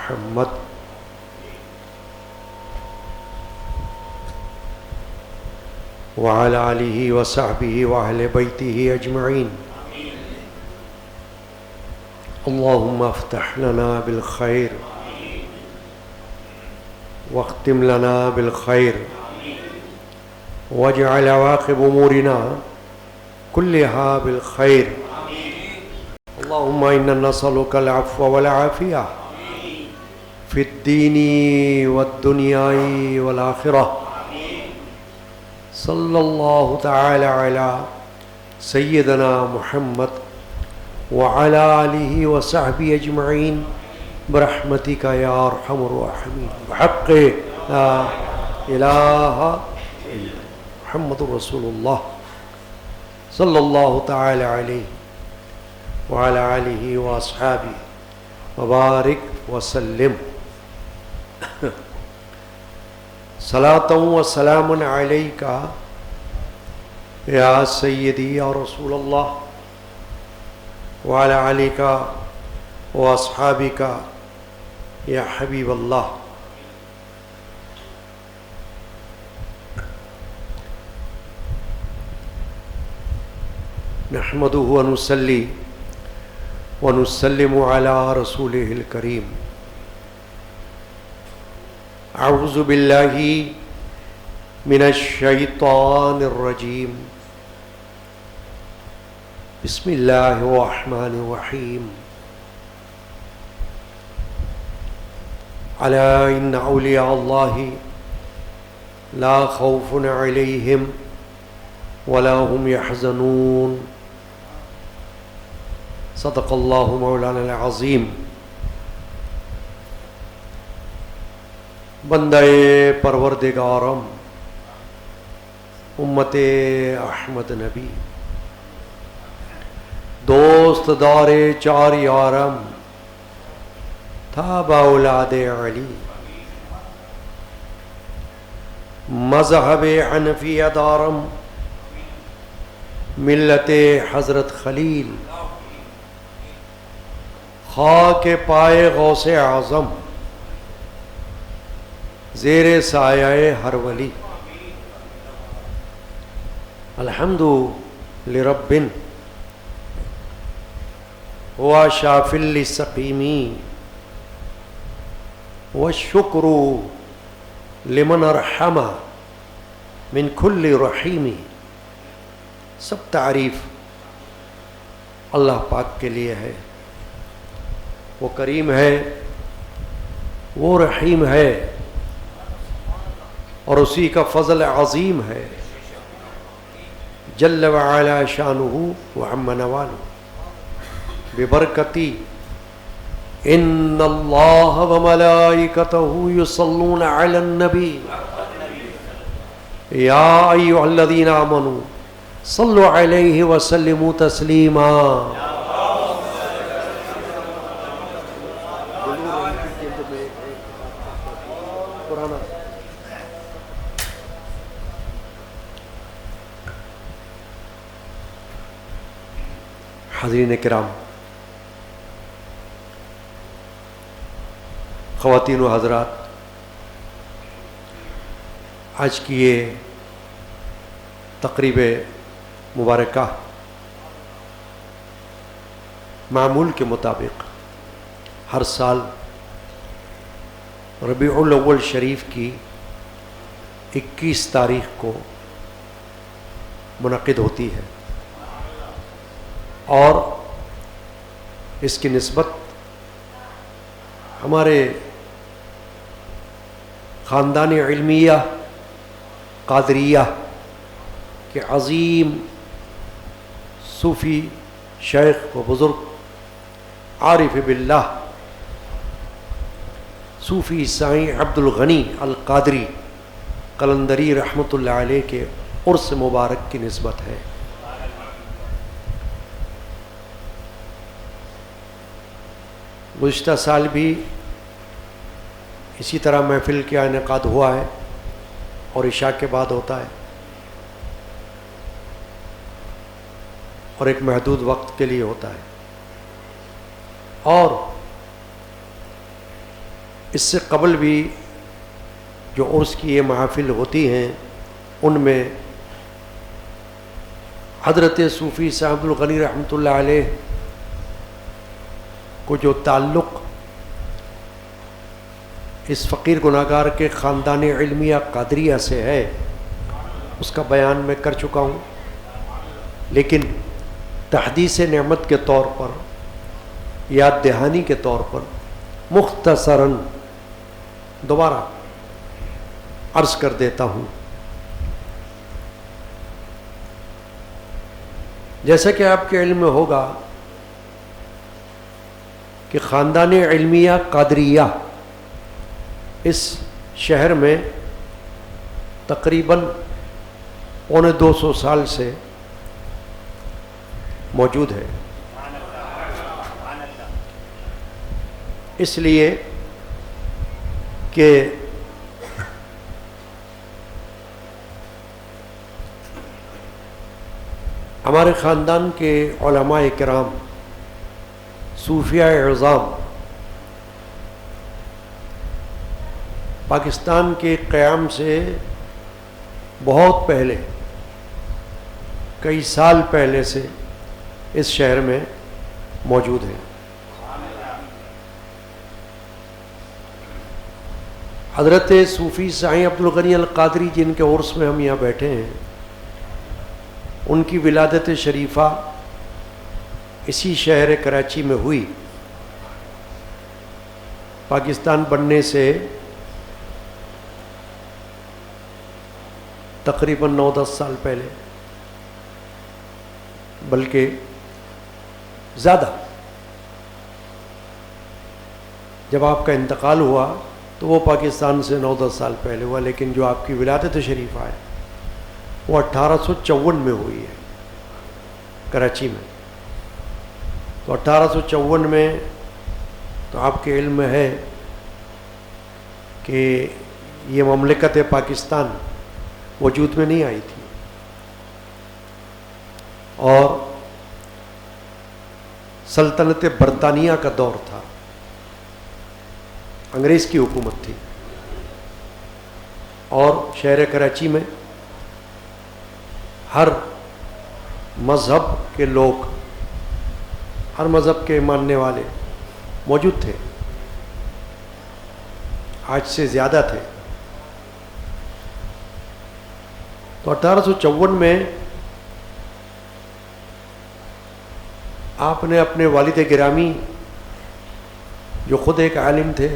محمد وعلى آله وصحبه وأهل بيته أجمعين. اللهم افتح لنا بالخير واختم لنا بالخير واجعل عواقب أمورنا كلها بالخير. اللهم إنا نسألك العفو والعافية في الدين والدنيا والآخرة. صلی اللہ تعالی علی سیدنا محمد وعلی آلہ وصحبہ اجمعین برحمتک یا ارحم الراحمین بحق لا الہ الا محمد رسول اللہ صلی اللہ تعالی علیہ وعلی آلہ واصحابہ وبارک وسلم. صلاۃ و سلام علیک یا سیدی یا رسول اللہ وعلی آلک و اصحابک یا حبیب اللہ. نحمدہ و نصلی و نسلم علی رسولہ الکریم. اعوذ باللہ من الشیطان الرجیم. بسم اللہ الرحمن الرحیم. الا ان اولیاء اللہ لا خوف علیہم ولا هم يحزنون. صدق اللہ مولانا العظیم. بندہ پروردگارم امت احمد نبی دوست دار چار یارم تھا با اولاد علی. مذہب حنفی دارم ملت حضرت خلیل. خاک پائے غوث اعظم زیر سایہ ہر ولی. الحمد لرب ہوا شاف للسقیمی والشکر لمن ارحم من کل رحیمی. سب تعریف اللہ پاک کے لیے ہے. وہ کریم ہے، وہ رحیم ہے، اور اسی کا فضل عظیم ہے. جل وعلا شانہ وعم نوالہ ببرکتی ان اللہ وملائکتہ یصلون علی النبی یا ایھا الذین آمنوا صلوا علیہ وسلموا تسلیما. حاضرین کرام، خواتین و حضرات، آج کی یہ تقریب مبارکہ معمول کے مطابق ہر سال ربیع الاول شریف کی 21 تاریخ کو منعقد ہوتی ہے، اور اس کی نسبت ہمارے خاندان علمیہ قادریہ کے عظیم صوفی شیخ و بزرگ عارف باللہ صوفی سائیں عبد الغنی القادری قلندری رحمۃ اللہ علیہ کے عرس مبارک کی نسبت ہے. گزشتہ سال بھی اسی طرح محفل کا انعقاد ہوا ہے، اور عشاء کے بعد ہوتا ہے، اور ایک محدود وقت کے لیے ہوتا ہے. اور اس سے قبل بھی جو عرس کی یہ محافل ہوتی ہیں ان میں حضرت صوفی شاہ عبد الغنی رحمۃ اللہ علیہ کو جو تعلق اس فقیر گناہگار کے خاندان علمیہ قادریہ سے ہے اس کا بیان میں کر چکا ہوں، لیکن تحدیث نعمت کے طور پر، یاد دہانی کے طور پر مختصراً دوبارہ عرض کر دیتا ہوں۔ جیسا کہ آپ کے علم میں ہوگا کہ خاندان علمیہ قادریہ اس شہر میں تقریباً 250 سال سے موجود ہے، اس لیے کہ ہمارے خاندان کے علماء کرام، صوفیاء اعظام پاکستان کے قیام سے بہت پہلے، کئی سال پہلے سے اس شہر میں موجود ہیں۔ حضرت صوفی سائیں عبد الغنی القادری جن کے عرس میں ہم یہاں بیٹھے ہیں، ان کی ولادت شریفہ اسی شہر کراچی میں ہوئی، پاکستان بننے سے تقریباً 9-10 سال پہلے، بلکہ زیادہ۔ جب آپ کا انتقال ہوا تو وہ پاکستان سے 9-10 سال پہلے ہوا، لیکن جو آپ کی ولادت شریفہ ہے وہ 1854 میں ہوئی ہے کراچی میں۔ تو 1854 میں تو آپ کے علم میں ہے کہ یہ مملکت پاکستان وجود میں نہیں آئی تھی، اور سلطنت برطانیہ کا دور تھا، انگریز کی حکومت تھی، اور شہر کراچی میں ہر مذہب کے لوگ، ہر مذہب کے ماننے والے موجود تھے، آج سے زیادہ تھے۔ تو 1854 میں آپ نے اپنے والد گرامی جو خود ایک عالم تھے،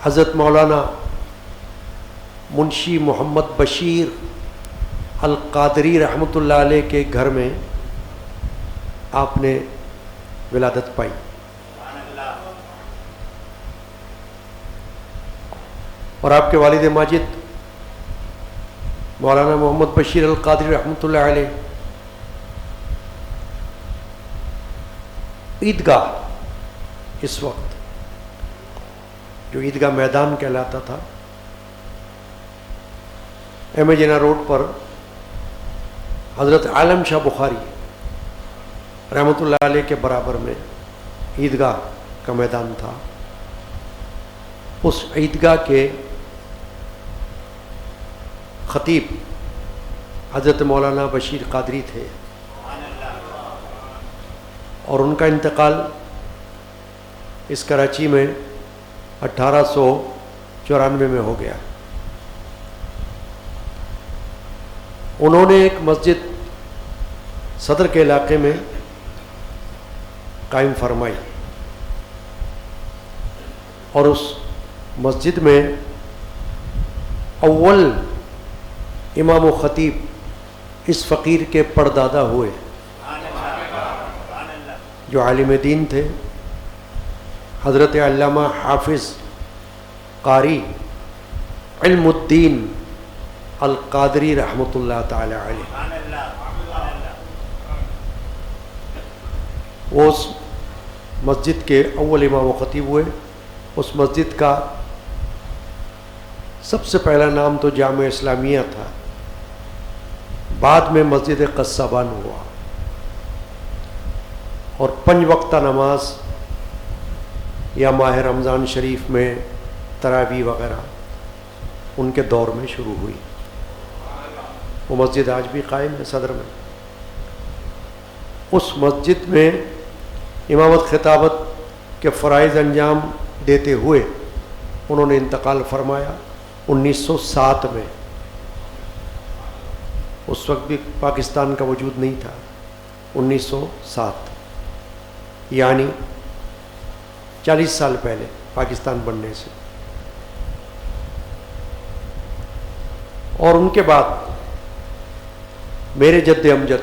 حضرت مولانا منشی محمد بشیر القادری رحمۃ اللہ علیہ کے گھر میں آپ نے ولادت پائی، اور آپ کے والد ماجد مولانا محمد بشیر القادری رحمۃ اللہ علیہ عیدگاہ، اس وقت جو عیدگاہ میدان کہلاتا تھا، ایم اے جناح روڈ پر حضرت عالم شاہ بخاری رحمۃ اللہ علیہ کے برابر میں عیدگاہ کا میدان تھا۔ اس عیدگاہ کے خطیب حضرت مولانا بشیر قادری تھے، اور ان کا انتقال اس کراچی میں 1894 میں ہو گیا۔ انہوں نے ایک مسجد صدر کے علاقے میں قائم فرمائی، اور اس مسجد میں اول امام و خطیب اس فقیر کے پردادا ہوئے، جو عالم دین تھے، حضرت علامہ حافظ قاری علم الدین القادری رحمۃ اللہ تعالی علیہ۔ وہ اس مسجد کے اول امام و خطیب ہوئے۔ اس مسجد کا سب سے پہلا نام تو جامع اسلامیہ تھا، بعد میں مسجد قصابان ہوا، اور 5 وقتہ نماز یا ماہ رمضان شریف میں تراویح وغیرہ ان کے دور میں شروع ہوئی. وہ مسجد آج بھی قائم ہے صدر میں. اس مسجد میں امامت خطابت کے فرائض انجام دیتے ہوئے انہوں نے انتقال فرمایا 1907 میں. اس وقت بھی پاکستان کا وجود نہیں تھا. 1907 یعنی 40 سال پہلے پاکستان بننے سے. اور ان کے بعد میرے جد امجد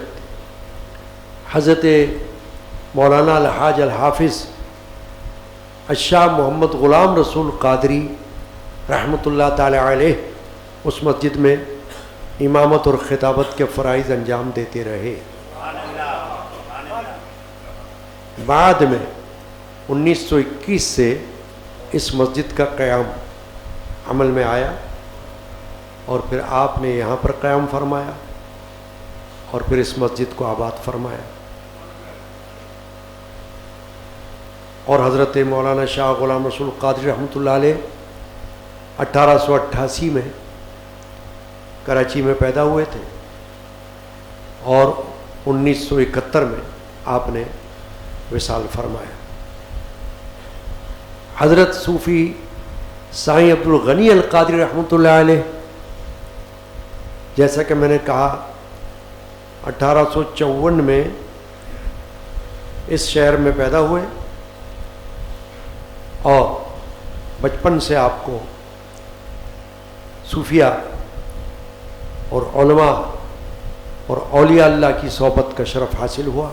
حضرت مولانا الحاج الحافظ الشاہ محمد غلام رسول قادری رحمۃ اللہ تعالی علیہ اس مسجد میں امامت اور خطابت کے فرائض انجام دیتے رہے. بعد میں 1921 سے اس مسجد کا قیام عمل میں آیا اور پھر آپ نے یہاں پر قیام فرمایا اور پھر اس مسجد کو آباد فرمایا. اور حضرت مولانا شاہ غلام رسول قادری رحمۃ اللہ علیہ 1888 میں کراچی میں پیدا ہوئے تھے اور 1971 میں آپ نے وصال فرمایا. حضرت صوفی سائیں عبد الغنی القادری رحمۃ اللہ علیہ جیسا کہ میں نے کہا 1854 میں اس شہر میں پیدا ہوئے اور بچپن سے آپ کو صوفیہ اور علماء اور اولیاء اللہ کی صحبت کا شرف حاصل ہوا.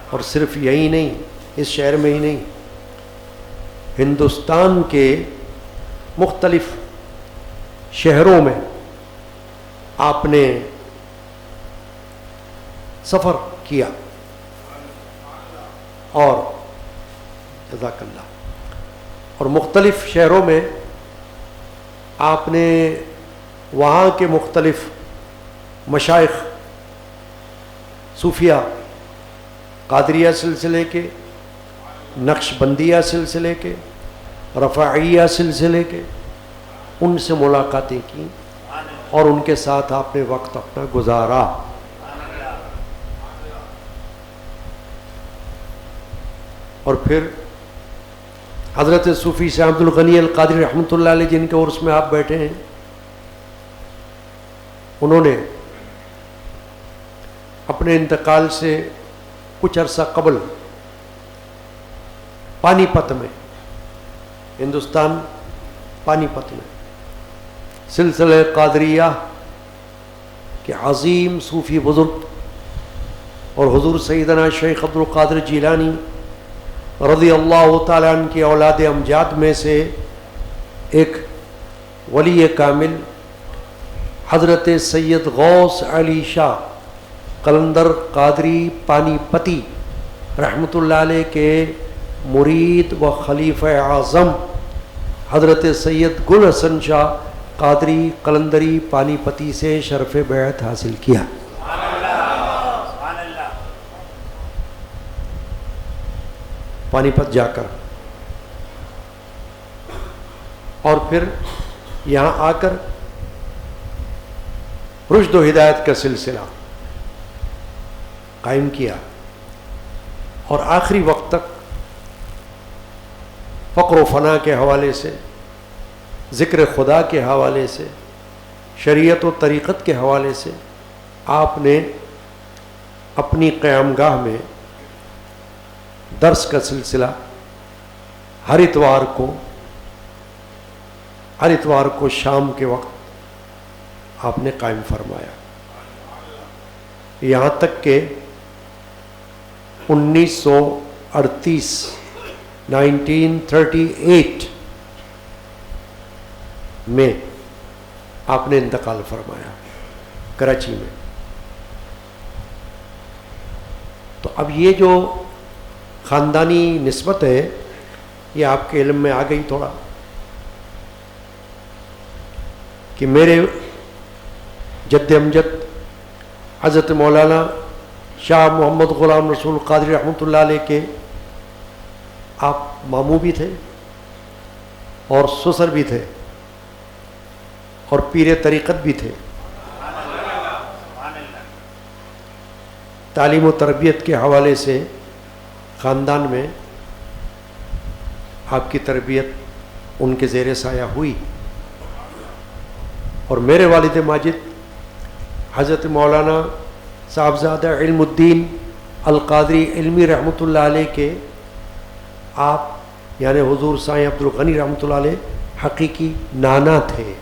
اور صرف یہی نہیں، اس شہر میں ہی نہیں، ہندوستان کے مختلف شہروں میں آپ نے سفر کیا اور جزاک اللہ، اور مختلف شہروں میں آپ نے وہاں کے مختلف مشائخ صوفیہ قادریہ سلسلے کے، نقش بندیہ سلسلے کے، رفاعیہ سلسلے کے، ان سے ملاقاتیں کی اور ان کے ساتھ آپ نے وقت اپنا گزارا. اور پھر حضرت صوفی سے عبد الغنی القادری رحمۃ اللہ علیہ جن کے عرس میں آپ بیٹھے ہیں، انہوں نے اپنے انتقال سے کچھ عرصہ قبل پانی پت میں، ہندوستان پانی پت میں سلسلہ قادریہ کے عظیم صوفی بزرگ اور حضور سیدنا شیخ عبد القادر جیلانی رضی اللہ تعالیٰ عنہ کی اولاد امجاد میں سے ایک ولی کامل حضرت سید غوث علی شاہ قلندر قادری پانی پتی رحمۃ اللہ علیہ کے مرید و خلیفہ اعظم حضرت سید گل حسن شاہ قادری قلندری پانی پتی سے شرف بیعت حاصل کیا. پانی پت جا کر اور پھر یہاں آ کر رشد و ہدایت کا سلسلہ قائم کیا اور آخری وقت تک فقر و فنا کے حوالے سے، ذکر خدا کے حوالے سے، شریعت و طریقت کے حوالے سے آپ نے اپنی قیام گاہ میں درس کا سلسلہ ہر اتوار کو شام کے وقت آپ نے قائم فرمایا. یہاں تک کہ 1938 میں آپ نے انتقال فرمایا کراچی میں. تو اب یہ جو خاندانی نسبت ہے یہ آپ کے علم میں آ گئی تھوڑا کہ میرے جد امجد حضرت مولانا شاہ محمد غلام رسول قادری رحمۃ اللہ علیہ کے آپ ماموں بھی تھے اور سسر بھی تھے اور پیر طریقت بھی تھے. تعلیم و تربیت کے حوالے سے خاندان میں آپ کی تربیت ان کے زیر سایہ ہوئی. اور میرے والد ماجد حضرت مولانا صاحبزادہ علم الدین القادری علمی رحمۃ اللہ علیہ کے آپ یعنی حضور سائیں عبد الغنی رحمۃ اللہ علیہ حقیقی نانا تھے.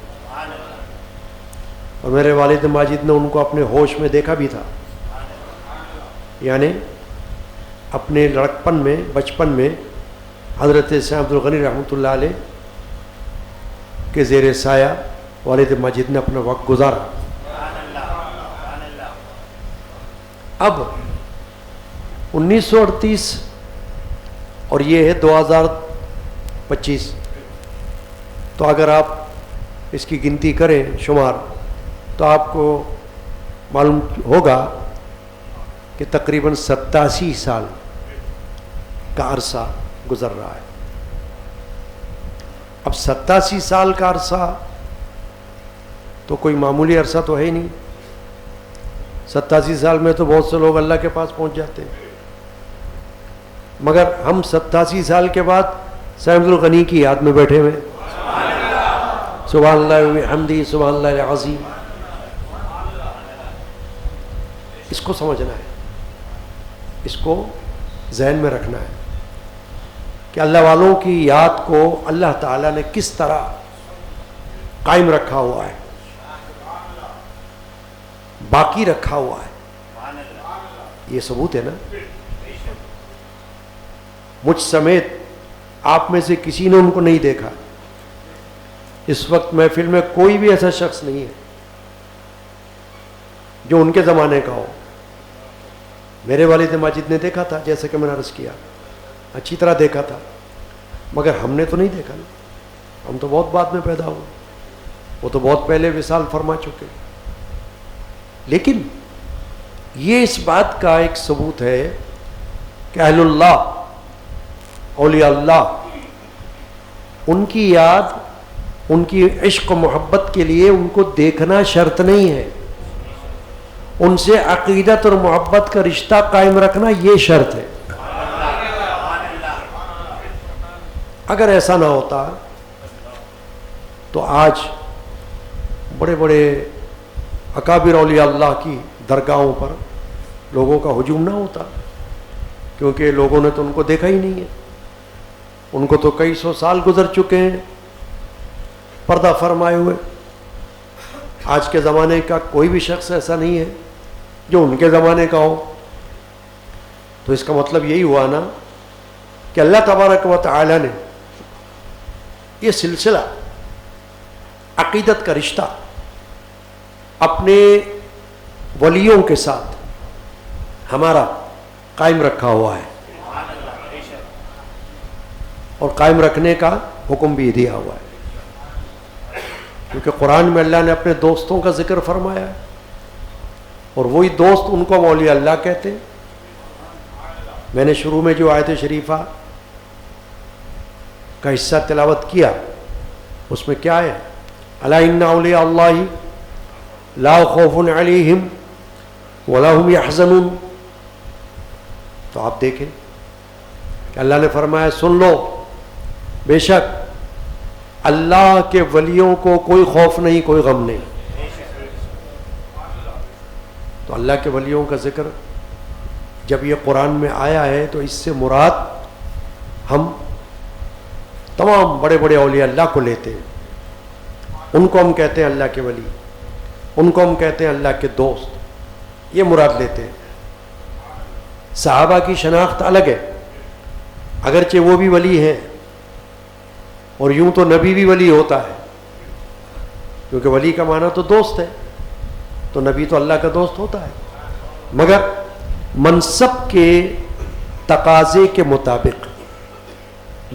اور میرے والد ماجد نے ان کو اپنے ہوش میں دیکھا بھی تھا، یعنی اپنے لڑکپن میں بچپن میں حضرت سائیں عبد الغنی رحمۃ اللہ علیہ کے زیر سایہ والد ماجد نے اپنا وقت گزارا. اب 1938 اور یہ ہے 2025، تو اگر آپ اس کی گنتی کریں شمار تو آپ کو معلوم ہوگا کہ تقریباً 87 سال کا عرصہ گزر رہا ہے. اب 87 سال کا عرصہ تو کوئی معمولی عرصہ تو ہے ہی نہیں. 87 سال میں تو بہت سے لوگ اللہ کے پاس پہنچ جاتے ہیں، مگر ہم 87 سال کے بعد سائیں عبد الغنی کی یاد میں بیٹھے ہوئے. سبحان اللہ و بحمدہ سبحان اللہ العظیم. اس کو سمجھنا ہے، اس کو ذہن میں رکھنا ہے کہ اللہ والوں کی یاد کو اللہ تعالیٰ نے کس طرح قائم رکھا ہوا ہے، باقی رکھا ہوا ہے. یہ ثبوت ہے نا. مجھ سمیت آپ میں سے کسی نے ان کو نہیں دیکھا. اس وقت محفل میں کوئی بھی ایسا شخص نہیں ہے جو ان کے زمانے کا ہو. میرے والد ماجد نے دیکھا تھا، جیسے کہ میں نے عرض کیا، اچھی طرح دیکھا تھا، مگر ہم نے تو نہیں دیکھا نا. ہم تو بہت بعد میں پیدا ہوئے، وہ تو بہت پہلے وصال فرما چکے. لیکن یہ اس بات کا ایک ثبوت ہے کہ اہل اللہ، اولیاء اللہ، ان کی یاد، ان کی عشق و محبت کے لیے ان کو دیکھنا شرط نہیں ہے، ان سے عقیدت اور محبت کا رشتہ قائم رکھنا یہ شرط ہے. اگر ایسا نہ ہوتا تو آج بڑے بڑے اکابر اولیاء اللہ کی درگاہوں پر لوگوں کا ہجوم نہ ہوتا، کیونکہ لوگوں نے تو ان کو دیکھا ہی نہیں ہے. ان کو تو کئی سو سال گزر چکے ہیں پردہ فرمائے ہوئے. آج کے زمانے کا کوئی بھی شخص ایسا نہیں ہے جو ان کے زمانے کا ہو. تو اس کا مطلب یہی ہوا نا کہ اللہ تبارک و تعالی نے یہ سلسلہ عقیدت کا رشتہ اپنے ولیوں کے ساتھ ہمارا قائم رکھا ہوا ہے، اور قائم رکھنے کا حکم بھی دیا ہوا ہے. کیونکہ قرآن میں اللہ نے اپنے دوستوں کا ذکر فرمایا ہے، اور وہی دوست ان کو اولیاء اللہ کہتے ہیں. میں نے شروع میں جو آیت شریفہ کا حصہ تلاوت کیا اس میں کیا ہے؟ الا ان اولیاء اللہ لا خوف علیہم ولا هم يحزنون. تو آپ دیکھیں کہ اللہ نے فرمایا سن لو، بے شک اللہ کے ولیوں کو کوئی خوف نہیں، کوئی غم نہیں. تو اللہ کے ولیوں کا ذکر جب یہ قرآن میں آیا ہے تو اس سے مراد ہم تمام بڑے بڑے اولیاء اللہ کو لیتے ہیں. ان کو ہم کہتے ہیں اللہ کے ولی، ان کو ہم کہتے ہیں اللہ کے دوست، یہ مراد لیتے ہیں. صحابہ کی شناخت الگ ہے، اگرچہ وہ بھی ولی ہیں، اور یوں تو نبی بھی ولی ہوتا ہے، کیونکہ ولی کا معنی تو دوست ہے، تو نبی تو اللہ کا دوست ہوتا ہے. مگر منصب کے تقاضے کے مطابق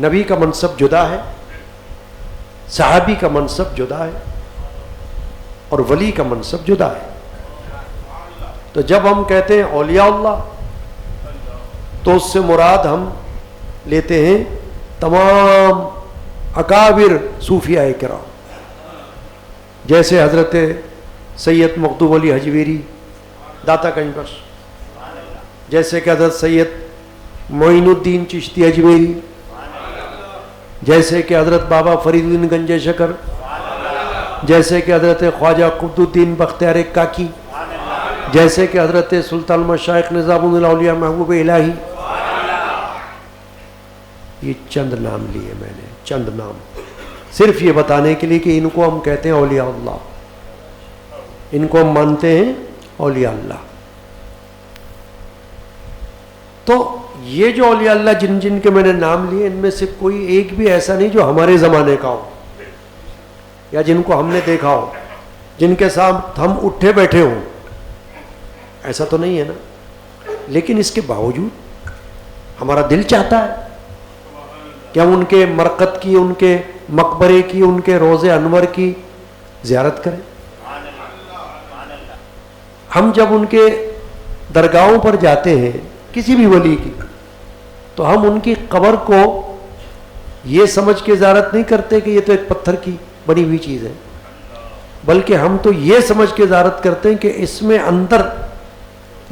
نبی کا منصب جدا ہے، صحابی کا منصب جدا ہے، اور ولی کا منصب جدا ہے. تو جب ہم کہتے ہیں اولیاء اللہ تو اس سے مراد ہم لیتے ہیں تمام اکابر صوفیاء کرام، جیسے حضرت سید مخدوم علی حجویری داتا گنج بخش، جیسے کہ حضرت سید معین الدین چشتی اجمیری، جیسے کہ حضرت بابا فرید الدین گنج شکر، جیسے کہ حضرت خواجہ قطب الدین بختیار کاکی، جیسے کہ حضرت سلطان المشائخ نظام الاولیاء محبوب الہی. یہ چند نام لیے میں نے، چند نام، صرف یہ بتانے کے لیے کہ ان کو ہم کہتے ہیں اولیاء اللہ، ان کو ہم مانتے ہیں اولیاء اللہ. تو یہ جو اولیاء اللہ جن جن کے میں نے نام لیے، ان میں سے کوئی ایک بھی ایسا نہیں جو ہمارے زمانے کا ہو یا جن کو ہم نے دیکھا ہو، جن کے ساتھ ہم اٹھے بیٹھے ہوں، ایسا تو نہیں ہے نا. لیکن اس کے باوجود ہمارا دل چاہتا ہے کہ ہم ان کے مرقد کی، ان کے مقبرے کی، ان کے روضے انور کی زیارت کریں. ہم جب ان کے درگاہوں پر جاتے ہیں کسی بھی ولی کی، تو ہم ان کی قبر کو یہ سمجھ کے زیارت نہیں کرتے کہ یہ تو ایک پتھر کی بنی ہوئی چیز ہے، بلکہ ہم تو یہ سمجھ کے زیارت کرتے ہیں کہ اس میں اندر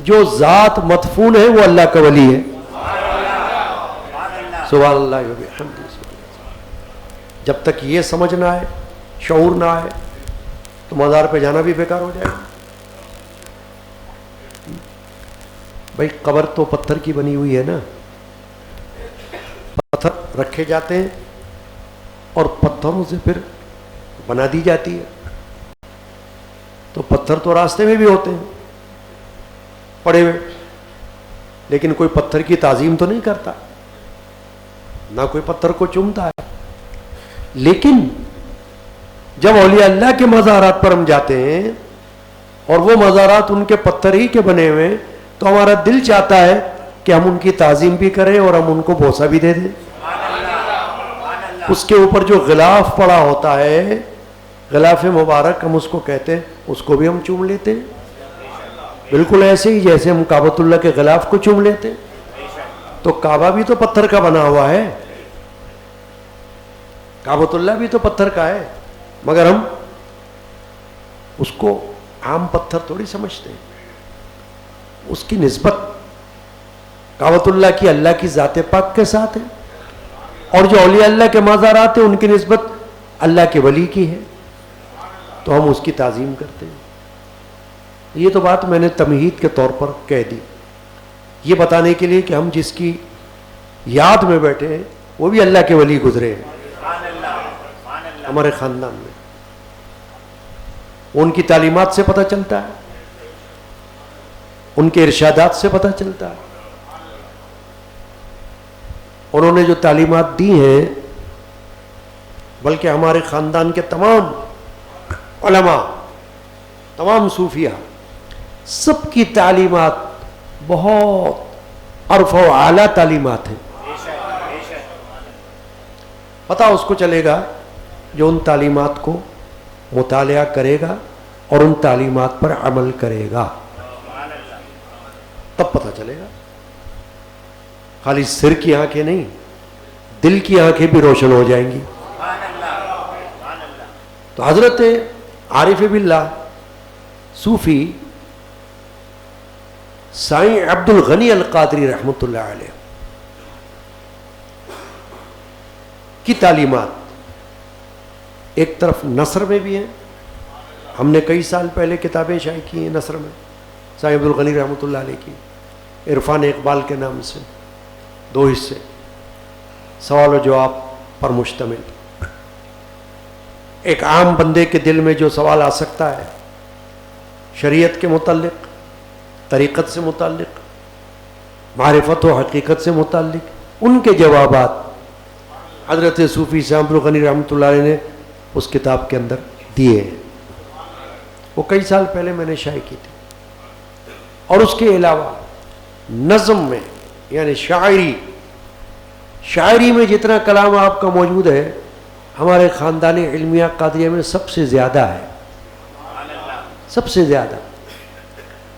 جو ذات مدفون ہے وہ اللہ کا ولی ہے. سبحان اللہ و بحمدہ. جب تک یہ سمجھ نہ آئے، شعور نہ آئے، تو مزار پہ جانا بھی بیکار ہو جائے گا. بھائی قبر تو پتھر کی بنی ہوئی ہے نا، پتھر رکھے جاتے ہیں اور پتھروں سے پھر بنا دی جاتی ہے. تو پتھر تو راستے میں بھی ہوتے ہیں پڑے ہوئے، لیکن کوئی پتھر کی تعظیم تو نہیں کرتا، نہ کوئی پتھر کو چومتا ہے. لیکن جب اولیاء اللہ کے مزارات پر ہم جاتے ہیں اور وہ مزارات ان کے پتھر ہی کے بنے ہوئے، تو ہمارا دل چاہتا ہے کہ ہم ان کی تعظیم بھی کریں اور ہم ان کو بوسہ بھی دے دیں. اس کے اوپر جو غلاف پڑا ہوتا ہے، غلاف مبارک ہم اس کو کہتے ہیں، اس کو بھی ہم چوم لیتے ہیں، بالکل ایسے ہی جیسے ہم کعبۃ اللہ کے غلاف کو چوم لیتے ہیں. تو کعبہ بھی تو پتھر کا بنا ہوا ہے، کعبۃ اللہ بھی تو پتھر کا ہے، مگر ہم اس کو عام پتھر تھوڑی سمجھتے ہیں. اس کی نسبت کعبۃ اللہ کی اللہ کی ذات پاک کے ساتھ ہے، اور جو اولیاء اللہ کے مزارات ہیں ان کی نسبت اللہ کے ولی کی ہے، تو ہم اس کی تعظیم کرتے ہیں. یہ تو بات میں نے تمہید کے طور پر کہہ دی، یہ بتانے کے لیے کہ ہم جس کی یاد میں بیٹھے ہیں وہ بھی اللہ کے ولی گزرے ہیں ہمارے خاندان میں. ان کی تعلیمات سے پتہ چلتا ہے، ان کے ارشادات سے پتہ چلتا ہے. انہوں نے جو تعلیمات دی ہیں، بلکہ ہمارے خاندان کے تمام علماء، تمام صوفیاء، سب کی تعلیمات بہت عرف و اعلیٰ تعلیمات ہیں. پتہ اس کو چلے گا جو ان تعلیمات کو مطالعہ کرے گا اور ان تعلیمات پر عمل کرے گا، تب پتہ چلے گا. خالی سر کی آنکھیں نہیں، دل کی آنکھیں بھی روشن ہو جائیں گی. تو حضرت عارف باللہ صوفی سائیں عبد الغنی القادری رحمۃ اللہ علیہ کی تعلیمات ایک طرف نثر میں بھی ہیں. ہم نے کئی سال پہلے کتابیں شائع کی ہیں نثر میں، سائیں عبد الغنی رحمۃ اللہ علیہ کی، عرفان اقبال کے نام سے، 2 حصے، سوال و جواب پر مشتمل. ایک عام بندے کے دل میں جو سوال آ سکتا ہے شریعت کے متعلق، طریقت سے متعلق، معرفت و حقیقت سے متعلق، ان کے جوابات حضرت صوفی سائیں عبد الغنی رحمۃ اللہ علیہ نے اس کتاب کے اندر دیے ہیں. وہ کئی سال پہلے میں نے شائع کی تھی. اور اس کے علاوہ نظم میں، یعنی شاعری میں جتنا کلام آپ کا موجود ہے، ہمارے خاندان علمیہ قادریہ میں سب سے زیادہ ہے، سب سے زیادہ.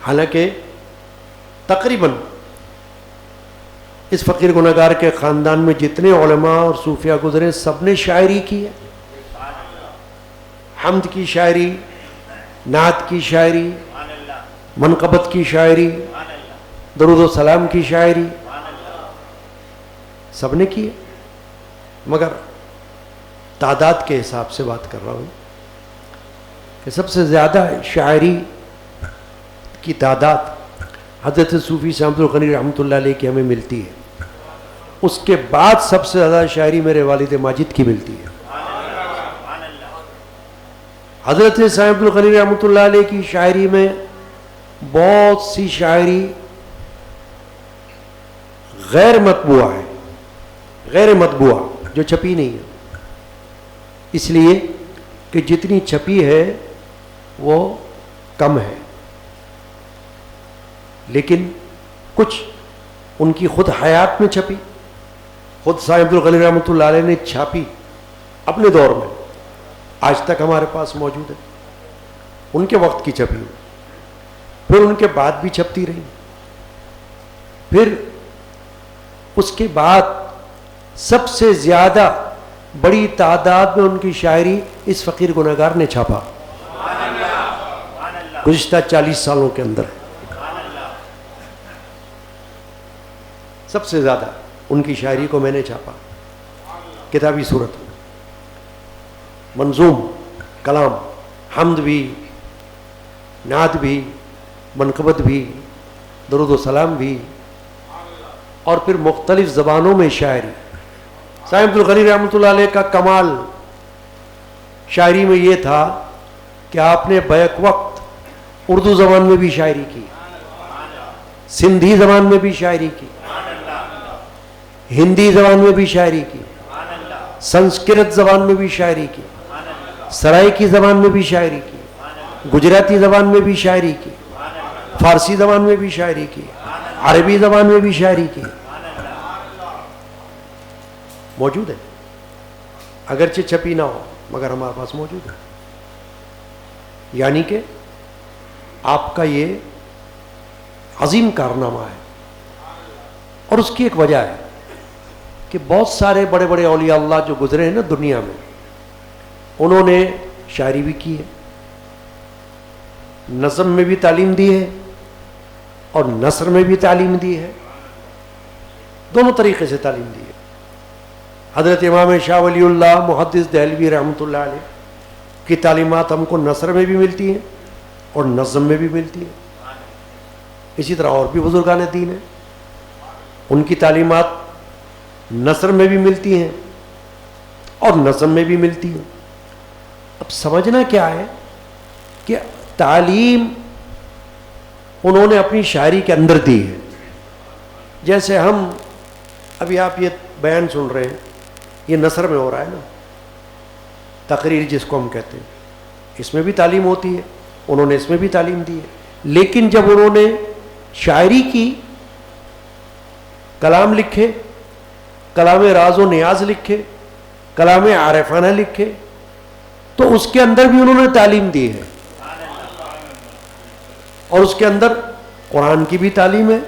حالانکہ تقریباً اس فقیر گنہگار کے خاندان میں جتنے علماء اور صوفیاء گزرے سب نے شاعری کی ہے، حمد کی شاعری، نعت کی شاعری، منقبت کی شاعری، درود و سلام کی شاعری، سب نے کی ہے. مگر تعداد کے حساب سے بات کر رہا ہوں کہ سب سے زیادہ شاعری کی تعداد حضرت صوفی شاہ الغنی رحمۃ اللہ علیہ کی ہمیں ملتی ہے. اس کے بعد سب سے زیادہ شاعری میرے والد ماجد کی ملتی ہے. حضرت صاحب الغنی رحمۃ اللہ علیہ کی شاعری میں بہت سی شاعری غیر مطبوعہ ہے، غیر مطبوعہ جو چھپی نہیں ہے، اس لیے کہ جتنی چھپی ہے وہ کم ہے. لیکن کچھ ان کی خود حیات میں چھپی، خود صاحب الغنی رحمۃ اللہ علیہ نے چھاپی اپنے دور میں، آج تک ہمارے پاس موجود ہے. ان کے وقت کی چھپی، پھر ان کے بعد بھی چھپتی رہی، پھر اس کے بعد سب سے زیادہ بڑی تعداد میں ان کی شاعری اس فقیر گنہگار نے چھاپا گزشتہ 40 سالوں کے اندر. سب سے زیادہ ان کی شاعری کو میں نے چھاپا کتابی صورت میں، منظوم، کلام، حمد بھی، نعت بھی، منقبت بھی، درود و سلام بھی، اور پھر مختلف زبانوں میں شاعری. صاحب الغنی رحمۃ اللہ علیہ کا کمال شاعری میں یہ تھا کہ آپ نے بیک وقت اردو زبان میں بھی شاعری کی، سندھی زبان میں بھی شاعری کی، ہندی زبان میں بھی شاعری کی، سنسکرت زبان میں بھی شاعری کی، سرائکی زبان میں بھی شاعری کی، گجراتی زبان میں بھی شاعری کی، فارسی زبان میں بھی شاعری کی، عربی زبان میں بھی شاعری کی. موجود ہے، اگرچہ چھپی نہ ہو مگر ہمارے پاس موجود ہے. یعنی کہ آپ کا یہ عظیم کارنامہ ہے. اور اس کی ایک وجہ ہے کہ بہت سارے بڑے بڑے اولیاء اللہ جو گزرے ہیں نا دنیا میں، انہوں نے شاعری بھی کی ہے، نظم میں بھی تعلیم دی ہے اور نثر میں بھی تعلیم دی ہے، دونوں طریقے سے تعلیم دی ہے. حضرت امام شاہ ولی اللہ محدث دہلوی رحمۃ اللہ علیہ کی تعلیمات ہم کو نثر میں بھی ملتی ہیں اور نظم میں بھی ملتی ہیں. اسی طرح اور بھی بزرگان دین ہیں، ان کی تعلیمات نثر میں بھی ملتی ہیں اور نظم میں بھی ملتی ہیں. اب سمجھنا کیا ہے کہ تعلیم انہوں نے اپنی شاعری کے اندر دی ہے. جیسے ہم ابھی آپ یہ بیان سن رہے ہیں، یہ نثر میں ہو رہا ہے نا، تقریر جس کو ہم کہتے ہیں، اس میں بھی تعلیم ہوتی ہے، انہوں نے اس میں بھی تعلیم دی ہے. لیکن جب انہوں نے شاعری کی، کلام لکھے، کلام راز و نیاز لکھے، کلام عارفانہ لکھے، تو اس کے اندر بھی انہوں نے تعلیم دی ہے. اور اس کے اندر قرآن کی بھی تعلیم ہے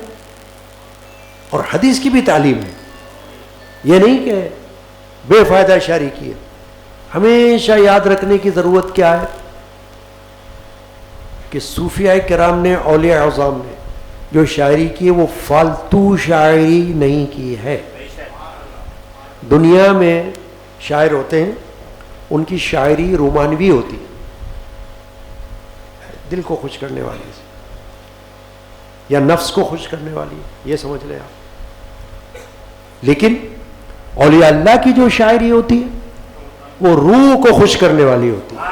اور حدیث کی بھی تعلیم ہے. یہ نہیں کہ بے فائدہ شاعری کی ہے. ہمیشہ یاد رکھنے کی ضرورت کیا ہے کہ صوفیاء کرام نے، اولیاء اعظام نے جو شاعری کی ہے وہ فالتو شاعری نہیں کی ہے. دنیا میں شاعر ہوتے ہیں، ان کی شاعری رومانوی ہوتی ہے، دل کو خوش کرنے والی یا نفس کو خوش کرنے والی، یہ سمجھ لیں آپ. لیکن اولیاء اللہ کی جو شاعری ہوتی ہے وہ روح کو خوش کرنے والی ہوتی ہے.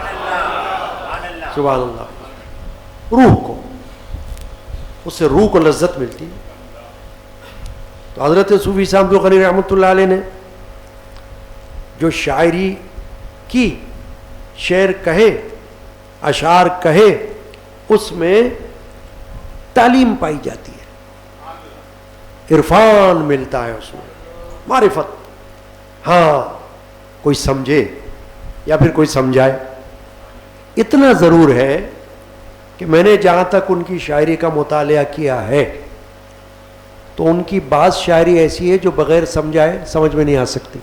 سبحان اللہ. روح کو، اس سے روح کو لذت ملتی ہے. تو حضرت صوفی صاحب الغنی رحمۃ اللہ علیہ نے جو شاعری کی، شعر کہے، اشعار کہے، اس میں تعلیم پائی جاتی ہے، عرفان ملتا ہے اس میں، معرفت. ہاں کوئی سمجھے یا پھر کوئی سمجھائے. اتنا ضرور ہے کہ میں نے جہاں تک ان کی شاعری کا مطالعہ کیا ہے تو ان کی بعض شاعری ایسی ہے جو بغیر سمجھائے سمجھ میں نہیں آ سکتی.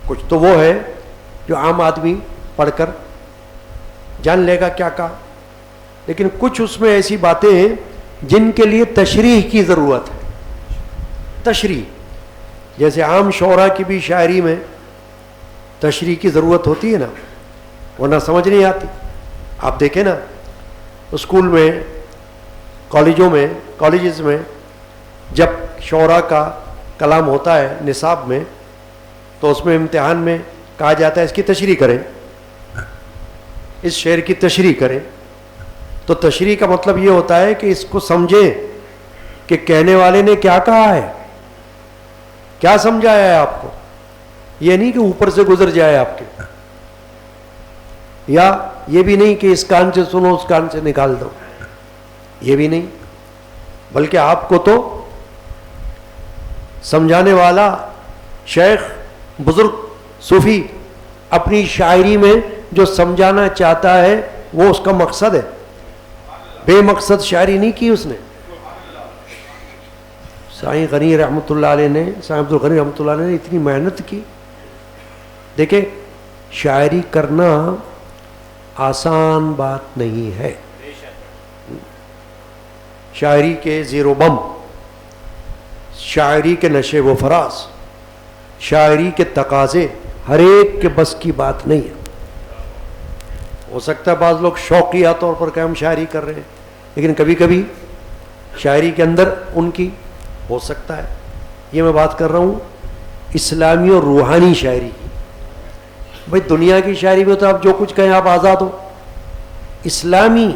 کچھ تو وہ ہے جو عام آدمی پڑھ کر جان لے گا کیا کہا، لیکن کچھ اس میں ایسی باتیں ہیں جن کے لیے تشریح کی ضرورت ہے. تشریح جیسے عام شعراء کی بھی شاعری میں تشریح کی ضرورت ہوتی ہے نا، ورنہ سمجھ نہیں آتی. آپ دیکھیں نا اسکول میں، کالجز میں جب شعراء کا کلام ہوتا ہے نصاب میں، تو اس میں امتحان میں کہا جاتا ہے اس کی تشریح کریں، اس شعر کی تشریح کریں. تو تشریح کا مطلب یہ ہوتا ہے کہ اس کو سمجھیں کہ کہنے والے نے کیا کہا ہے، کیا سمجھایا ہے آپ کو. یہ نہیں کہ اوپر سے گزر جائے آپ کے، یا یہ بھی نہیں کہ اس کان سے سنو اس کان سے نکال دو، یہ بھی نہیں، بلکہ آپ کو تو سمجھانے والا شیخ بزرگ صوفی اپنی شاعری میں جو سمجھانا چاہتا ہے وہ اس کا مقصد ہے. بے مقصد شاعری نہیں کی اس نے. سائیں غنی رحمۃ اللہ علیہ نے، سائیں عبد الغنی رحمۃ اللہ علیہ نے اتنی محنت کی. دیکھیں شاعری کرنا آسان بات نہیں ہے. شاعری کے زیر و بم، شاعری کے نشے و فراز، شاعری کے تقاضے ہر ایک کے بس کی بات نہیں ہے. ہو سکتا ہے بعض لوگ شوقیہ طور پر کہ ہم شاعری کر رہے ہیں، لیکن کبھی کبھی شاعری کے اندر ان کی ہو سکتا ہے. یہ میں بات کر رہا ہوں اسلامی اور روحانی شاعری کی. بھائی دنیا کی شاعری میں تو آپ جو کچھ کہیں آپ آزاد ہو. اسلامی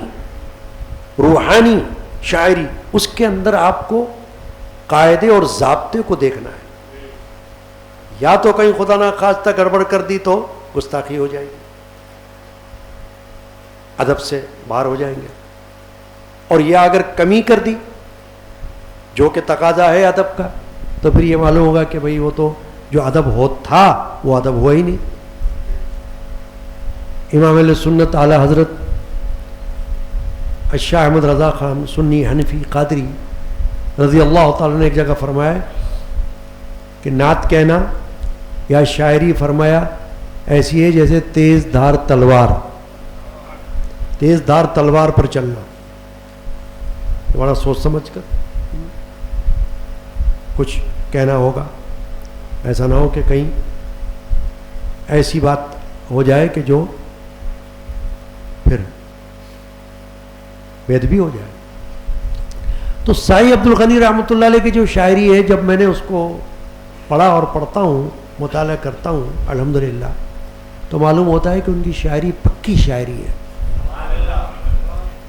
روحانی شاعری، اس کے اندر آپ کو قاعدے اور ضابطے کو دیکھنا ہے. یا تو کہیں خدا نہ خواستہ گڑبڑ کر دی تو گستاخی ہو جائے گی، ادب سے باہر ہو جائیں گے. اور یا اگر کمی کر دی جو کہ تقاضا ہے ادب کا، تو پھر یہ معلوم ہوگا کہ بھئی وہ تو جو ادب تھا وہ ادب ہوا ہی نہیں. امام اہل سنت اعلی حضرت شاہ احمد رضا خان سنی حنفی قادری رضی اللہ تعالیٰ نے ایک جگہ فرمایا کہ نعت کہنا یا شاعری فرمایا ایسی ہے جیسے تیز دھار تلوار پر چلنا. بڑا سوچ سمجھ کر کچھ کہنا ہوگا، ایسا نہ ہو کہ کہیں ایسی بات ہو جائے کہ جو پھر بید بھی ہو جائے. تو سائیں عبد الغنی رحمۃ اللہ علیہ کی جو شاعری ہے، جب میں نے اس کو پڑھا اور پڑھتا ہوں، مطالعہ کرتا ہوں الحمدللہ، تو معلوم ہوتا ہے کہ ان کی شاعری پکی شاعری ہے.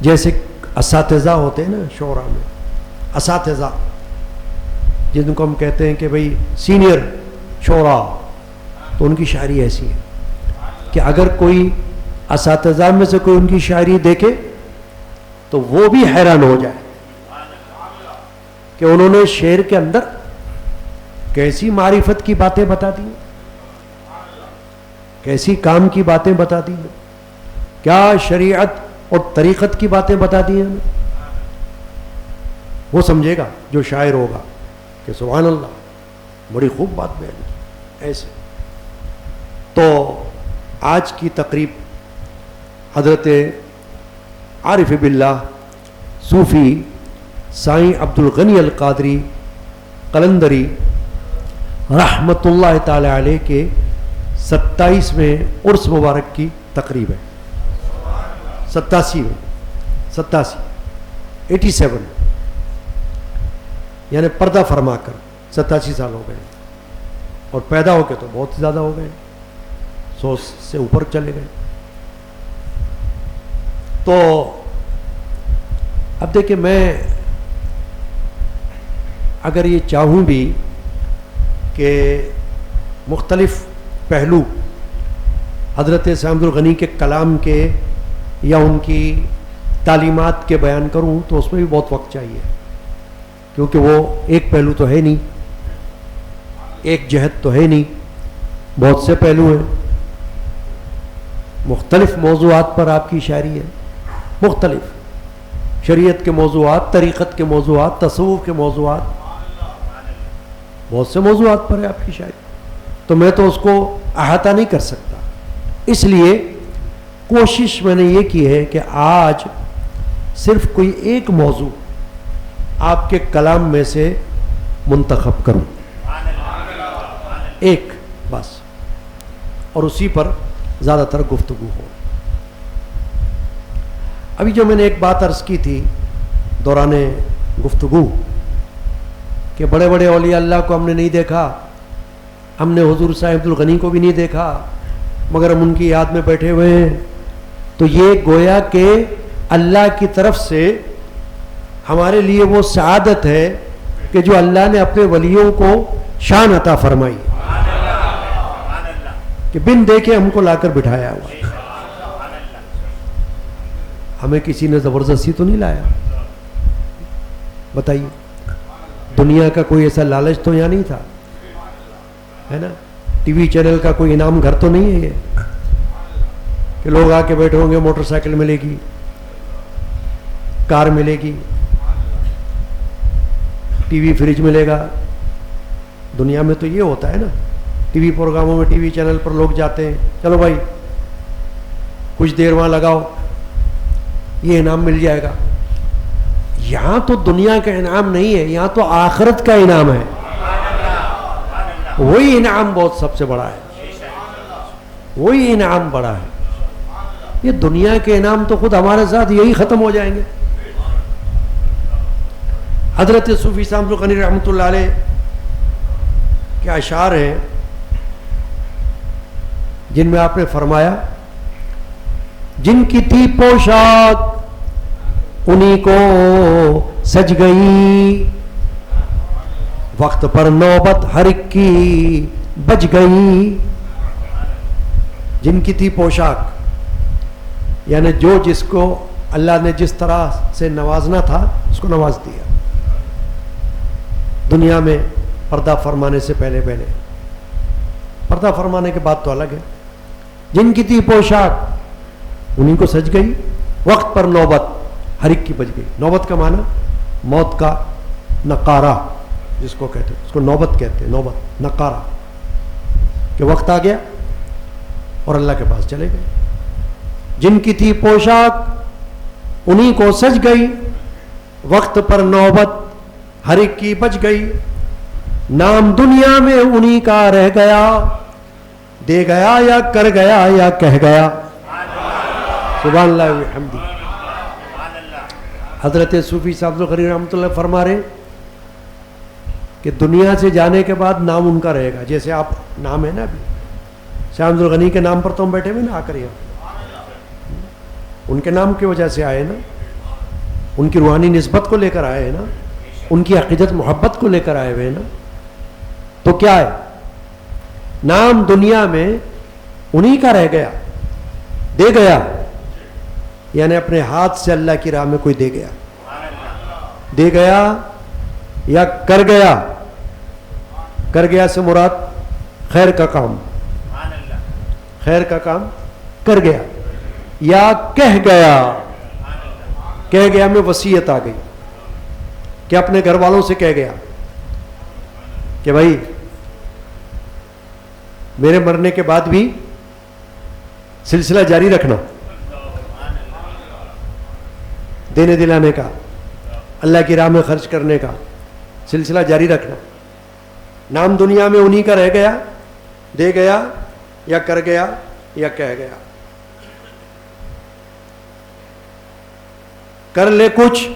جیسے اساتذہ ہوتے ہیں نا شعراء میں، اساتذہ جن کو ہم کہتے ہیں کہ بھئی سینئر شعراء، تو ان کی شاعری ایسی ہے کہ اگر کوئی اساتذہ میں سے کوئی ان کی شاعری دیکھے تو وہ بھی حیران ہو جائے کہ انہوں نے شعر کے اندر کیسی معرفت کی باتیں بتا دی، کیسی کام کی باتیں بتا دی، کیا شریعت اور طریقت کی باتیں بتا دی ہیں. وہ سمجھے گا جو شاعر ہوگا کہ سبحان اللہ بڑی خوب بات بیان کی. ایسے تو آج کی تقریب حضرت عارف باللہ صوفی سائیں عبد الغنی القادری قلندری رحمۃ اللہ تعالی علیہ کے 27ویں عرس مبارک کی تقریب ہے. 87 یعنی پردہ فرما کر 87 سال ہو گئے، اور پیدا ہو کے تو بہت زیادہ ہو گئے، 100 سے اوپر چلے گئے. تو اب دیکھیں میں اگر یہ چاہوں بھی کہ مختلف پہلو حضرت سائیں عبد الغنی کے کلام کے یا ان کی تعلیمات کے بیان کروں تو اس میں بھی بہت وقت چاہیے، کیونکہ وہ ایک پہلو تو ہے نہیں، ایک جہت تو ہے نہیں، بہت سے پہلو ہیں. مختلف موضوعات پر آپ کی شاعری ہے، مختلف. شریعت کے موضوعات، طریقت کے موضوعات، تصوف کے موضوعات، بہت سے موضوعات پر ہے آپ کی شاعری، تو میں تو اس کو احاطہ نہیں کر سکتا. اس لیے کوشش میں نے یہ کی ہے کہ آج صرف کوئی ایک موضوع آپ کے کلام میں سے منتخب کروں، ایک بس، اور اسی پر زیادہ تر گفتگو ہو. ابھی جو میں نے ایک بات عرض کی تھی دوران گفتگو کہ بڑے بڑے اولیاء اللہ کو ہم نے نہیں دیکھا، ہم نے حضور صاحب الغنی کو بھی نہیں دیکھا، مگر ہم ان کی یاد میں بیٹھے ہوئے ہیں، تو یہ گویا کہ اللہ کی طرف سے ہمارے لیے وہ سعادت ہے کہ جو اللہ نے اپنے ولیوں کو شان عطا فرمائی کہ بن دیکھے ہم کو لا کر بٹھایا ہوا. ہمیں کسی نے زبردستی تو نہیں لایا. بتائیے، دنیا کا کوئی ایسا لالچ تو یہاں نہیں تھا، ہے نا؟ ٹی وی چینل کا کوئی انعام گھر تو نہیں ہے یہ کہ لوگ آ کے بیٹھے ہوں گے، موٹر سائیکل ملے گی، کار ملے گی، ٹی وی فریج ملے گا. دنیا میں تو یہ ہوتا ہے نا، ٹی وی پروگراموں میں، ٹی وی چینل پر لوگ جاتے ہیں، چلو بھائی کچھ دیر وہاں لگاؤ، یہ انعام مل جائے گا. یہاں تو دنیا کا انعام نہیں ہے، یہاں تو آخرت کا انعام ہے. وہی انعام بہت سب سے بڑا ہے، وہی انعام بڑا ہے. یہ دنیا کے انعام تو خود ہمارے ساتھ یہی ختم ہو جائیں گے. حضرت صوفی صاحب الغنی رحمۃ اللہ علیہ کے اشعار ہیں جن میں آپ نے فرمایا جن کی تھی پوشاک انہی کو سج گئی، وقت پر نوبت ہر ایک کی بج گئی. جن کی تھی پوشاک یعنی جو جس کو اللہ نے جس طرح سے نوازنا تھا اس کو نواز دیا. دنیا میں پردہ فرمانے سے پہلے، پردہ فرمانے کے بعد تو الگ ہے. جن کی تھی پوشاک انہیں کو سج گئی، وقت پر نوبت ہر ایک کی بج گئی. نوبت کا معنی موت کا نقارہ جس کو کہتے ہیں، اس کو نوبت کہتے ہیں. نوبت نقارہ کہ وقت آ گیا اور اللہ کے پاس چلے گئے. جن کی تھی پوشاک انہیں کو سج گئی، وقت پر نوبت ہر ایک کی بج گئی. نام دنیا میں انہیں کا رہ گیا، دے گیا یا کر گیا یا کہہ گیا. سبحان اللہ وبحمدہ. حضرت صوفی صاحب الغنی رحمۃ اللہ فرما رہے کہ دنیا سے جانے کے بعد نام ان کا رہے گا. جیسے آپ نام ہے نا ابھی صاحب الغنی کے نام پر تو ہم بیٹھے ہوئے نا آ کر یہاں، ان کے نام کی وجہ سے آئے نا، ان کی روحانی نسبت کو لے کر آئے ہیں نا، ان کی عقیدت محبت کو لے کر آئے ہوئے ہیں نا. تو کیا ہے، نام دنیا میں انہی کا رہ گیا، دے گیا یعنی اپنے ہاتھ سے اللہ کی راہ میں کوئی دے گیا، دے گیا یا کر گیا. کر گیا سے مراد خیر کا کام، خیر کا کام کر گیا، یا کہہ گیا. کہہ گیا میں وصیت آ گئی کہ اپنے گھر والوں سے کہہ گیا کہ بھائی میرے مرنے کے بعد بھی سلسلہ جاری رکھنا، دینے دلانے کا، اللہ کی راہ میں خرچ کرنے کا سلسلہ جاری رکھنا. نام دنیا میں انہی کا رہ گیا، دے گیا یا کر گیا یا کہہ گیا. کر لے کچھ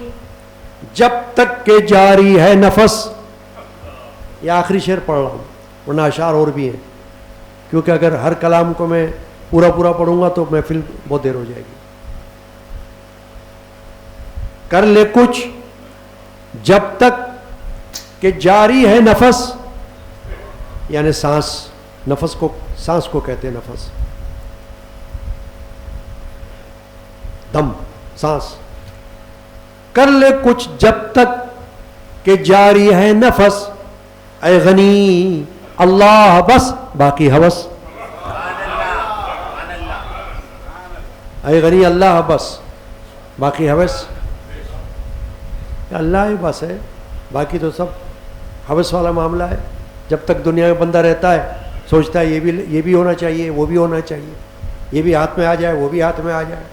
جب تک کہ جاری ہے نفس. یہ آخری شعر پڑھ رہا ہوں، ورنہ اشعار اور بھی ہیں، کیونکہ اگر ہر کلام کو میں پورا پڑھوں گا تو محفل بہت دیر ہو جائے گی. کر لے کچھ جب تک کہ جاری ہے نفس، یعنی سانس، نفس کو، سانس کو کہتے ہیں نفس، دم، سانس. کر لے کچھ جب تک کہ جاری ہے نفس، اے غنی اللہ بس باقی ہوس. اے غنی اللہ بس باقی ہوس. اللہ ہی بس ہے، باقی تو سب حوث والا معاملہ ہے. جب تک دنیا میں بندہ رہتا ہے سوچتا ہے یہ بھی ہونا چاہیے، وہ بھی ہونا چاہیے، یہ بھی ہاتھ میں آ جائے، وہ بھی ہاتھ میں آ جائے،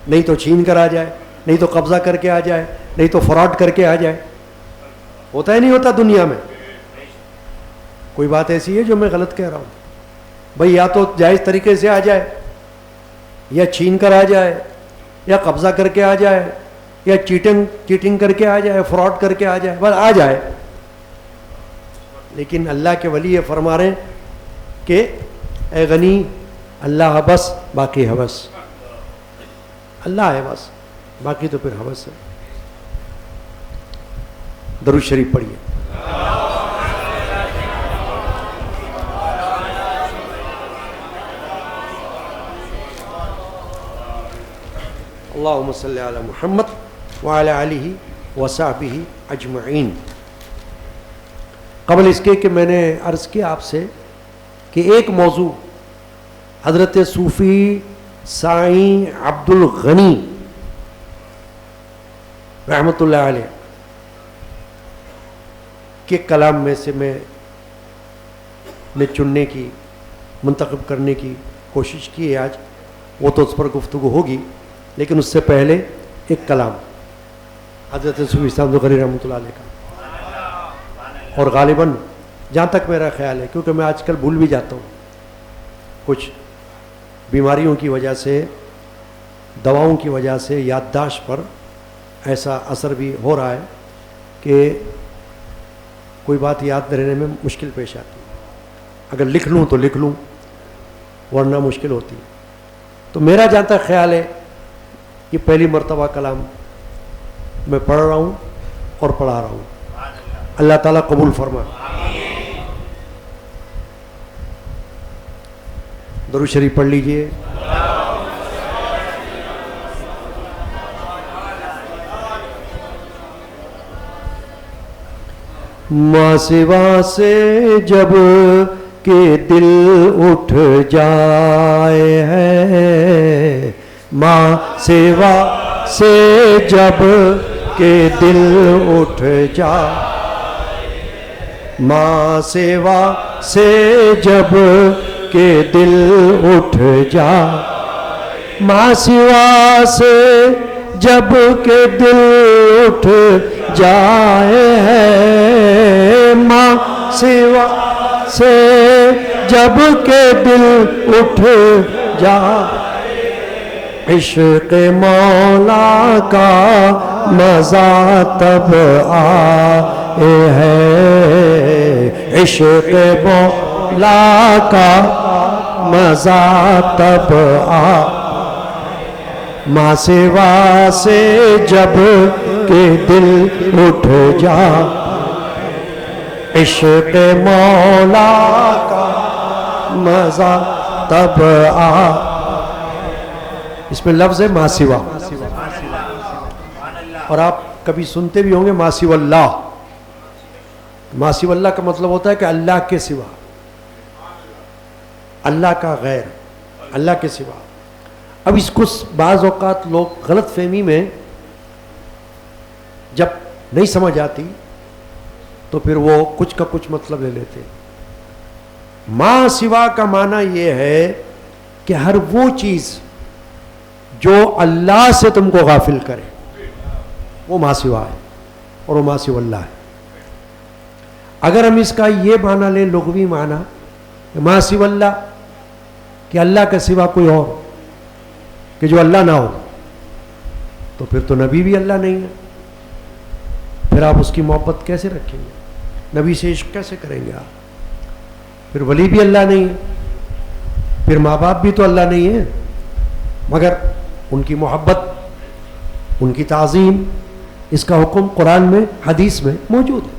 نہیں تو چھین کر آ جائے، نہیں تو قبضہ کر کے آ جائے، نہیں تو فراڈ کر کے آ جائے. ہوتا ہی نہیں ہوتا دنیا میں. کوئی بات ایسی ہے جو میں غلط کہہ رہا ہوں؟ بھئی یا تو جائز طریقے سے آ جائے، یا چھین کر آ جائے، یا قبضہ کر کے آ جائے، یا چیٹنگ کر کے آ جائے، فراڈ کر کے آ جائے، بس آ جائے. لیکن اللہ کے ولی یہ فرما رہے ہیں کہ اے غنی اللہ ہے بس، باقی حوث. اللہ ہے بس، باقی تو پھر حوث ہے. درود شریف پڑھیے. اللہم صلی علی محمد وعلی آلہ وصحبہ اجمعین. قبل اس کے کہ میں نے عرض کیا آپ سے کہ ایک موضوع حضرت صوفی سائیں عبد الغنی رحمۃ اللہ علیہ کے کلام میں سے میں نے چننے کی، منتخب کرنے کی کوشش کی ہے آج. وہ تو اس پر گفتگو ہوگی، لیکن اس سے پہلے ایک کلام حضرت صوفی سائیں عبد الغنی رحمۃ اللہ علیہ کا. اور غالباً جہاں تک میرا خیال ہے، کیونکہ میں آج کل بھول بھی جاتا ہوں، کچھ بیماریوں کی وجہ سے، دواؤں کی وجہ سے یادداشت پر ایسا اثر بھی ہو رہا ہے کہ کوئی بات یاد رہنے میں مشکل پیش آتی ہے. اگر لکھ لوں تو لکھ لوں، ورنہ مشکل ہوتی ہے. تو میرا جہاں تک خیال ہے یہ پہلی مرتبہ کلام میں پڑھ رہا ہوں اور پڑھا رہا ہوں. اللہ تعالیٰ قبول فرما. درود شریف پڑھ لیجئے. ماں سوا سے جب کہ دل اٹھ جائے ہے، ماں سوا سے جب کہ دل اٹھ جائے، ماں سوا سے جب کہ دل اٹھ جائے، ماں سوا سے جب کہ دل اٹھ جائے ہے، ماں سوا سے جب کہ دل اٹھ جائے، عشق مولا کا مزہ تب آئے ہے، عشق مولا کا مزہ تب آئے، ماں سوا سے جب کہ دل اٹھ جائے، عشق مولا کا مزہ تب آئے. اس میں لفظ ہے ماں سوا، اور آپ کبھی سنتے بھی ہوں گے ماں سوا اللہ. ماں سوا اللہ کا مطلب ہوتا ہے کہ اللہ کے سوا، اللہ کا غیر، اللہ کے سوا. اب اس کو بعض اوقات لوگ غلط فہمی میں جب نہیں سمجھ آتی تو پھر وہ کچھ کا کچھ مطلب لے لیتے. ماں سوا کا معنی یہ ہے کہ ہر وہ چیز جو اللہ سے تم کو غافل کرے وہ ماں سوا ہے، اور وہ ماں سوا اللہ ہے. اگر ہم اس کا یہ معنی لیں، لغوی معنی کہ ماں سوا اللہ، کہ اللہ کے سوا کوئی اور، کہ جو اللہ نہ ہو، تو پھر تو نبی بھی اللہ نہیں ہے. پھر آپ اس کی محبت کیسے رکھیں گے؟ نبی سے عشق کیسے کریں گے آپ؟ پھر ولی بھی اللہ نہیں ہے، پھر ماں باپ بھی تو اللہ نہیں ہے، مگر ان کی محبت، ان کی تعظیم، اس کا حکم قرآن میں، حدیث میں موجود ہے.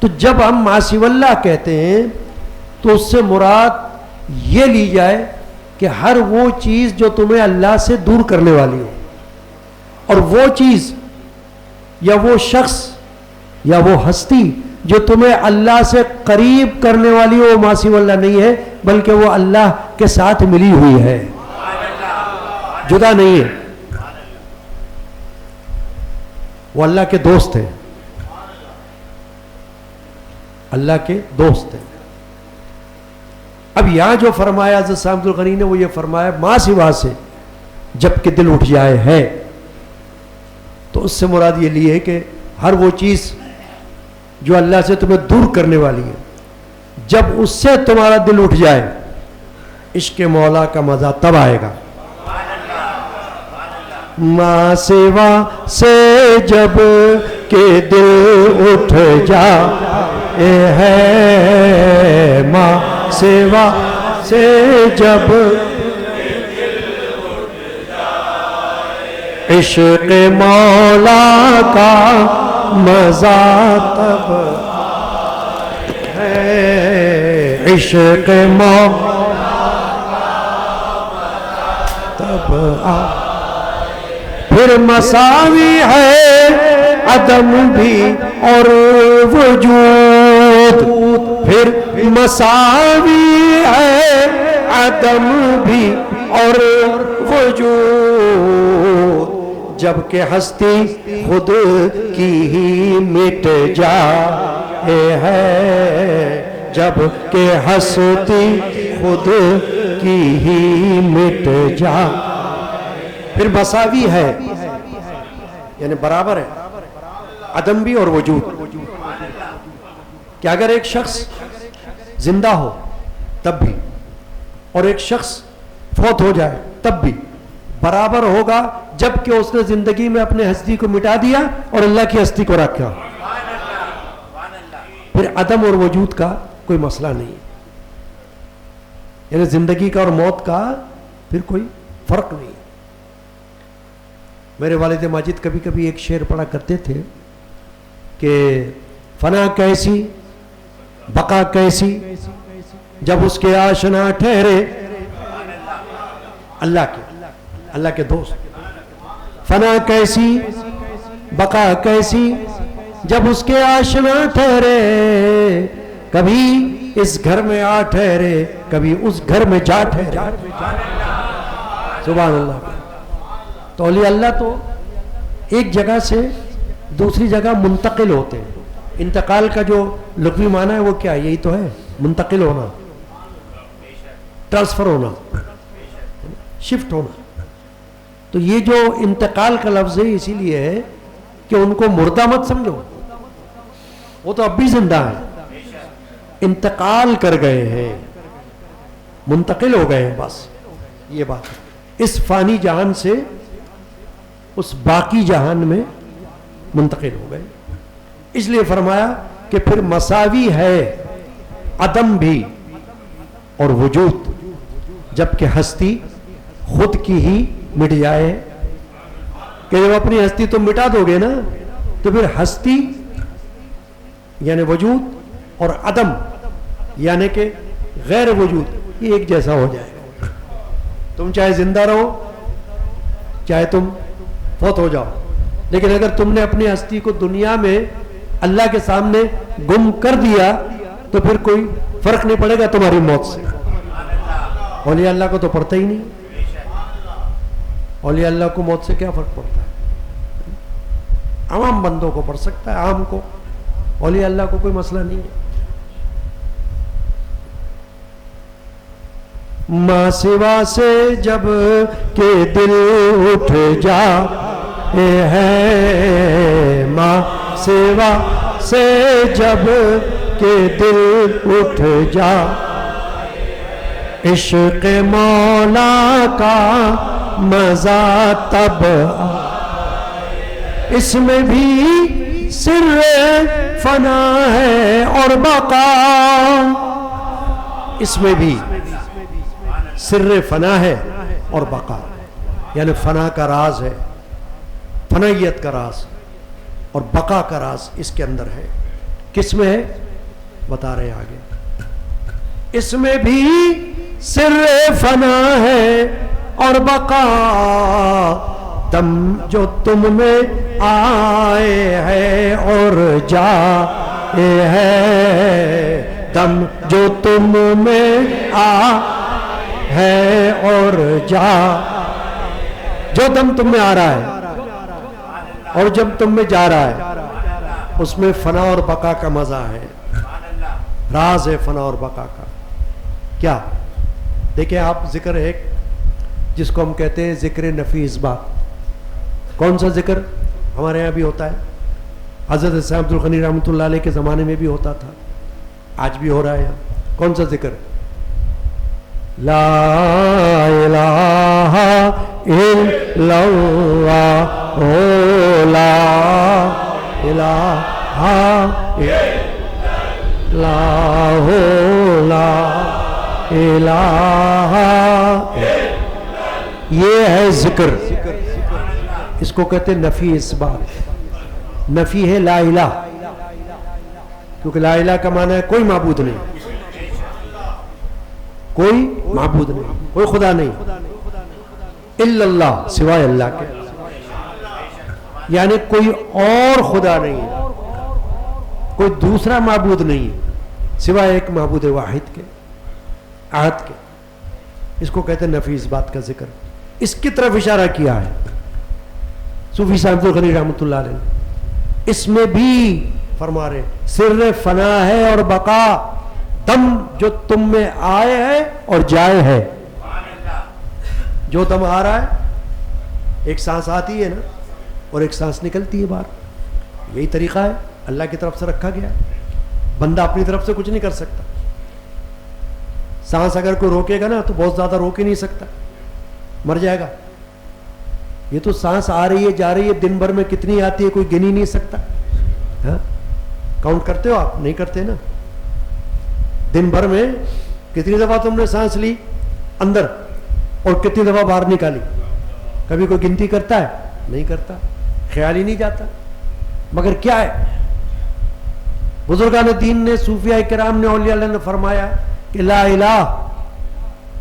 تو جب ہم ماں سوا اللہ کہتے ہیں تو اس سے مراد یہ لی جائے کہ ہر وہ چیز جو تمہیں اللہ سے دور کرنے والی ہو، اور وہ چیز یا وہ شخص یا وہ ہستی جو تمہیں اللہ سے قریب کرنے والی ہو، وہ ماں سوا اللہ نہیں ہے، بلکہ وہ اللہ کے ساتھ ملی ہوئی ہے، جدا نہیں ہے. وہ اللہ کے دوست ہیں، اللہ کے دوست ہیں۔ اب یہاں جو فرمایا حضرت سامد الغنی نے، وہ یہ فرمایا ماں سوا سے جب کہ دل اٹھ جائے ہے، تو اس سے مراد یہ لی ہے کہ ہر وہ چیز جو اللہ سے تمہیں دور کرنے والی ہے، جب اس سے تمہارا دل اٹھ جائے، عشق مولا کا مزہ تب آئے گا۔ ماں سوا سے جب کہ دل اٹھ جائے ہے، ماں سوا سے جب عشق مولا کا مزہ تب ہے، عشق مولا تب پھر مساوی ہے عدم بھی اور وجود، پھر مساوی ہے عدم بھی اور وجود، جبکہ ہستی خود کی ہی مٹ جائے ہے، جبکہ ہستی خود کی ہی مٹ جائے، پھر مساوی ہے یعنی برابر ہے عدم بھی اور وجود، کہ اگر ایک شخص زندہ ہو تب بھی اور ایک شخص فوت ہو جائے تب بھی برابر ہوگا، جبکہ اس نے زندگی میں اپنے ہستی کو مٹا دیا اور اللہ کی ہستی کو رکھا، پھر عدم اور وجود کا کوئی مسئلہ نہیں، یعنی زندگی کا اور موت کا پھر کوئی فرق نہیں۔ میرے والد ماجد کبھی کبھی ایک شعر پڑھا کرتے تھے کہ فنا کیسی بقا کیسی جب اس کے آشنا ٹھہرے، اللہ کے دوست، فنا کیسی بقا کیسی جب اس کے آشنا ٹھہرے، کبھی اس گھر میں آ ٹھہرے کبھی اس گھر میں جا ٹھہرے، سبحان اللہ۔ تو اولیاء اللہ تو ایک جگہ سے دوسری جگہ منتقل ہوتے ہیں، انتقال کا جو لغوی معنی ہے وہ کیا ہے؟ یہی تو ہے، منتقل ہونا، ٹرانسفر ہونا، شفٹ ہونا۔ تو یہ جو انتقال کا لفظ ہے اسی لیے ہے کہ ان کو مردہ مت سمجھو، وہ تو اب بھی زندہ ہیں، انتقال کر گئے ہیں، منتقل ہو گئے ہیں، بس یہ بات ہے، اس فانی جہان سے اس باقی جہان میں منتقل ہو گئے۔ اس لیے فرمایا کہ پھر مساوی ہے عدم بھی اور وجود، جبکہ ہستی خود کی ہی مٹ جائے، کہ جب اپنی ہستی تم مٹا دو گے نا تو پھر ہستی یعنی وجود اور عدم یعنی کہ غیر وجود یہ ایک جیسا ہو جائے گا۔ تم چاہے زندہ رہو چاہے تم فوت ہو جاؤ، لیکن اگر تم نے اپنی ہستی کو دنیا میں اللہ کے سامنے گم کر دیا تو پھر کوئی فرق نہیں پڑے گا تمہاری موت سے۔ اولیاء اللہ کو تو پڑتا ہی نہیں، اولیاء اللہ کو موت سے کیا فرق پڑتا ہے؟ عوام بندوں کو پڑ سکتا ہے، عام کو، اولیاء اللہ کو کوئی مسئلہ نہیں ہے۔ ماں سوا سے جب کہ دل اٹھ جائے ہے، ماں سوا سے جب کہ دل اٹھ جائے، عشق مولا کا مزہ تب آئے، اس میں بھی سر فنا ہے اور بقا، اس میں بھی سر فنا ہے اور بقا، یعنی فنا کا راز ہے، فنائیت کا راز اور بقا کا راز اس کے اندر ہے۔ کس میں ہے؟ بتا رہے آگے، اس میں بھی سر فنا ہے اور بقا، دم جو تم میں آئے ہے اور جائے ہے، دم جو تم میں آئے ہے اور جا، جو دم تم میں آ رہا ہے اور جب تم میں جا رہا ہے اس میں فنا اور بقا کا مزہ ہے، راز ہے فنا اور بقا کا. کیا دیکھیں آپ، ذکر ہے جس کو ہم کہتے ہیں ذکر نفی اثبات. کون سا ذکر؟ ہمارے یہاں بھی ہوتا ہے، حضرت سید عبد الغنی رحمۃ اللہ علیہ کے زمانے میں بھی ہوتا تھا، آج بھی ہو رہا ہے. کون سا ذکر؟ لا الہ الا اللہ، لا الہ الا اللہ، لا الہ. یہ ہے ذکر، اس کو کہتے ہیں نفی اثبات. نفی ہے لا الہ، کیونکہ لا الہ کا معنی ہے کوئی معبود نہیں، کوئی معبود نہیں، کوئی خدا نہیں، الا اللہ، سوائے اللہ کے، یعنی کوئی اور خدا نہیں ہے، کوئی دوسرا معبود نہیں ہے سوائے ایک معبود واحد کے، احد کے. اس کو کہتے ہیں نفی اثبات کا ذکر. اس کی طرف اشارہ کیا ہے صوفی صاحب عبد الغنی رحمۃ اللہ علیہ نے. اس میں بھی فرما رہے سر فنا ہے اور بقا، دم جو تم میں آئے ہے اور جائے ہے. جو دم آ رہا ہے، ایک سانس آتی ہے نا اور ایک سانس نکلتی ہے باہر، یہی طریقہ ہے اللہ کی طرف سے رکھا گیا. بندہ اپنی طرف سے کچھ نہیں کر سکتا. سانس اگر کوئی روکے گا نا تو بہت زیادہ روک ہی نہیں سکتا، مر جائے گا. یہ تو سانس آ رہی ہے جا رہی ہے، دن بھر میں کتنی آتی ہے کوئی گن ہی نہیں سکتا. کاؤنٹ کرتے ہو آپ؟ نہیں کرتے نا. دن بھر میں کتنی دفعہ تم نے سانس لی اندر اور کتنی دفعہ باہر نکالی؟ کبھی کوئی گنتی کرتا ہے؟ نہیں کرتا، خیال ہی نہیں جاتا. مگر کیا ہے، بزرگان دین نے، صوفیاء کرام نے، اولیاء اللہ نے فرمایا کہ لا الہ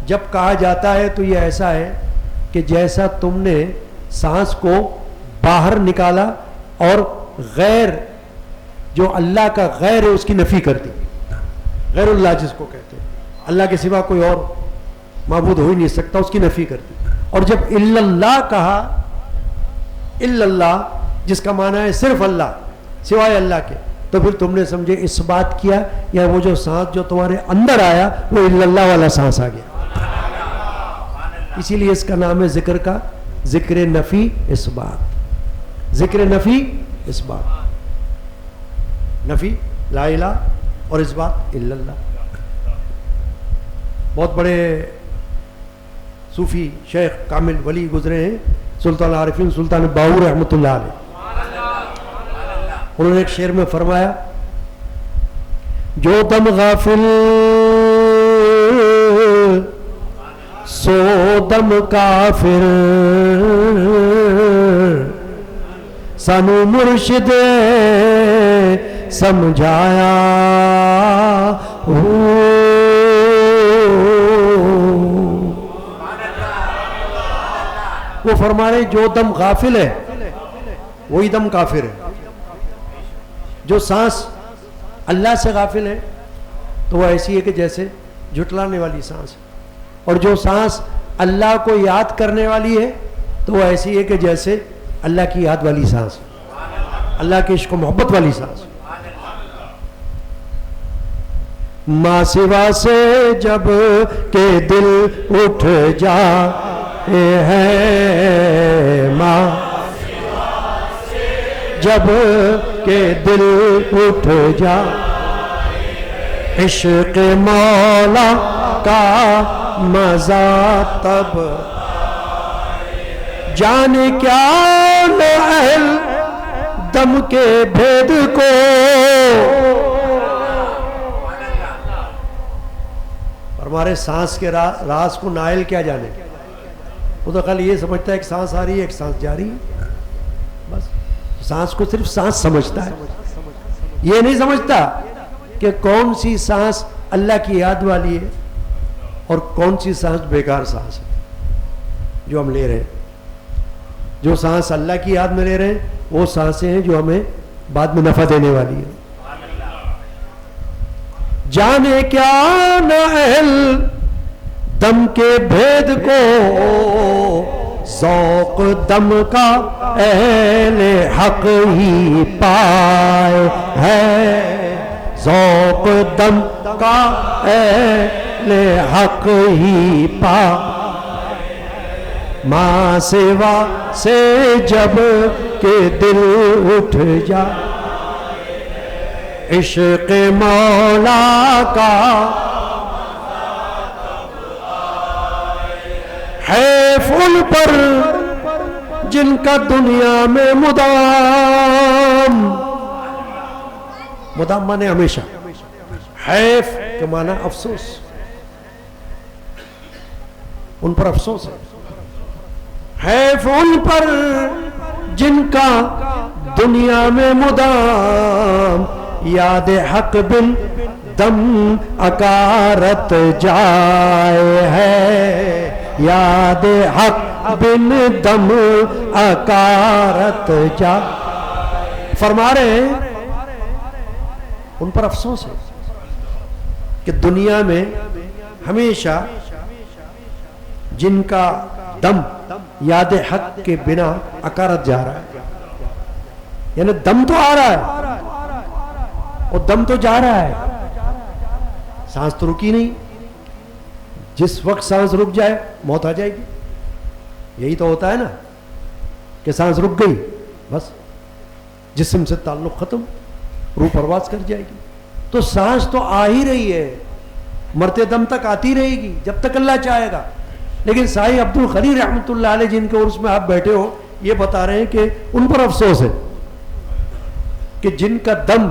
جب کہا جاتا ہے تو یہ ایسا ہے کہ جیسا تم نے سانس کو باہر نکالا اور غیر، جو اللہ کا غیر ہے اس کی نفی کر دی. غیر اللہ جس کو کہتے ہیں، اللہ کے سوا کوئی اور معبود ہو ہی نہیں سکتا، اس کی نفی کر دی. اور جب الا اللہ کہا، الا اللہ جس کا معنی ہے صرف اللہ، سوائے اللہ کے، تو پھر تم نے سمجھے اس بات کیا، یا وہ جو سانس جو تمہارے اندر آیا وہ الا اللہ والا سانس آ گیا. اسی لیے اس کا نام ہے ذکر کا ذکر نفی اثبات. ذکر نفی اثبات، نفی لا الہ اور اثبات الا اللہ. بہت بڑے صوفی شیخ کامل ولی گزرے ہیں، سلطان عارفین سلطان باہو رحمۃ اللہ علیہ. انہوں نے ایک شعر میں فرمایا، جو دم غافل سو دم کافر، سانو مرشد سمجھایا وہ فرما رہے جو دم غافل ہے وہی دم کافر ہے. جو سانس اللہ سے غافل ہے تو وہ ایسی ہے کہ جیسے جھٹلانے والی سانس ہے، اور جو سانس اللہ کو یاد کرنے والی ہے تو وہ ایسی ہے کہ جیسے اللہ کی یاد والی سانس، اللہ کے عشق و محبت والی سانس. ماں سوا سے جب کہ دل اٹھ جائے ہے، ماں جب کہ دل اٹھ جائے، عشق مولا کا مزہ تب جانے کیا اہل دم کے بھید کو. ہمارے سانس کے راز کو نائل کیا جانے، وہ تو خالی یہ سمجھتا ہے کہ سانس آ رہی ہے ایک سانس جا رہی ہے، بس سانس کو صرف سانس سمجھتا ہے. یہ نہیں سمجھتا کہ کون سی سانس اللہ کی یاد والی ہے اور کون سی سانس بیکار سانس ہے جو ہم لے رہے ہیں. جو سانس اللہ کی یاد میں لے رہے ہیں وہ سانسیں ہیں جو ہمیں بعد میں نفع دینے والی ہیں. جانے کیا نہ اہل دم کے بھید کو، ذوق دم کا اہل حق ہی پائے ہے، ذوق دم کا اہل حق ہی پائے، ماں سوا سے جب کہ دل اٹھ جائے، عشق مولا کا حیف ان پر جن کا دنیا میں مدام، مدام مانے ہمیشہ، حیف کے معنی افسوس، ان پر افسوس ہے، حیف ان پر جن کا دنیا میں مدام، یاد حق بن دم اکارت جائے ہے، یاد حق بن دم اکارت جائے، فرما رہے ہیں ان پر افسوس ہے کہ دنیا میں ہمیشہ جن کا دم یاد حق کے بنا اکارت جا رہا ہے، یعنی دم تو آ رہا ہے اور دم تو جا رہا ہے، سانس تو رکی نہیں، جس وقت سانس رک جائے موت آ جائے گی، یہی تو ہوتا ہے نا کہ سانس رک گئی بس جسم سے تعلق ختم، روح پرواز کر جائے گی، تو سانس تو آ ہی رہی ہے، مرتے دم تک آتی رہے گی جب تک اللہ چاہے گا، لیکن سائی عبد الخلی رحمۃ اللہ علیہ جن کے عرس میں آپ بیٹھے ہو یہ بتا رہے ہیں کہ ان پر افسوس ہے کہ جن کا دم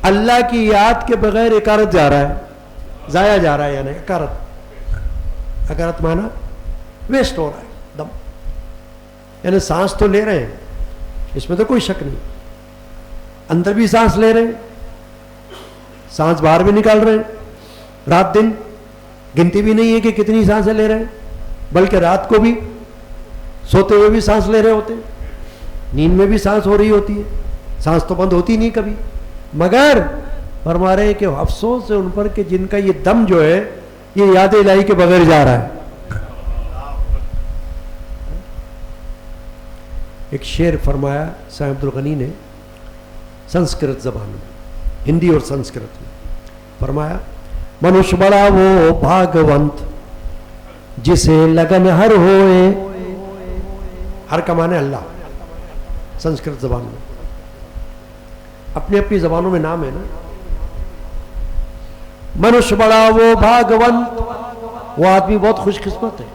اللہ کی یاد کے بغیر اکارت جا رہا ہے، ضائع جا رہا ہے، یعنی اکارت، اکارت مانا ویسٹ ہو رہا ہے دم، یعنی سانس تو لے رہے ہیں اس میں تو کوئی شک نہیں، اندر بھی سانس لے رہے ہیں، سانس باہر بھی نکال رہے ہیں، رات دن گنتی بھی نہیں ہے کہ کتنی سانسیں لے رہے ہیں، بلکہ رات کو بھی سوتے ہوئے بھی سانس لے رہے ہوتے ہیں، نیند میں بھی سانس ہو رہی ہوتی ہے، سانس تو بند ہوتی نہیں کبھی، مگر فرما رہے ہیں کہ افسوس ہے ان پر کہ جن کا یہ دم جو ہے یہ یاد الہی کے بغیر جا رہا ہے۔ ایک شعر فرمایا سائیں عبد الغنی نے سنسکرت زبان میں، ہندی اور سنسکرت میں، فرمایا منوش بڑا وہ بھاگونت جسے لگن ہر ہوئے، ہر کا معنی اللہ سنسکرت زبان میں، اپنی اپنی زبانوں میں نام ہے نا، منوش بڑا وہ بھاگونت، وہ آدمی بہت خوش قسمت ہے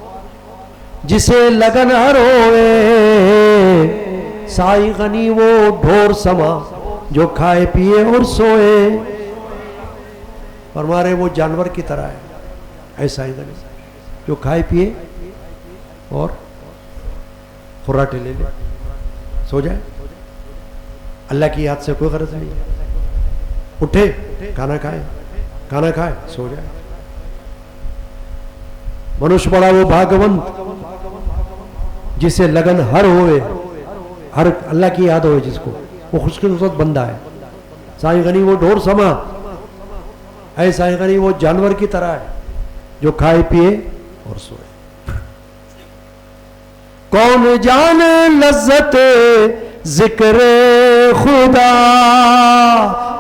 جسے لگن ہر ہوئے، سائی غنی وہ ڈھور سما جو کھائے پیے اور سوئے، فرما رہے وہ جانور کی طرح ہے ایسا ہی غنی جو کھائے پیے اور خوراٹے لے لے سو جائے، اللہ کی یاد سے کوئی غرض نہیں، اٹھے کھانا کھائے، کھانا کھائے سو جائے، منوش بڑا وہ بھاگونت جسے لگن ہر ہوئے، ہر اللہ کی یاد ہوئے جس کو، وہ خوش قسمت بندہ ہے، سائیں غنی وہ ڈھور سما، اے سائیں غنی وہ جانور کی طرح ہے جو کھائے پیے اور سوئے، کون جانے لذت ذکر خدا،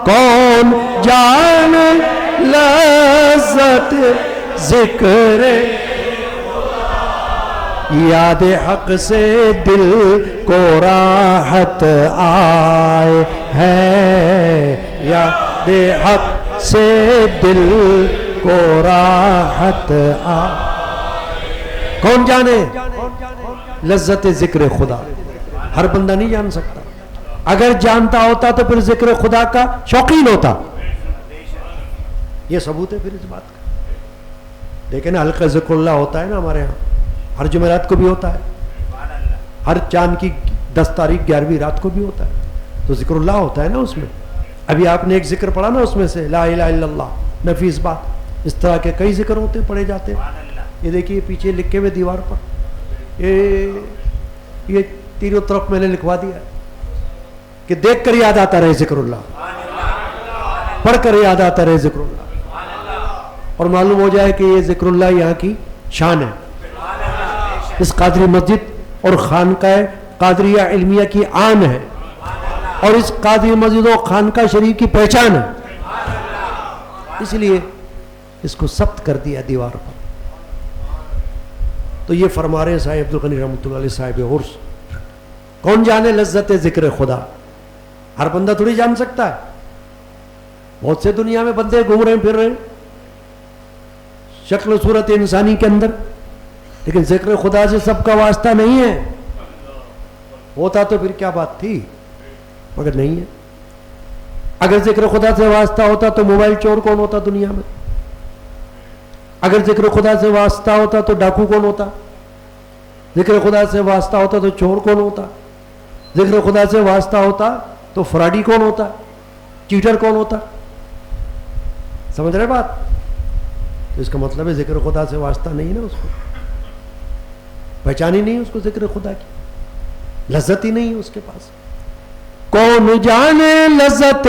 کون جانے لذت ذکر یاد حق سے دل کو راحت آئے ہے، یاد حق سے دل کو راحت آئے، کون جانے لذت ذکر خدا، ہر بندہ نہیں جان سکتا، اگر جانتا ہوتا تو پھر ذکر خدا کا شوقین ہوتا، یہ ثبوت ہے پھر اس بات کا، دیکھیں نا حلقہ ذکر اللہ ہوتا ہے نا ہمارے ہاں، ہر جمعرات کو بھی ہوتا ہے، ہر چاند کی 10 تاریخ 11ویں رات کو بھی ہوتا ہے، تو ذکر اللہ ہوتا ہے نا اس میں، ابھی آپ نے ایک ذکر پڑھا نا اس میں سے لا الہ الا اللہ نفیس بات، اس طرح کے کئی ذکر ہوتے پڑھے جاتے ہیں، یہ دیکھیے پیچھے لکھے ہوئے دیوار پر، یہ تینوں طرف میں نے لکھوا دیا کہ دیکھ کر یاد آتا رہے ذکر اللہ، پڑھ کر یاد آتا رہے ذکر اللہ، اور معلوم ہو جائے کہ یہ ذکر اللہ یہاں کی شان ہے، اس قادری مسجد اور خانقاہ قادریہ علمیہ کی آن ہے، اور اس قادری مسجد و خانقاہ شریف کی پہچان ہے، اس لیے اس کو ثبت کر دیا دیوار پر۔ تو یہ فرما رہے ہیں صاحب عبدالغنی رحمۃ اللہ علیہ صاحب عرس، کون جانے لذت ذکر خدا؟ ہر بندہ تھوڑی جان سکتا ہے، بہت سے دنیا میں بندے گھوم رہے ہیں پھر رہے ہیں شکل و صورت انسانی کے اندر، لیکن ذکر خدا سے سب کا واسطہ نہیں ہے، ہوتا تو پھر کیا بات تھی، مگر نہیں ہے۔ اگر ذکر خدا سے واسطہ ہوتا تو موبائل چور کون ہوتا دنیا میں؟ اگر ذکر خدا سے واسطہ ہوتا تو ڈاکو کون ہوتا؟ ذکر خدا سے واسطہ ہوتا تو چور کون ہوتا؟ ذکر خدا سے واسطہ ہوتا تو فراڈی کون ہوتا؟ چیٹر کون ہوتا؟ سمجھ رہے بات؟ تو اس کا مطلب ہے ذکر خدا سے واسطہ نہیں نا، اس کو پہچان ہی نہیں اس کو، ذکر خدا کی لذت ہی نہیں ہے اس کے پاس۔ کون جانے لذت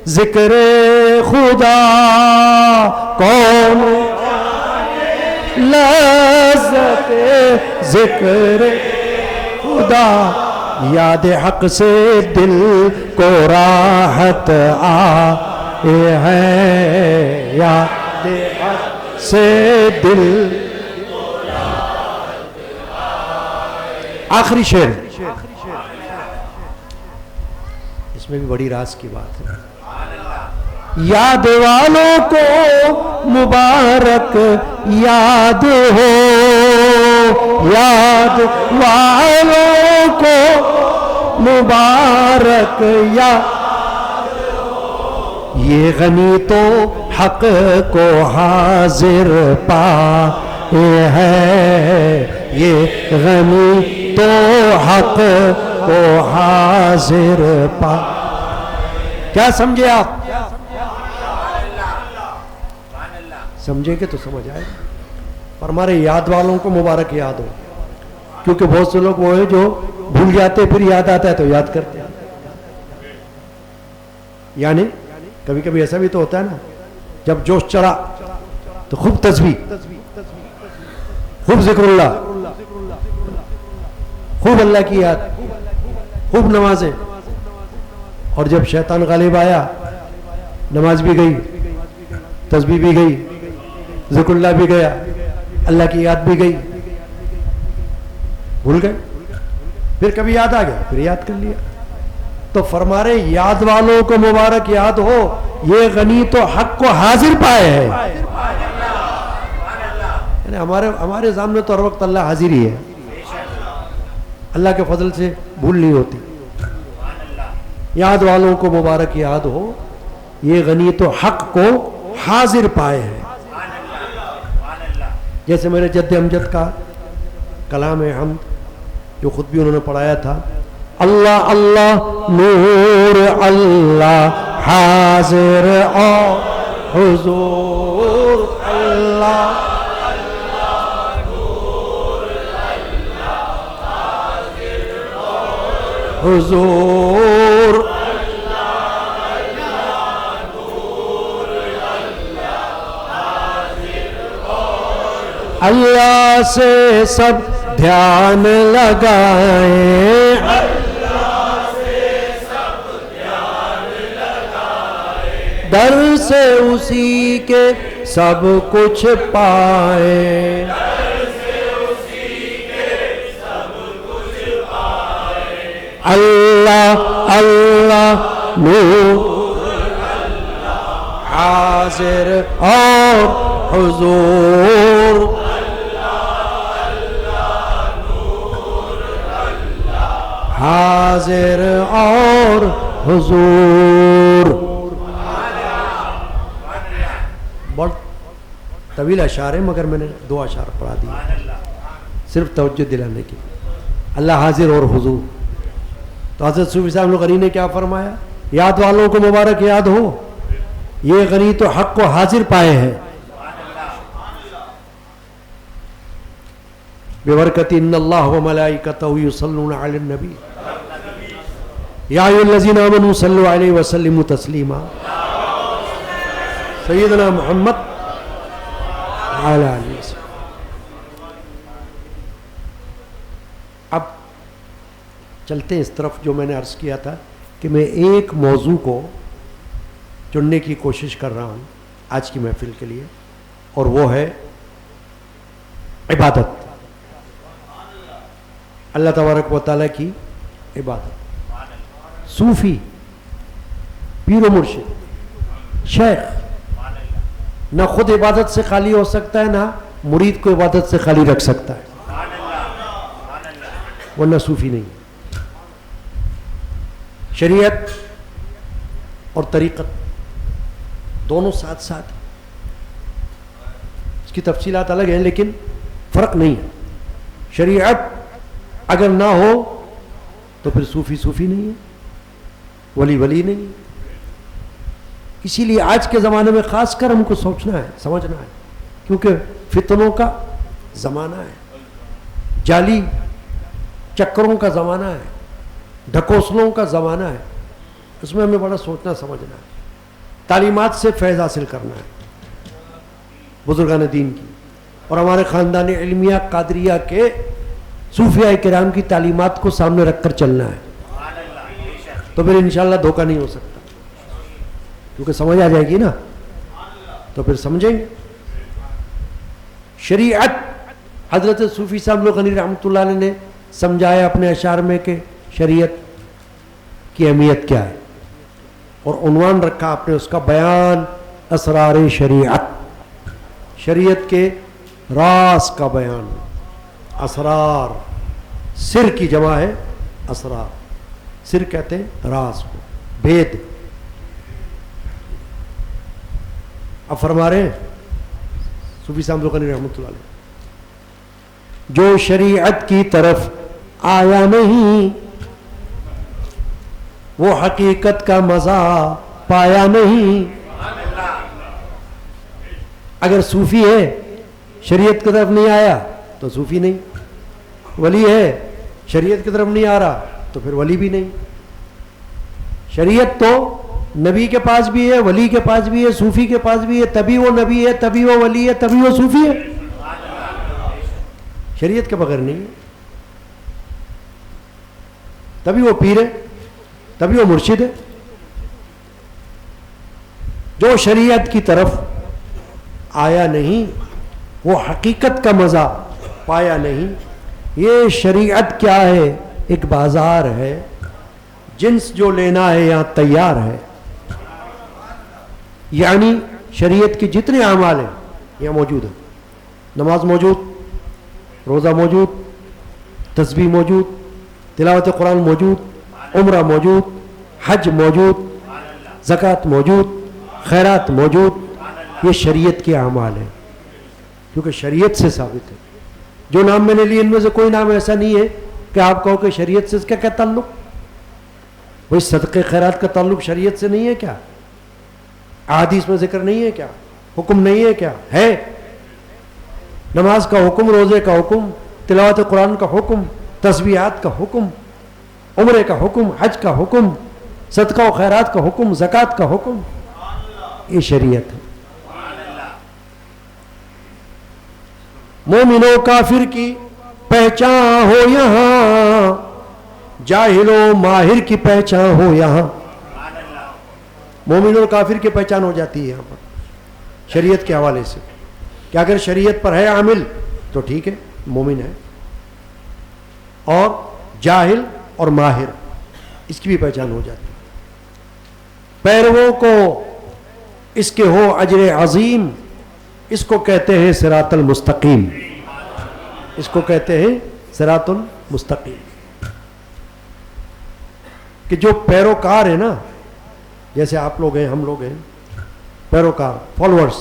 ذکر خدا، کون لذت ذکر خدا، یاد حق سے دل کو راحت آئے ہے، یاد حق سے دل۔ آخری شعر، اس میں بھی بڑی راز کی بات ہے۔ یاد والوں کو مبارک یاد ہو، یاد والوں کو مبارک یاد ہو، یہ غنی تو حق کو حاضر پائے ہے، یہ غنی تو حق کو حاضر پائے۔ کیا سمجھے آپ؟ سمجھیں گے تو سمجھ آئے، اور ہمارے یاد والوں کو مبارک یاد ہو، کیونکہ بہت سے لوگ وہ ہیں جو بھول جاتے پھر یاد آتا ہے تو یاد کرتے ہیں۔ یعنی کبھی کبھی ایسا بھی تو ہوتا ہے نا، جب جوش چڑھا تو خوب تسبیح، خوب ذکر اللہ، خوب اللہ کی یاد، خوب نمازیں، اور جب شیطان غالب آیا نماز بھی گئی، تسبیح بھی گئی، ذکر اللہ بھی گیا، اللہ کی یاد بھی گئی، بھول گئے، پھر کبھی یاد آ گیا پھر یاد کر لیا۔ تو فرما رہے یاد والوں کو مبارک یاد ہو، یہ غنی تو حق کو حاضر پائے ہے، یعنی ہمارے سامنے تو ہر وقت اللہ حاضر ہی ہے، اللہ کے فضل سے بھول نہیں ہوتی۔ یاد والوں کو مبارک یاد ہو، یہ غنی تو حق کو حاضر پائے ہیں۔ جیسے میرے جد امجد کا کلام حمد جو خود بھی انہوں نے پڑھایا تھا، اللہ اللہ نور اللہ حاضر اور حضور، اللہ حضور، اللہ سے سب دھیان لگائیں، اللہ سے سب دھیان لگائیں، در سے اسی کے سب کچھ پائیں، در سے اسی کے سب کچھ پائیں، اللہ اللہ نور اللہ حاضر اور حضور، حاضر اور حضور۔ بہت طویل اشعار ہے مگر میں نے 2 اشعار پڑھا دیے صرف توجہ دلانے کی۔ اللہ حاضر اور حضور، تو حضرت صوفی صاحب الغنی نے کیا فرمایا؟ یاد والوں کو مبارک یاد ہو، یہ غنی تو حق کو حاضر پائے ہیں، ببرکت ان اللہ وملائکتہ یصلون علی النبی یا ایھا الذین آمنوا صلوا علیہ وسلموا تسلیما، سیدنا محمد وعلی آلہ وسلم۔ چلتے ہیں اس طرف جو میں نے عرض کیا تھا کہ میں ایک موضوع کو چننے کی کوشش کر رہا ہوں آج کی محفل کے لیے، اور وہ ہے عبادت، اللہ تبارک و تعالیٰ کی عبادت۔ صوفی، پیر و مرشد، شیخ نہ خود عبادت سے خالی ہو سکتا ہے، نہ مرید کو عبادت سے خالی رکھ سکتا ہے، ورنہ صوفی نہیں۔ شریعت اور طریقت دونوں ساتھ ساتھ، اس کی تفصیلات الگ ہیں لیکن فرق نہیں ہے۔ شریعت اگر نہ ہو تو پھر صوفی صوفی نہیں ہے، ولی ولی نہیں ہے۔ اسی لیے آج کے زمانے میں خاص کر ہم کو سوچنا ہے، سمجھنا ہے، کیونکہ فتنوں کا زمانہ ہے، جعلی چکروں کا زمانہ ہے، ڈھکوسلوں کا زمانہ ہے، اس میں ہمیں بڑا سوچنا سمجھنا ہے، تعلیمات سے فیض حاصل کرنا ہے بزرگان دین کی، اور ہمارے خاندان علمیہ قادریہ کے صوفیاء کرام کی تعلیمات کو سامنے رکھ کر چلنا ہے، تو پھر انشاءاللہ دھوکہ نہیں ہو سکتا، کیونکہ سمجھ آ جائے گی نا، تو پھر سمجھیں گے۔ شریعت، حضرت صوفی صاحب غنی رحمۃ اللہ علیہ نے سمجھایا اپنے اشعار میں کہ شریعت کی اہمیت کیا ہے، اور عنوان رکھا آپ نے اس کا بیان اسرار شریعت، شریعت کے راز کا بیان۔ اسرار، سر کی جمع ہے اسرار، سر کہتے ہیں راز کو، بھید۔ اب فرما رہے ہیں صوفی صاحب غنی رحمۃ اللہ علیہ، جو شریعت کی طرف آیا نہیں وہ حقیقت کا مزہ پایا نہیں۔ اگر صوفی ہے شریعت کی طرف نہیں آیا تو صوفی نہیں، ولی ہے شریعت کی طرف نہیں آ رہا تو پھر ولی بھی نہیں۔ شریعت تو نبی کے پاس بھی ہے، ولی کے پاس بھی ہے، صوفی کے پاس بھی ہے، تبھی وہ نبی ہے، تبھی وہ ولی ہے، تبھی وہ صوفی ہے، شریعت کے بغیر نہیں ہے۔ تبھی وہ پیر ہے، تبھی وہ مرشد ہے۔ جو شریعت کی طرف آیا نہیں وہ حقیقت کا مزہ پایا نہیں۔ یہ شریعت کیا ہے؟ ایک بازار ہے، جنس جو لینا ہے یہاں تیار ہے، یعنی شریعت کی جتنے اعمال ہیں یہاں موجود ہیں، نماز موجود، روزہ موجود، تسبیح موجود، تلاوت قرآن موجود، عمرہ موجود، حج موجود، زکوٰۃ موجود، خیرات موجود، یہ شریعت کے اعمال ہیں، کیونکہ شریعت سے ثابت ہے۔ جو نام میں نے لیے ان میں سے کوئی نام ایسا نہیں ہے کہ آپ کہو کہ شریعت سے اس کا کیا تعلق؟ وہی صدقے خیرات کا تعلق شریعت سے نہیں ہے کیا؟ احادیث میں ذکر نہیں ہے کیا؟ حکم نہیں ہے کیا؟ ہے۔ نماز کا حکم، روزے کا حکم، تلاوت قرآن کا حکم، تسبیحات کا حکم، عمرے کا حکم، حج کا حکم، صدقہ و خیرات کا حکم، زکوٰۃ کا حکم، یہ شریعت ہے۔ مومن و کافر کی پہچان ہو یہاں، جاہل و ماہر کی پہچان ہو یہاں۔ مومن و کافر کی پہچان ہو جاتی ہے یہاں پر شریعت کے حوالے سے، کہ اگر شریعت پر ہے عامل تو ٹھیک ہے مومن ہے، اور جاہل اور ماہر اس کی بھی پہچان ہو جاتی ہے۔ پیرووں کو اس کے ہو اجر عظیم، اس کو کہتے ہیں صراط المستقیم، اس کو کہتے ہیں صراط المستقیم۔ کہ جو پیروکار ہے نا، جیسے آپ لوگ ہیں، ہم لوگ ہیں پیروکار، فالوورز،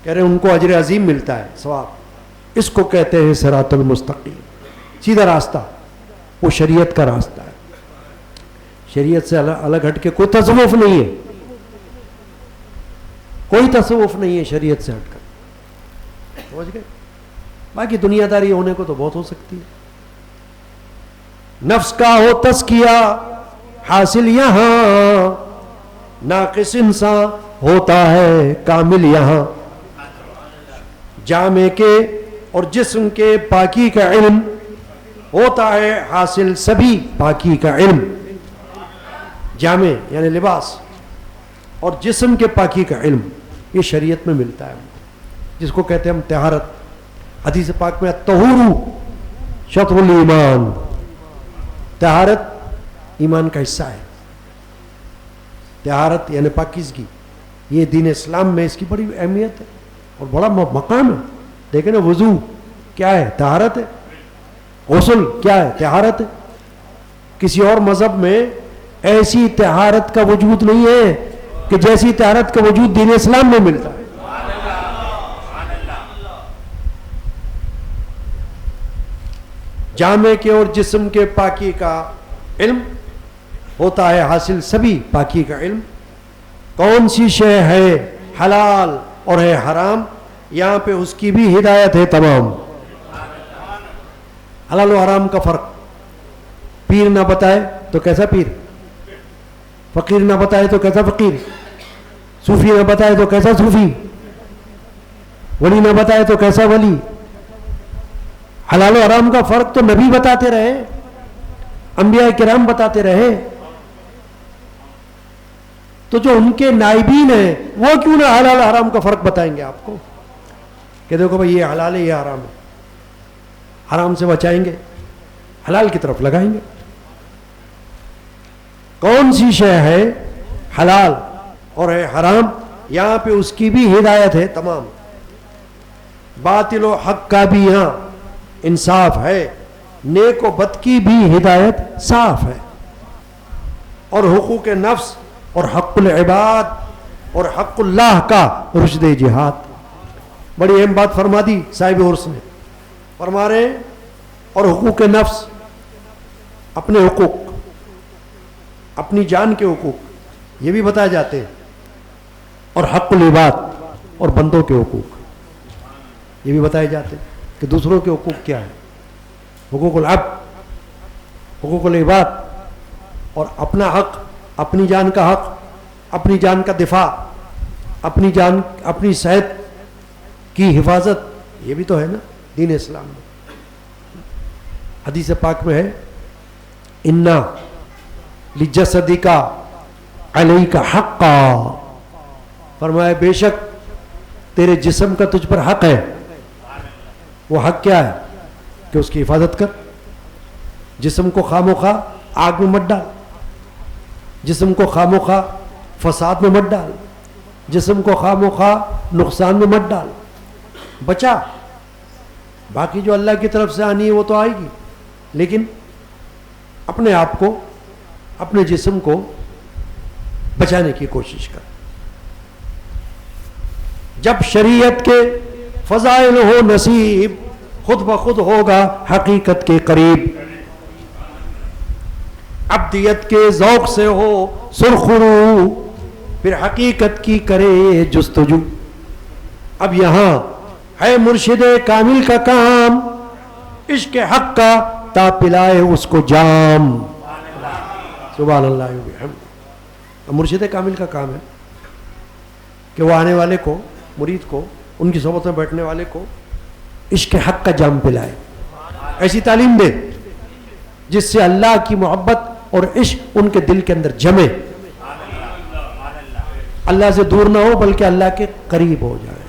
کہہ رہے ہیں ان کو اجر عظیم ملتا ہے، ثواب، اس کو کہتے ہیں صراط المستقیم، سیدھا راستہ، وہ شریعت کا راستہ ہے۔ شریعت سے الگ ہٹ کے کوئی تصوف نہیں ہے، کوئی تصوف نہیں ہے شریعت سے ہٹ کر، سمجھ گئے؟ باقی دنیا داری ہونے کو تو بہت ہو سکتی ہے۔ نفس کا ہو تزکیہ حاصل یہاں، ناقص انسان ہوتا ہے کامل یہاں۔ جامع کے اور جسم کے پاکی کا علم ہوتا ہے حاصل سبھی پاکی کا علم، جامع یعنی لباس، اور جسم کے پاکی کا علم یہ شریعت میں ملتا ہے، جس کو کہتے ہیں ہم طہارت۔ حدیث پاک میں الطہور شطر الایمان، طہارت ایمان کا حصہ ہے۔ طہارت یعنی پاکیزگی، یہ دین اسلام میں اس کی بڑی اہمیت ہے اور بڑا مقام ہے۔ دیکھیں نا، وضو کیا ہے؟ طہارت ہے۔ غسل کیا ہے؟ طہارت ہے۔ کسی اور مذہب میں ایسی طہارت کا وجود نہیں ہے کہ جیسی طہارت کا وجود دین اسلام میں ملتا ہے۔ جامع کے اور جسم کے پاکی کا علم ہوتا ہے حاصل سبھی پاکی کا علم۔ کون سی شے ہے حلال اور ہے حرام، یہاں پہ اس کی بھی ہدایت ہے تمام۔ حلال و حرام کا فرق پیر نہ بتائے تو کیسا پیر، فقیر نہ بتائے تو کیسا فقیر، صوفی نہ بتائے تو کیسا صوفی، ولی نہ بتائے تو کیسا ولی۔ حلال و حرام کا فرق تو نبی بتاتے رہے، انبیاء کرام بتاتے رہے، تو جو ان کے نائبین ہیں وہ کیوں نہ حلال و حرام کا فرق بتائیں گے آپ کو، کہ دیکھو بھائی یہ حلال ہے یہ حرام ہے، حرام سے بچائیں گے، حلال کی طرف لگائیں گے۔ کون سی شے ہے حلال اور ہے حرام، یہاں پہ اس کی بھی ہدایت ہے تمام۔ باطل و حق کا بھی یہاں انصاف ہے، نیک و بد کی بھی ہدایت صاف ہے، اور حقوق نفس اور حق العباد اور حق اللہ کا رشد جہاد۔ بڑی اہم بات فرما دی صاحب عرس نے، فرما رہے ہیں اور حقوق نفس، اپنے حقوق، اپنی جان کے حقوق یہ بھی بتائے جاتے ہیں، اور حق العباد اور بندوں کے حقوق یہ بھی بتائے جاتے ہیں کہ دوسروں کے حقوق کیا ہے، حقوق العبد، حقوق العباد، اور اپنا حق، اپنی جان کا حق، اپنی جان کا دفاع، اپنی جان، اپنی صحت کی حفاظت، یہ بھی تو ہے نا دین اسلام میں۔ حدیث پاک میں ہے انا لجسدک علیک حقا، فرمایا بے شک تیرے جسم کا تجھ پر حق ہے۔ وہ حق کیا ہے؟ کہ اس کی حفاظت کر، جسم کو خواہ مخواہ آگ میں مت ڈال، جسم کو خواہ مخواہ فساد میں مت ڈال، جسم کو خواہ مخواہ نقصان میں مت ڈال، بچا۔ باقی جو اللہ کی طرف سے آنی ہے وہ تو آئے گی، لیکن اپنے آپ کو، اپنے جسم کو بچانے کی کوشش کر۔ جب شریعت کے فضائل ہو نصیب، خود بخود ہوگا حقیقت کے قریب۔ عبدیت کے ذوق سے ہو سرخرو، پھر حقیقت کی کرے جستجو۔ اب یہاں ہے مرشد کامل کا کام، عشق حق کا تا پلائے اس کو جام۔ سبحان اللہ و بحمدہ۔ مرشد کامل کا کام ہے کہ وہ آنے والے کو، مرید کو، ان کی صحبت میں بیٹھنے والے کو عشق حق کا جام پلائے، ایسی تعلیم دے جس سے اللہ کی محبت اور عشق ان کے دل کے اندر جمے، اللہ سے دور نہ ہو بلکہ اللہ کے قریب ہو جائے۔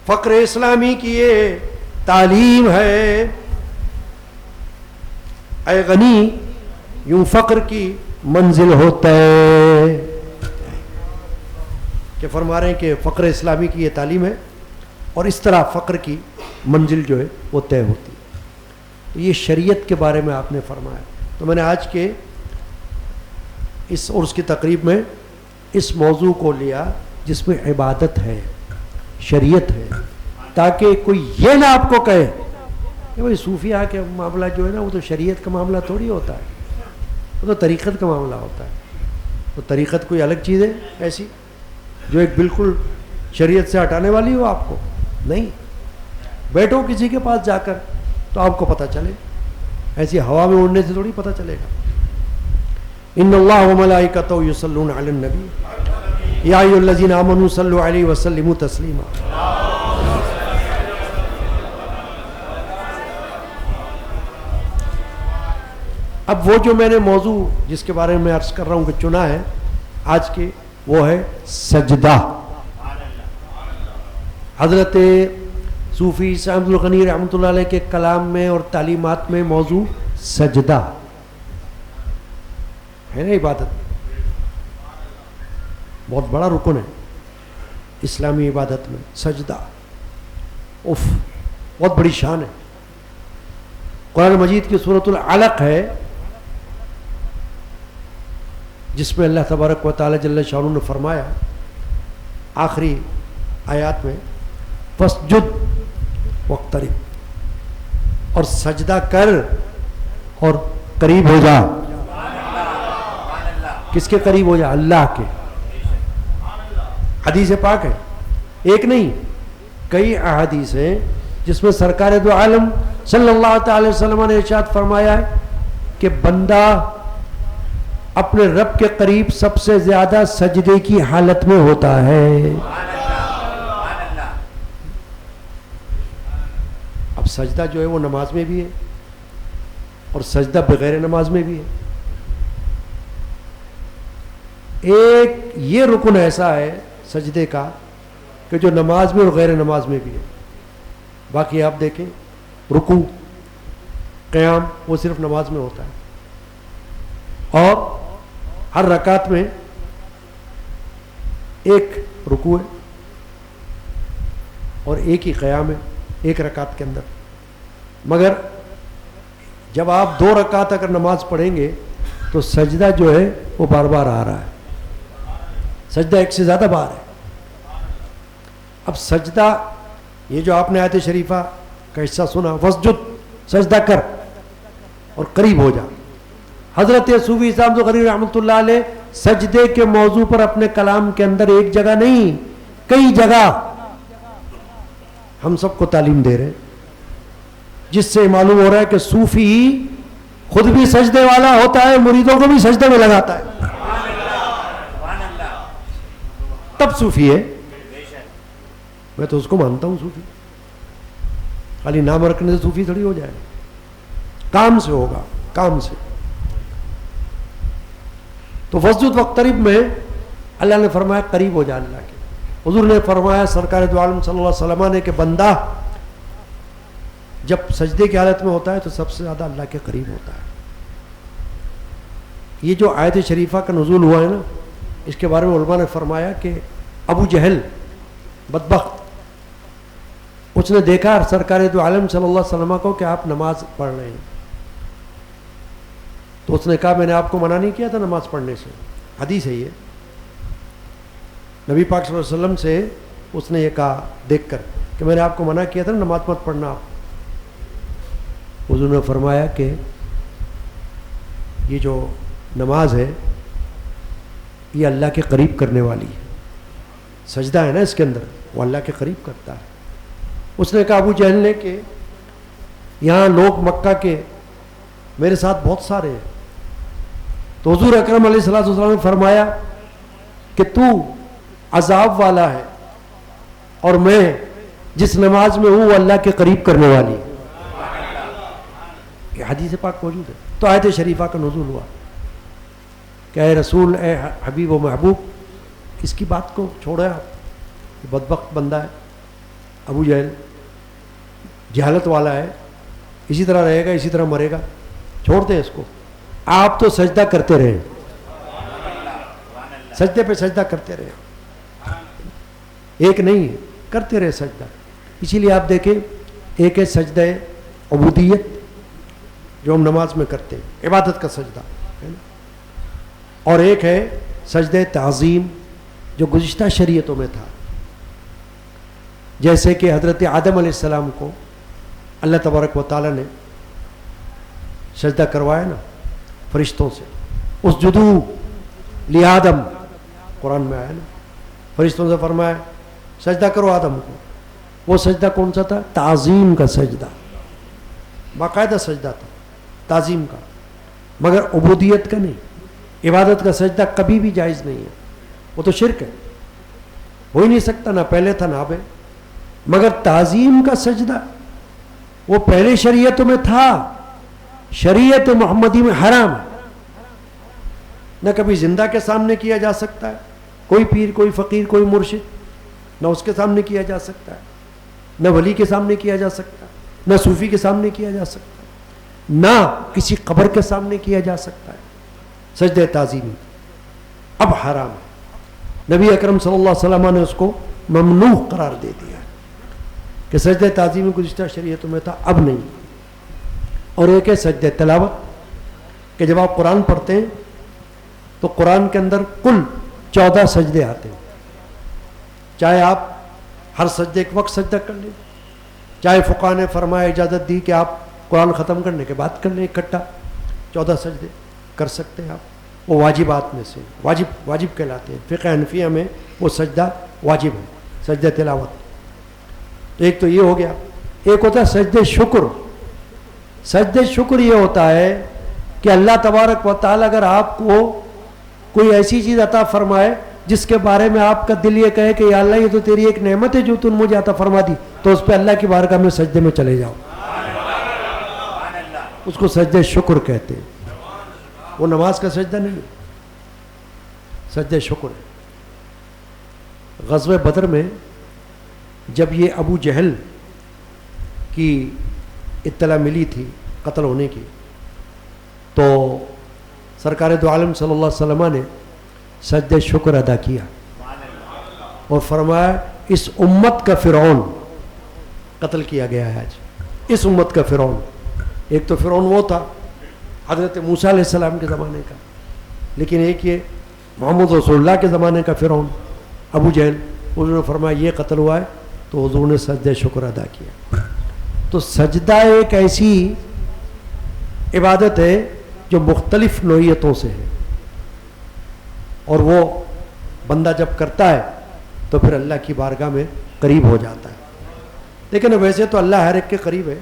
فقر اسلامی کی یہ تعلیم ہے، اے غنی یوں فقر کی منزل ہوتا ہے، کہ فرما رہے ہیں کہ فقر اسلامی کی یہ تعلیم ہے اور اس طرح فقر کی منزل جو ہے وہ طے ہوتی ہے۔ تو یہ شریعت کے بارے میں آپ نے فرمایا۔ تو میں نے آج کے اس عرس کی تقریب میں اس موضوع کو لیا جس میں عبادت ہے، شریعت ہے، تاکہ کوئی یہ نہ آپ کو کہے کہ بھائی صوفیہ کے معاملہ جو ہے نا وہ تو شریعت کا معاملہ تھوڑی ہوتا ہے، وہ تو طریقت کا معاملہ ہوتا ہے۔ تو طریقت کوئی الگ چیز ہے ایسی جو ایک بالکل شریعت سے ہٹانے والی ہو؟ آپ کو نہیں، بیٹھو کسی کے پاس جا کر تو آپ کو پتہ چلے، ایسی ہوا میں اڑنے سے تھوڑی پتہ چلے گا۔ ان اللہ و ملائکتہ یصلون علی النبی یا ایھا الذین آمنوا صلوا علیہ وسلموا تسلیما۔ اب وہ جو میں نے موضوع جس کے بارے میں عرض کر رہا ہوں کہ چنا ہے آج کے، وہ ہے سجدہ. حضرت صوفی سعد الغنی رحمۃ اللہ علیہ کے کلام میں اور تعلیمات میں موضوع سجدہ ہے نا. عبادت بہت بڑا رکن ہے اسلامی عبادت میں سجدہ. اف بہت بڑی شان ہے. قرآن مجید کی سورۃ العلق ہے جس میں اللہ تبارک و تعالی جل شانہ نے فرمایا آخری آیات میں فسجد واقترب، اور سجدہ کر اور قریب ہو جا. کس کے قریب ہو جا؟ اللہ کے. حدیث پاک ہے، ایک نہیں کئی احادیث ہیں جس میں سرکار دو عالم صلی اللہ تعالی وسلم نے ارشاد فرمایا ہے کہ بندہ اپنے رب کے قریب سب سے زیادہ سجدے کی حالت میں ہوتا ہے. اب سجدہ جو ہے وہ نماز میں بھی ہے اور سجدہ بغیر نماز میں بھی ہے. ایک یہ رکن ایسا ہے سجدے کا کہ جو نماز میں اور غیر نماز میں بھی ہے. باقی آپ دیکھیں رکوع قیام وہ صرف نماز میں ہوتا ہے، اور ہر رکعت میں ایک رکوع ہے اور ایک ہی قیام ہے ایک رکعت کے اندر. مگر جب آپ 2 رکعت اگر نماز پڑھیں گے تو سجدہ جو ہے وہ بار بار آ رہا ہے. سجدہ ایک سے زیادہ بار ہے. اب سجدہ یہ جو آپ نے آیت شریفہ کا حصہ سنا وسجد سجدہ کر اور قریب ہو جا. حضرت صوفی صاحب غنی رحمۃ اللہ علیہ سجدے کے موضوع پر اپنے کلام کے اندر ایک جگہ نہیں کئی جگہ ہم سب کو تعلیم دے رہے ہیں، جس سے معلوم ہو رہا ہے کہ صوفی خود بھی سجدے والا ہوتا ہے، مریدوں کو بھی سجدے میں لگاتا ہے، تب صوفی ہے. میں تو اس کو مانتا ہوں صوفی. خالی نام رکھنے سے صوفی تھوڑی ہو جائے گا، کام سے ہوگا، کام سے. تو وسجد واقترب میں اللہ نے فرمایا قریب ہو جا اللہ کے. حضور نے فرمایا سرکار دو عالم صلی اللہ علیہ وسلم نے کہ بندہ جب سجدے کی حالت میں ہوتا ہے تو سب سے زیادہ اللہ کے قریب ہوتا ہے. یہ جو آیت شریفہ کا نزول ہوا ہے نا، اس کے بارے میں علماء نے فرمایا کہ ابو جہل بدبخت اس نے دیکھا سرکار دو عالم صلی اللہ علیہ وسلم کو کہ آپ نماز پڑھ رہے ہیں، تو اس نے کہا میں نے آپ کو منع نہیں کیا تھا نماز پڑھنے سے. حدیث ہے یہ، نبی پاک صلی اللہ علیہ وسلم سے اس نے یہ کہا دیکھ کر کہ میں نے آپ کو منع کیا تھا نماز مت پڑھنا. حضور نے فرمایا کہ یہ جو نماز ہے یہ اللہ کے قریب کرنے والی ہے. سجدہ ہے نا اس کے اندر، وہ اللہ کے قریب کرتا ہے. اس نے کہا ابو جہل نے کہ یہاں لوگ مکہ کے میرے ساتھ بہت سارے ہیں. تو حضور اکرم علیہ الصلوۃ والسلام نے فرمایا کہ تو عذاب والا ہے اور میں جس نماز میں ہوں وہ اللہ کے قریب کرنے والی ہے. یہ حدیث پاک موجود ہے. تو آیت شریفہ کا نزول ہوا کہ اے رسول، اے حبیب و محبوب، اس کی بات کو چھوڑے آپ، یہ بدبخت بندہ ہے ابو جہل، جہالت والا ہے، اسی طرح رہے گا اسی طرح مرے گا، چھوڑ دیں اس کو. آپ تو سجدہ کرتے رہے، سجدے پہ سجدہ کرتے رہے، ایک نہیں کرتے رہے سجدہ. اسی لیے آپ دیکھیں ایک ہے سجدہ عبودیت جو ہم نماز میں کرتے ہیں، عبادت کا سجدہ ہے نا، اور ایک ہے سجدہ تعظیم جو گزشتہ شریعتوں میں تھا. جیسے کہ حضرت آدم علیہ السلام کو اللہ تبارک و تعالیٰ نے سجدہ کروایا نا فرشتوں سے، اسجدوا لآدم قرآن میں آیا نا، فرشتوں سے فرمایا سجدہ کرو آدم کو. وہ سجدہ کون سا تھا؟ تعظیم کا سجدہ، باقاعدہ سجدہ تھا تعظیم کا، مگر عبودیت کا نہیں. عبادت کا سجدہ کبھی بھی جائز نہیں ہے، وہ تو شرک ہے، ہو ہی نہیں سکتا، نہ پہلے تھا نہ اب ہے. مگر تعظیم کا سجدہ وہ پہلے شریعتوں میں تھا، شریعت محمدی میں حرام ہے. نہ کبھی زندہ کے سامنے کیا جا سکتا ہے، کوئی پیر، کوئی فقیر، کوئی مرشد، نہ اس کے سامنے کیا جا سکتا ہے، نہ ولی کے سامنے کیا جا سکتا، نہ صوفی کے سامنے کیا جا سکتا، نہ کسی قبر کے سامنے کیا جا سکتا ہے. سجدہ تعظیمی اب حرام ہے. نبی اکرم صلی اللہ علیہ وسلم نے اس کو ممنوع قرار دے دیا کہ سجدہ تعظیمی گزشتہ شریعتوں میں تھا، اب نہیں. اور ایک ہے سجدہ تلاوت، کہ جب آپ قرآن پڑھتے ہیں تو قرآن کے اندر کل 14 سجدے آتے ہیں. چاہے آپ ہر سجدے ایک وقت سجدہ کر لیں، چاہے فقہاء نے فرمایا اجازت دی کہ آپ قرآن ختم کرنے کے بعد کر لیں اکٹھا. 14 سجدے کر سکتے ہیں آپ. وہ واجبات میں سے واجب کہلاتے ہیں. فقہ حنفیہ میں وہ سجدہ واجب ہے، سجدہ تلاوت. تو ایک تو یہ ہو گیا. ایک ہوتا ہے سجدہ شکر. سجدہ شکر یہ ہوتا ہے کہ اللہ تبارک و تعالی اگر آپ کو کوئی ایسی چیز عطا فرمائے جس کے بارے میں آپ کا دل یہ کہے کہ یا اللہ یہ تو تیری ایک نعمت ہے جو تم نے مجھے عطا فرما دی، تو اس پہ اللہ کی بارگاہ میں سجدے میں چلے جاؤ. اس کو سجدہ شکر کہتے ہیں. وہ نماز کا سجدہ نہیں ہے، سجدہ شکر ہے. غزوہ بدر میں جب یہ ابو جہل کی اطلاع ملی تھی قتل ہونے کی، تو سرکار دو عالم صلی اللہ علیہ وسلم نے سجدہ شکر ادا کیا اور فرمایا اس امت کا فرعون قتل کیا گیا ہے آج. اس امت کا فرعون. ایک تو فرعون وہ تھا حضرت موسیٰ علیہ السلام کے زمانے کا، لیکن ایک یہ محمد رسول اللہ کے زمانے کا فرعون ابو جہل. حضور نے فرمایا یہ قتل ہوا ہے، تو حضور نے سجدہ شکر ادا کیا. تو سجدہ ایک ایسی عبادت ہے جو مختلف نوعیتوں سے ہے، اور وہ بندہ جب کرتا ہے تو پھر اللہ کی بارگاہ میں قریب ہو جاتا ہے. لیکن ویسے تو اللہ ہر ایک کے قریب ہے،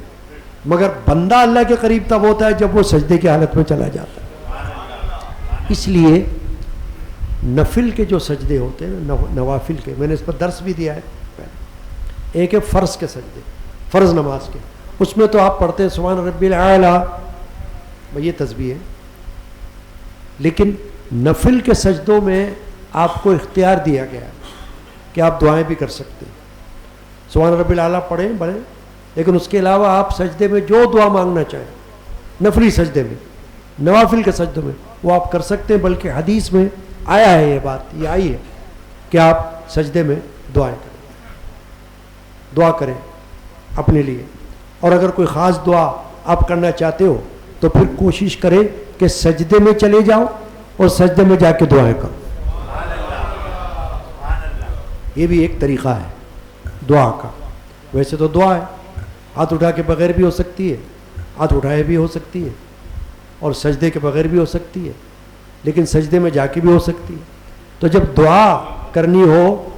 مگر بندہ اللہ کے قریب تب ہوتا ہے جب وہ سجدے کی حالت میں چلا جاتا ہے. اس لیے نفل کے جو سجدے ہوتے ہیں، نوافل کے، میں نے اس پر درس بھی دیا ہے پہلے. ایک ہے فرض کے سجدے، فرض نماز کے. اس میں تو آپ پڑھتے ہیں سبحان ربی الاعلیٰ، یہ تسبیح ہے. لیکن نفل کے سجدوں میں آپ کو اختیار دیا گیا ہے کہ آپ دعائیں بھی کر سکتے ہیں. سبحان ربی الاعلیٰ پڑھیں بڑھیں، لیکن اس کے علاوہ آپ سجدے میں جو دعا مانگنا چاہیں، نفلی سجدے میں، نوافل کے سجدوں میں، وہ آپ کر سکتے ہیں. بلکہ حدیث میں آیا ہے یہ بات، یہ آئی ہے کہ آپ سجدے میں دعائیں کریں، دعا کریں اپنے لیے. اور اگر کوئی خاص دعا آپ کرنا چاہتے ہو تو پھر کوشش کریں کہ سجدے میں چلے جاؤ اور سجدے میں جا کے دعائیں کرو. یہ بھی ایک طریقہ ہے دعا کا. ویسے تو دعا ہے ہاتھ اٹھا کے بغیر بھی ہو سکتی ہے، ہاتھ اٹھائے بھی ہو سکتی ہے، اور سجدے کے بغیر بھی ہو سکتی ہے، لیکن سجدے میں جا کے بھی ہو سکتی ہے. تو جب دعا کرنی ہو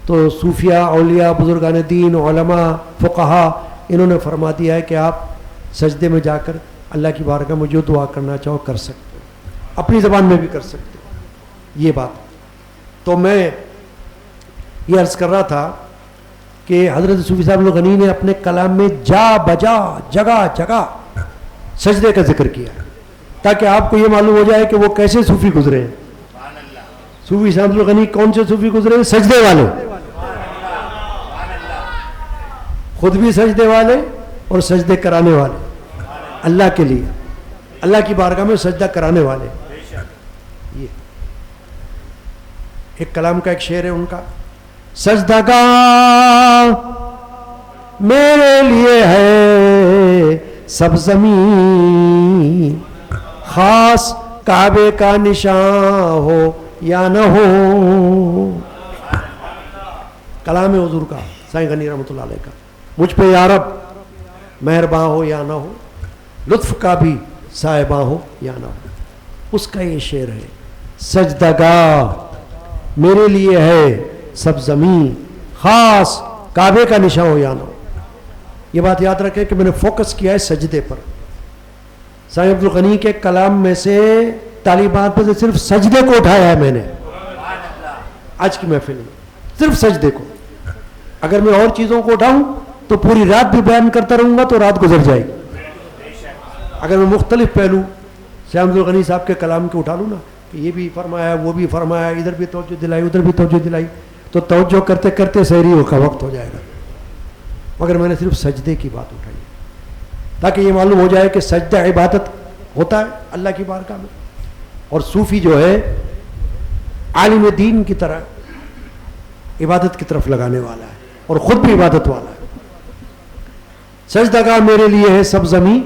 تو صوفیاء، اولیاء، بزرگان دین، علماء، فقہا، انہوں نے فرما دیا ہے کہ آپ سجدے میں جا کر اللہ کی بارگاہ میں جو دعا کرنا چاہو کر سکتے ہو، اپنی زبان میں بھی کر سکتے ہو. یہ بات. تو میں یہ عرض کر رہا تھا کہ حضرت صوفی صاحب الغنی نے اپنے کلام میں جا بجا جگہ جگہ سجدے کا ذکر کیا ہے، تاکہ آپ کو یہ معلوم ہو جائے کہ وہ کیسے صوفی گزرے ہیں. صوفی صاحب الغنی کون سے صوفی گزرے ہیں؟ سجدے والے، خود بھی سجدے والے اور سجدے کرانے والے، اللہ کے لیے، اللہ کی بارگاہ میں سجدہ کرانے والے. یہ ایک کلام کا ایک شعر ہے ان کا، سجدہ گاہ میرے لیے ہے سب زمین، خاص کعبے کا نشان ہو یا نہ ہو. کلام حضور کا، سائیں غنی رحمۃ اللہ علیہ کا. مجھ پہ یا رب مہرباں ہو یا نہ ہو، لطف کا بھی صاحباں ہو یا نہ ہو. اس کا یہ شعر ہے، سجدہ گاہ میرے لیے ہے سب زمین، خاص کعبے کا نشان ہو یا نہ ہو. یہ بات یاد رکھیں کہ میں نے فوکس کیا ہے سجدے پر. سائیں عبد الغنی کے کلام میں سے تعلیمات پر صرف سجدے کو اٹھایا ہے میں نے آج کی محفل میں، صرف سجدے کو. اگر میں اور چیزوں کو اٹھاؤں تو پوری رات بھی بیان کرتا رہوں گا تو رات گزر جائے گی. اگر میں مختلف پہلو شیخ احمد الغنی صاحب کے کلام کے اٹھا لوں نا کہ یہ بھی فرمایا وہ بھی فرمایا, ادھر بھی توجہ دلائی ادھر بھی توجہ دلائی, تو توجہ کرتے کرتے سحری کا وقت ہو جائے گا. مگر میں نے صرف سجدے کی بات اٹھائی ہے تاکہ یہ معلوم ہو جائے کہ سجدہ عبادت ہوتا ہے اللہ کی بارگاہ میں. اور صوفی جو ہے عالم دین کی طرح عبادت کی طرف لگانے والا ہے اور خود بھی عبادت والا ہے. سجدہ گاہ میرے لیے ہے سب زمین,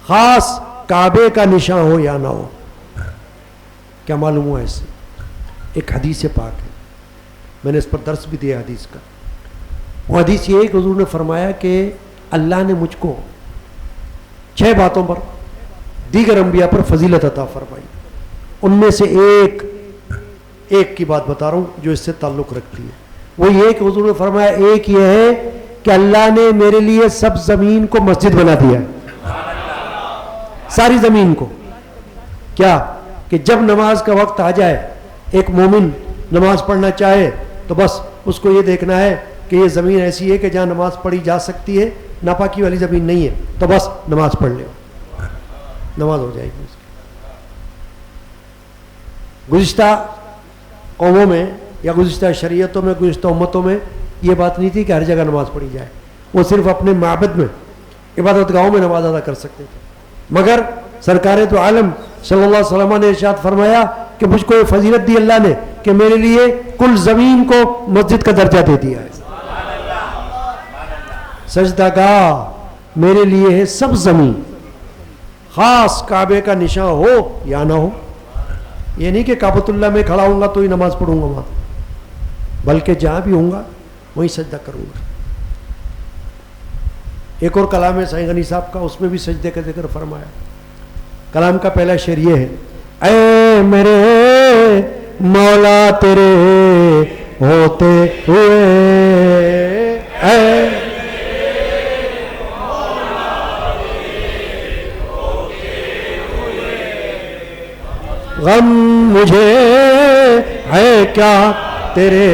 خاص کعبے کا نشان ہو یا نہ ہو. کیا معلوم ہوا اس سے؟ ایک حدیث پاک ہے, میں نے اس پر درس بھی دیا حدیث کا. وہ حدیث یہ ہے کہ حضور نے فرمایا کہ اللہ نے مجھ کو 6 باتوں پر دیگر انبیاء پر فضیلت عطا فرمائی. ان میں سے ایک کی بات بتا رہا ہوں جو اس سے تعلق رکھتی ہے. وہ یہ کہ حضور نے فرمایا ایک یہ ہے کہ اللہ نے میرے لیے سب زمین کو مسجد بنا دیا, ساری زمین کو. کیا کہ جب نماز کا وقت آ جائے, ایک مومن نماز پڑھنا چاہے تو بس اس کو یہ دیکھنا ہے کہ یہ زمین ایسی ہے کہ جہاں نماز پڑھی جا سکتی ہے, ناپاکی والی زمین نہیں ہے, تو بس نماز پڑھ لے, نماز ہو جائے گی اس کی. گزشتہ قوموں میں یا گزشتہ شریعتوں میں, گزشتہ امتوں میں یہ بات نہیں تھی کہ ہر جگہ نماز پڑھی جائے. وہ صرف اپنے معبد میں, عبادت گاہوں میں نماز ادا کر سکتے تھے. مگر سرکار تو عالم صلی اللہ علیہ وسلم نے ارشاد فرمایا کہ مجھ کو یہ فضیلت دی اللہ نے کہ میرے لیے کل زمین کو مسجد کا درجہ دے دیا ہے. سجدہ گاہ میرے لیے ہے سب زمین, خاص کعبے کا نشان ہو یا نہ ہو. یہ نہیں کہ کعبۃ اللہ میں کھڑا ہوں گا تو ہی نماز پڑھوں گا وہاں, بلکہ جہاں بھی ہوں گا وہیں سجدہ کروں گا. ایک اور کلام ہے سائیں غنی صاحب کا, اس میں بھی سجدے کا ذکر فرمایا. کلام کا پہلا شعر یہ ہے, اے میرے مولا تیرے ہوتے ہوئے, اے غم مجھے ہے کیا تیرے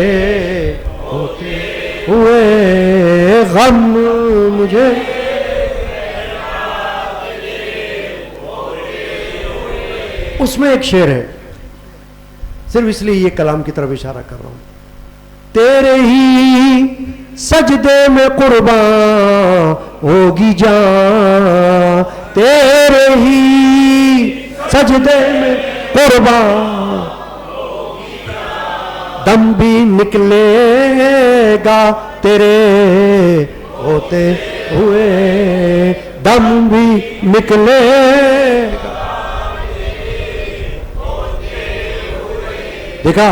ہوتے ہوئے, غم مجھے. اس میں ایک شعر ہے, صرف اس لیے یہ کلام کی طرف اشارہ کر رہا ہوں. تیرے ہی سجدے میں قربان ہوگی جان, تیرے ہی سجدے میں قربان, دم بھی نکلے گا تیرے ہوتے ہوئے, دم بھی نکلے گا. دیکھا,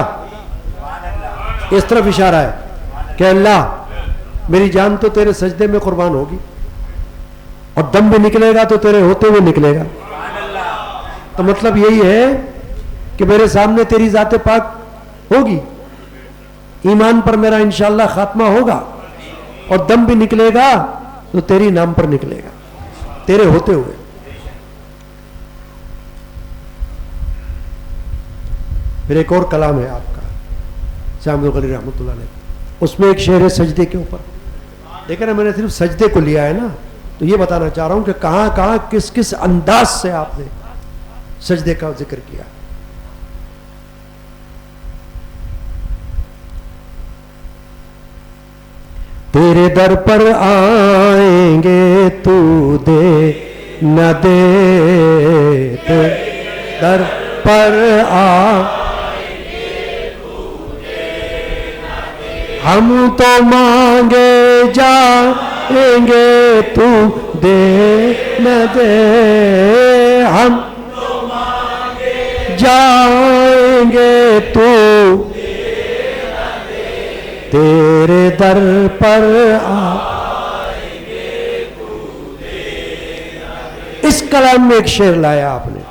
اس طرف اشارہ ہے کہ اللہ میری جان تو تیرے سجدے میں قربان ہوگی, اور دم بھی نکلے گا تو تیرے ہوتے ہوئے نکلے گا. تو مطلب یہی ہے کہ میرے سامنے تیری ذات پاک ہوگی, ایمان پر میرا انشاءاللہ خاتمہ ہوگا, اور دم بھی نکلے گا تو تیری نام پر نکلے گا, تیرے ہوتے ہوئے. پھر ایک اور کلام ہے آپ کا شیخ احمد الغنی رحمۃ اللہ علیہ, اس میں ایک شعر ہے سجدے کے اوپر. دیکھیں نا, میں نے صرف سجدے کو لیا ہے نا, تو یہ بتانا چاہ رہا ہوں کہ کہاں کہاں کس کس انداز سے آپ نے سجدے کا ذکر کیا. تیرے در پر آئیں گے تو دے نہ دے, تیرے در پر آئیں گے تو دے نہ دے, ہم تو مانگے جائیں گے تو دے نہ دے, ہم تو مانگے جائیں گے تو تیرے در پر آئیں گے تو دے. اس کلام میں ایک شعر لایا آپ نے,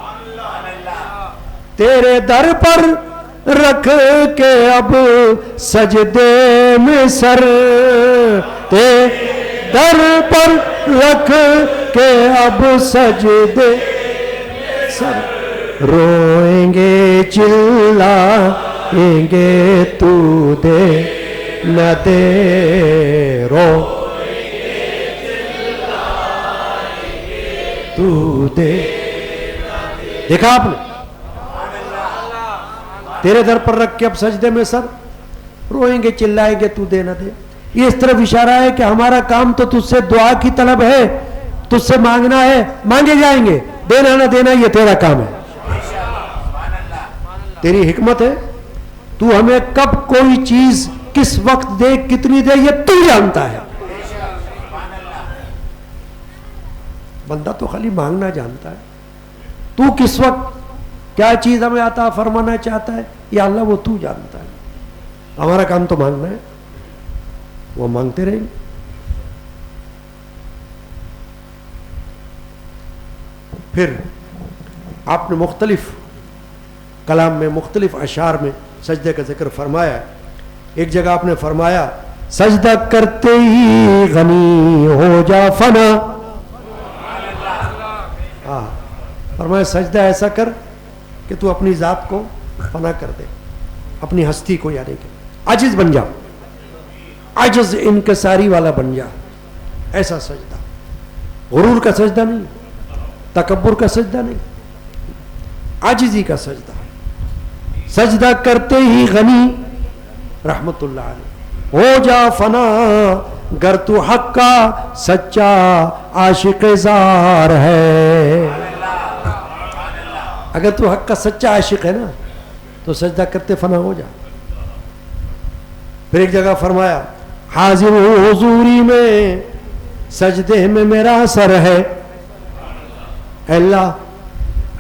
تیرے در پر رکھ کے اب سجدے میں سر, تیرے در پر رکھ کے اب سجدے میں سر, روئیں گے چلائیں گے تو دے نہ دے, رو تو دے. دیکھا آپ نے, تیرے در پر رکھ کے اب سجدے میں سر, روئیں گے چلائیں گے تو دے نہ دے. یہ اس طرف اشارہ ہے کہ ہمارا کام تو تجھ سے دعا کی طلب ہے, تجھ سے مانگنا ہے, مانگے جائیں گے, دینا نہ دینا یہ تیرا کام ہے, تیری حکمت ہے. تو ہمیں کب کوئی چیز کس وقت دے, کتنی دے, یہ تو جانتا ہے. بندہ تو خالی مانگنا جانتا ہے. تو کس وقت کیا چیز ہمیں عطا فرمانا چاہتا ہے یا اللہ وہ تو جانتا ہے. ہمارا کام تو مانگنا ہے, وہ مانگتے رہیں گے. پھر آپ نے مختلف کلام میں, مختلف اشعار میں سجدے کا ذکر فرمایا. ایک جگہ آپ نے فرمایا سجدہ کرتے ہی غنی ہو جا فنا. ہاں, فرمایا سجدہ ایسا کر کہ تو اپنی ذات کو فنا کر دے, اپنی ہستی کو, یعنی کہ عاجز بن جا, عاجز انکساری والا بن جا. ایسا سجدہ, غرور کا سجدہ نہیں, تکبر کا سجدہ نہیں, عاجزی کا سجدہ. سجدہ کرتے ہی غنی رحمت اللہ علیہ ہو جا فنا, گر تو حق کا سچا عاشق زار ہے. اگر تو حق کا سچا عاشق ہے نا تو سجدہ کرتے فنا ہو جا. پھر ایک جگہ فرمایا حاضر ہوں حضوری میں سجدے میں میرا سر ہے. اللہ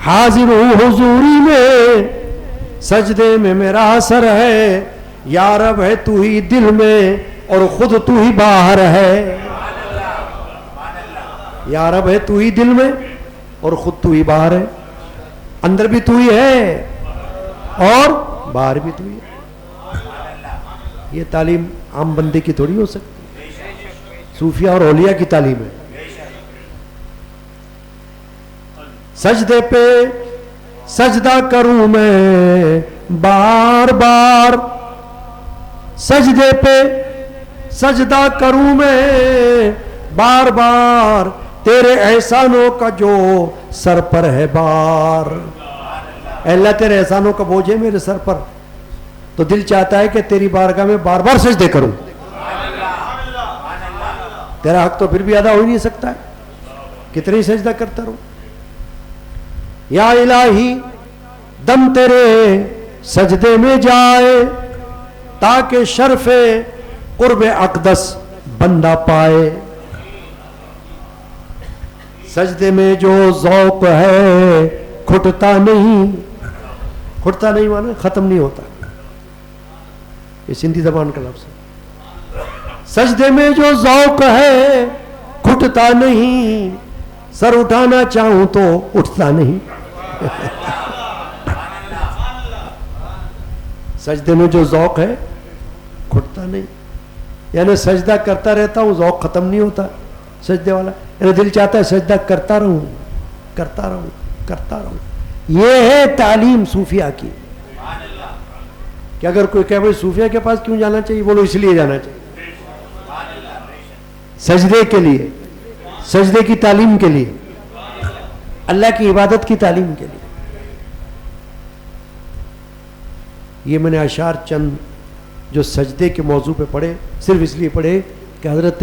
حاضر ہوں حضوری میں سجدے میں میرا سر ہے. یا رب ہے تو ہی دل میں اور خود تو ہی باہر ہے. یا رب ہے تو ہی دل میں اور خود تو ہی باہر ہے. اندر بھی تو ہی ہے اور باہر بھی تو ہی ہے. یہ تعلیم عام بندے کی تھوڑی ہو سکتی, صوفیہ اور اولیاء کی تعلیم ہے. سجدے پہ سجدہ کروں میں بار بار, سجدے پہ سجدہ کروں میں بار بار, تیرے احسانوں کا جو سر پر ہے بار. اے اللہ تیرے احسانوں کا بوجھ ہے میرے سر پر, تو دل چاہتا ہے کہ تیری بارگاہ میں بار بار سجدے کروں. تیرا حق تو پھر بھی ادا ہو ہی نہیں سکتا ہے, کتنی سجدہ کرتا رہوں. یا الہی دم تیرے سجدے میں جائے تاکہ شرف قرب اقدس بندہ پائے. سجدے میں جو ذوق ہے کھٹتا نہیں, کھٹتا نہیں مانا ختم نہیں ہوتا, یہ سندھی زبان کا لفظ ہے. سجدے میں جو ذوق ہے کھٹتا نہیں, سر اٹھانا چاہوں تو اٹھتا نہیں. سجدے میں جو ذوق ہے کھٹتا نہیں, یعنی سجدہ کرتا رہتا ہوں, ذوق ختم نہیں ہوتا سجدے والا. یعنی دل چاہتا ہے سجدہ کرتا رہوں کرتا رہوں کرتا رہوں. یہ ہے تعلیم صوفیہ کی, کہ اگر کوئی کہے بھائی صوفیہ کے پاس کیوں جانا چاہیے, بولو اس لیے جانا چاہیے, سجدے کے لیے, سجدے کی تعلیم کے لیے, اللہ کی عبادت کی تعلیم کے لیے. یہ میں نے اشعار چند جو سجدے کے موضوع پہ پڑھے صرف اس لیے پڑھے کہ حضرت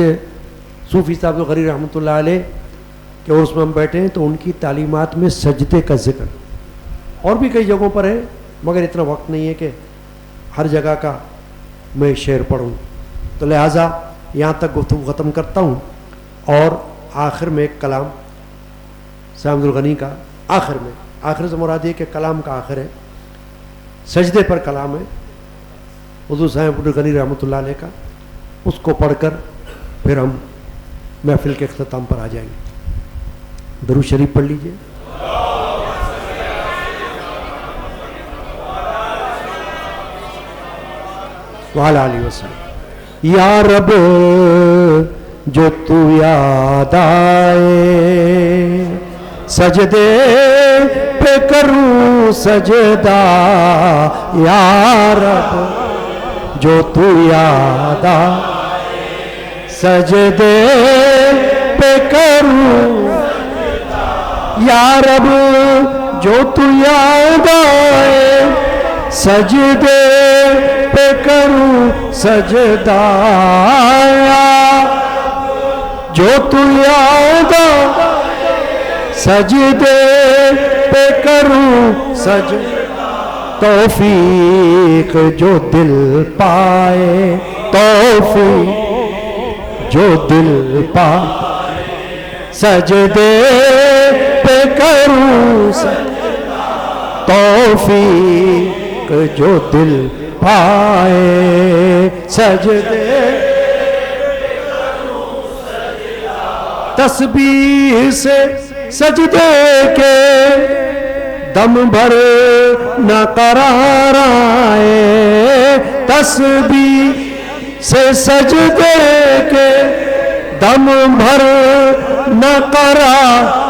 صوفی صاحب غری رحمۃ اللہ علیہ کہ اس میں ہم بیٹھے ہیں تو ان کی تعلیمات میں سجدے کا ذکر, اور بھی کئی جگہوں پر ہے مگر اتنا وقت نہیں ہے کہ ہر جگہ کا میں شعر پڑھوں, تو لہٰذا یہاں تک گفتگو ختم کرتا ہوں. اور آخر میں ایک کلام سعد الغنی کا, آخر میں, آخر سے مراد یہ کہ کلام کا آخر ہے, سجدے پر کلام ہے حضور صاحب غنی رحمۃ اللہ علیہ کا, اس کو پڑھ کر پھر ہم محفل کے اختتام پر آ جائیں گے. درود شریف پڑھ لیجئے. وعلی آلہ وسلم. یا رب جو تو یاد آئے سجدے پہ کروں سجدہ, یا رب جو تو یاد آئے سجدے پہ کروں, یا رب جو تو یاد آئے سجدے پہ کروں سجدہ جو تو یاد آئے سجدے پہ کروں سجدہ توفیق جو دل پائے توفیق جو دل پائے سجدے پہ کروں توفیق جو دل پائے سجدے تسبیح سے سجدے کے دم بھر نہ قرار آئے تسبیح سے سجدے کے دم بھر نہ قرار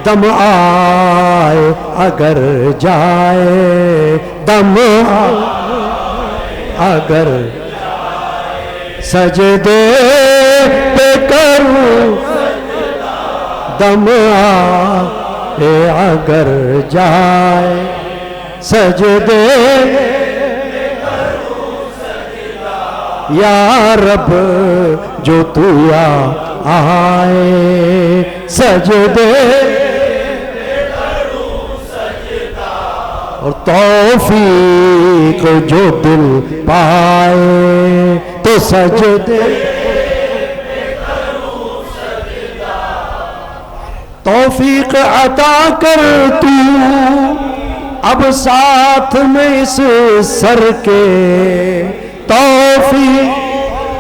دم آئے اگر جائے دم اگر سجدے پہ کروں دم آئے اگر جائے سجدے یا رب جو تو آئے سجدے اور توفیق جو دل پائے تو سجدے توفیق عطا کر تو اب ساتھ میں اس سر کے توفیق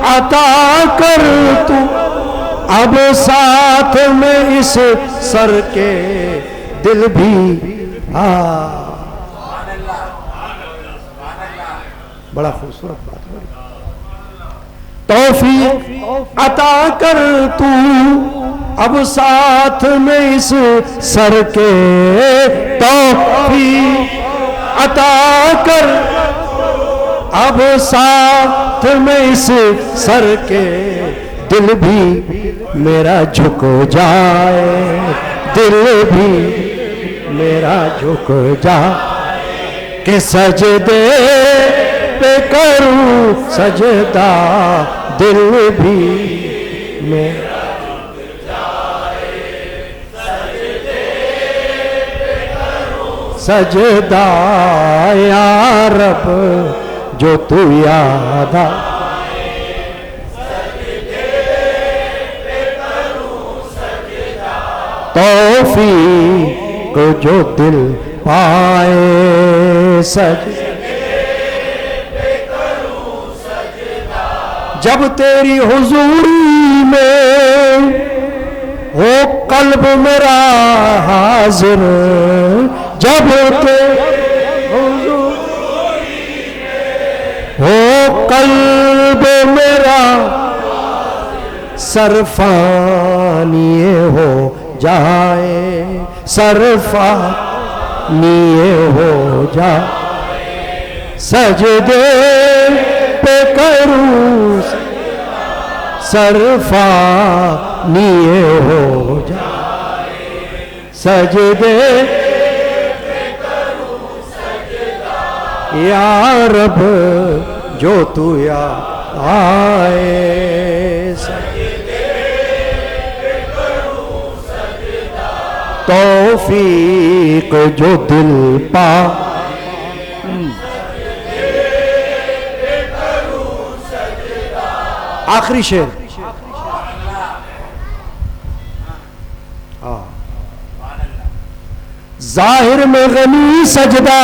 عطا کر تو اب ساتھ میں اس سر کے دل بھی بڑا خوبصورت بات ہے توفیق عطا کر تو اب ساتھ میں اس سر کے توفیق عطا کر اب ساتھ میں اس سر کے دل بھی میرا جھک جائے دل بھی میرا جھک جائے کہ سجدے پہ کروں سجدہ دل بھی میرا جھک جائے سجدے پہ کروں سجدہ یا رب جو تو یاد آئے سجدے پہ کروں سجدہ توفیق جو دل پائے سجدے پہ کروں سجدہ جب تیری حضوری میں ہو قلب میرا حاضر جب تیری حضوری میں ہو قلب میرا سرفانی ہو جائے سرفانی ہو جائے سجدے پہ کروں سرفانی ہو جائے سجدے پہ کروں سجدہ یا رب جو تو یاد آئے سجدے پہ کروں سجدہ توفیق جو دل پائے آخری شعر ظاہر میں غنی سجدہ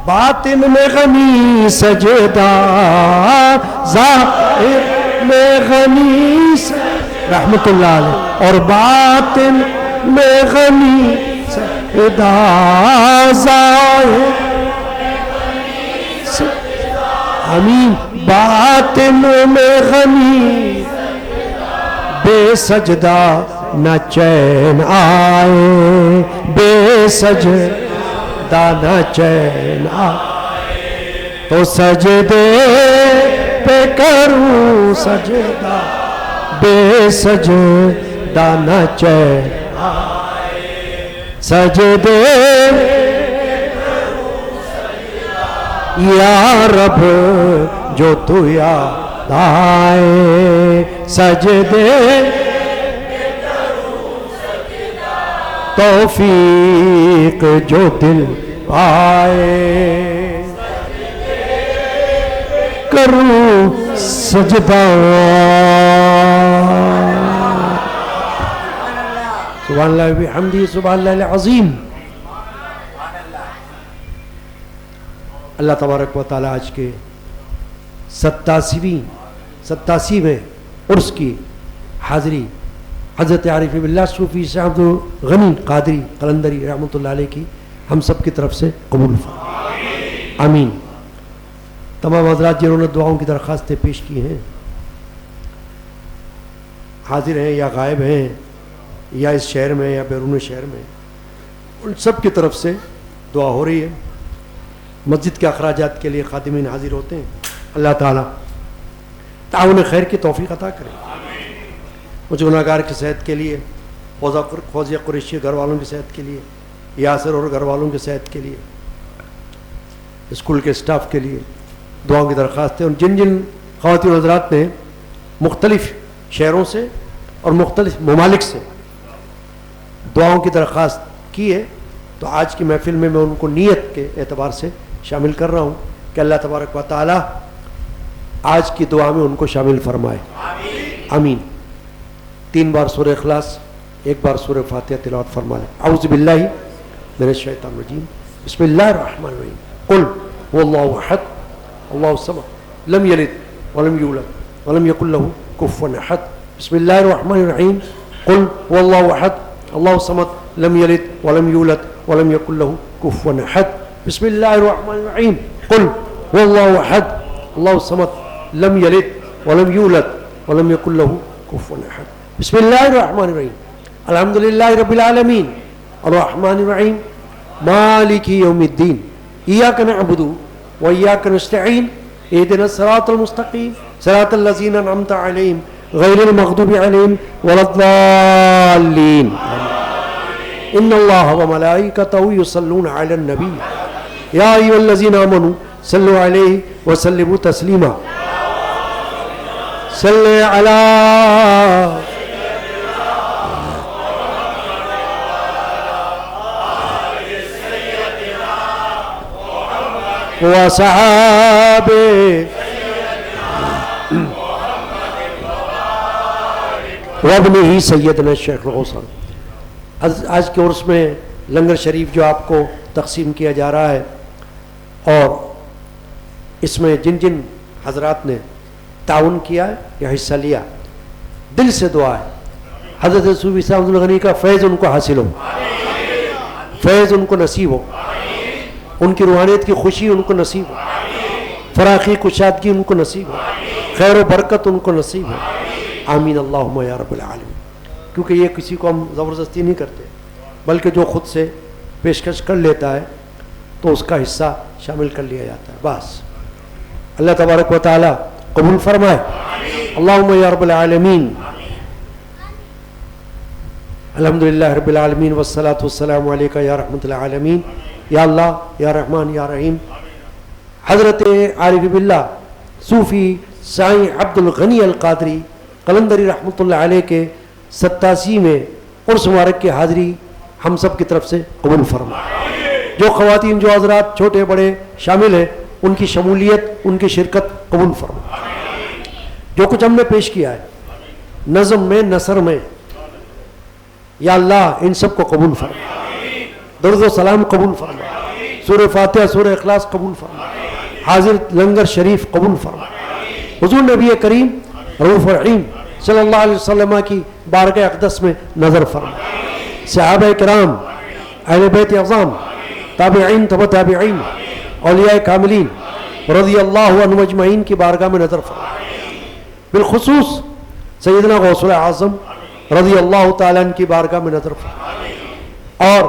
باطن میں غنی سجدہ ظاہر میں غنی رحمت اللہ علیہ اور باطن میں غنی سجدہ ظاہر امین باطن میں غنی بے سجدہ نہ چین آئے بے سجدہ نہ چین آئے تو سجدے پہ کروں سجدہ بے سجدہ نہ چین سجدے یا رب جو تو یاد آئے سجدے توفیق جو دل پائے کروں سجدہ سبحان اللہ بحمدہ سبحان اللہ العظیم. اللہ تبارک و تعالیٰ آج کے 87ویں عرس کی حاضری حضرت عارف باللہ صوفی صاحب غنی قادری قلندری رحمۃ اللہ علیہ کی ہم سب کی طرف سے قبول فرمائے آمین. تمام حضرات جنہوں نے دعاؤں کی درخواستیں پیش کی ہیں حاضر ہیں یا غائب ہیں یا اس شہر میں یا بیرون شہر میں ان سب کی طرف سے دعا ہو رہی ہے. مسجد کے اخراجات کے لیے خادمین حاضر ہوتے ہیں. اللہ تعالیٰ تعاون خیر کی توفیق عطا کرے. مجھ گناہ گار کی صحت کے لیے فوزیہ قریشی گھر والوں کی صحت کے لیے یاسر اور گھر والوں کی صحت کے لیے اسکول کے اسٹاف کے لیے دعاؤں کی درخواست ہے. اور جن جن خواتین حضرات نے مختلف شہروں سے اور مختلف ممالک سے دعاؤں کی درخواست کی ہے تو آج کی محفل میں ان کو نیت کے اعتبار سے شامل کر رہا ہوں کہ اللہ تبارک و تعالی آج کی دعا میں ان کو شامل فرمائے آمین. 3 بار سورہ اخلاص 1 بار سورہ فاتحہ تلاوت فرما لیں. اعوذ باللہ من الشیطان الرجیم بسم اللہ الرحمن الرحیم قل هو اللہ احد اللہ الصمد لم یلد ولم یولد ولم یکن له کفوا احد. بسم اللہ الرحمن الرحیم قل هو اللہ احد اللہ الصمد لم یلد ولم یولد ولم یکن له کفوا احد. بسم اللہ الرحمن الرحیم قل هو اللہ احد اللہ الصمد لم یلد ولم یولد ولم یکن له کفوا احد. بسم اللہ الرحمن الرحیم الحمد للہ رب العالمین الرحمن الرحیم مالک یوم الدین ایاک نعبد و ایاک نستعین اہدنا الصراط المستقیم صراط الذین انعمت علیہم غیر المغضوب علیہم ولا الضالین. ان اللہ وملائکتہ یصلون علی النبی یا ایھا الذین آمنوا صلوا علیہ وسلموا تسلیما. صلی علی وصحابہ وابنہ سیدنا الشیخ الغوثان. آج کے عرس میں لنگر شریف جو آپ کو تقسیم کیا جا رہا ہے اور اس میں جن جن حضرات نے تعاون کیا ہے یا حصہ لیا دل سے دعا ہے حضرت صوفی صاحب الغنی کا فیض ان کو حاصل ہو فیض ان کو نصیب ہو ان کی روحانیت کی خوشی ان کو نصیب ہو فراخی کشادگی ان کو نصیب ہو خیر و برکت ان کو نصیب ہو آمین اللہم یا رب العالمین. کیونکہ یہ کسی کو ہم زبردستی نہیں کرتے بلکہ جو خود سے پیشکش کر لیتا ہے تو اس کا حصہ شامل کر لیا جاتا ہے بس. اللہ تبارک و تعالی قبول فرمائے. اللہم یا رب العالمین. الحمدللہ رب العالمین والصلاة والسلام علیکہ یا رحمت العالمین. یا اللہ یا رحمان یا رحیم. حضرت عارف باللہ صوفی سائیں عبد الغنی القادری قلندری رحمۃ اللہ علیہ کے 87ویں عرس مبارک کی حاضری ہم سب کی طرف سے قبول فرمائے. جو خواتین جو حضرات چھوٹے بڑے شامل ہیں ان کی شمولیت ان کی شرکت قبول فرمائے. جو کچھ ہم نے پیش کیا ہے نظم میں نثر میں یا اللہ ان سب کو قبول فرمائے. درود و سلام قبول فرمائے. سورہ فاتحہ سورہ اخلاص قبول فرمائے. حاضر لنگر شریف قبول فرمائے. حضور نبی کریم رؤوف رحیم صلی اللہ علیہ وسلم کی بارگاہ اقدس میں نظر فرمائے. صحابہ کرام اہل بیت اعظام تابعین تبع تابعین اولیاء کاملین رضی اللہ عنہم اجمعین کی بارگاہ میں نظر فرمائے. بالخصوص سیدنا غوث اعظم رضی اللہ تعالیٰ عنہ کی بارگاہ میں نظر فرمائے اور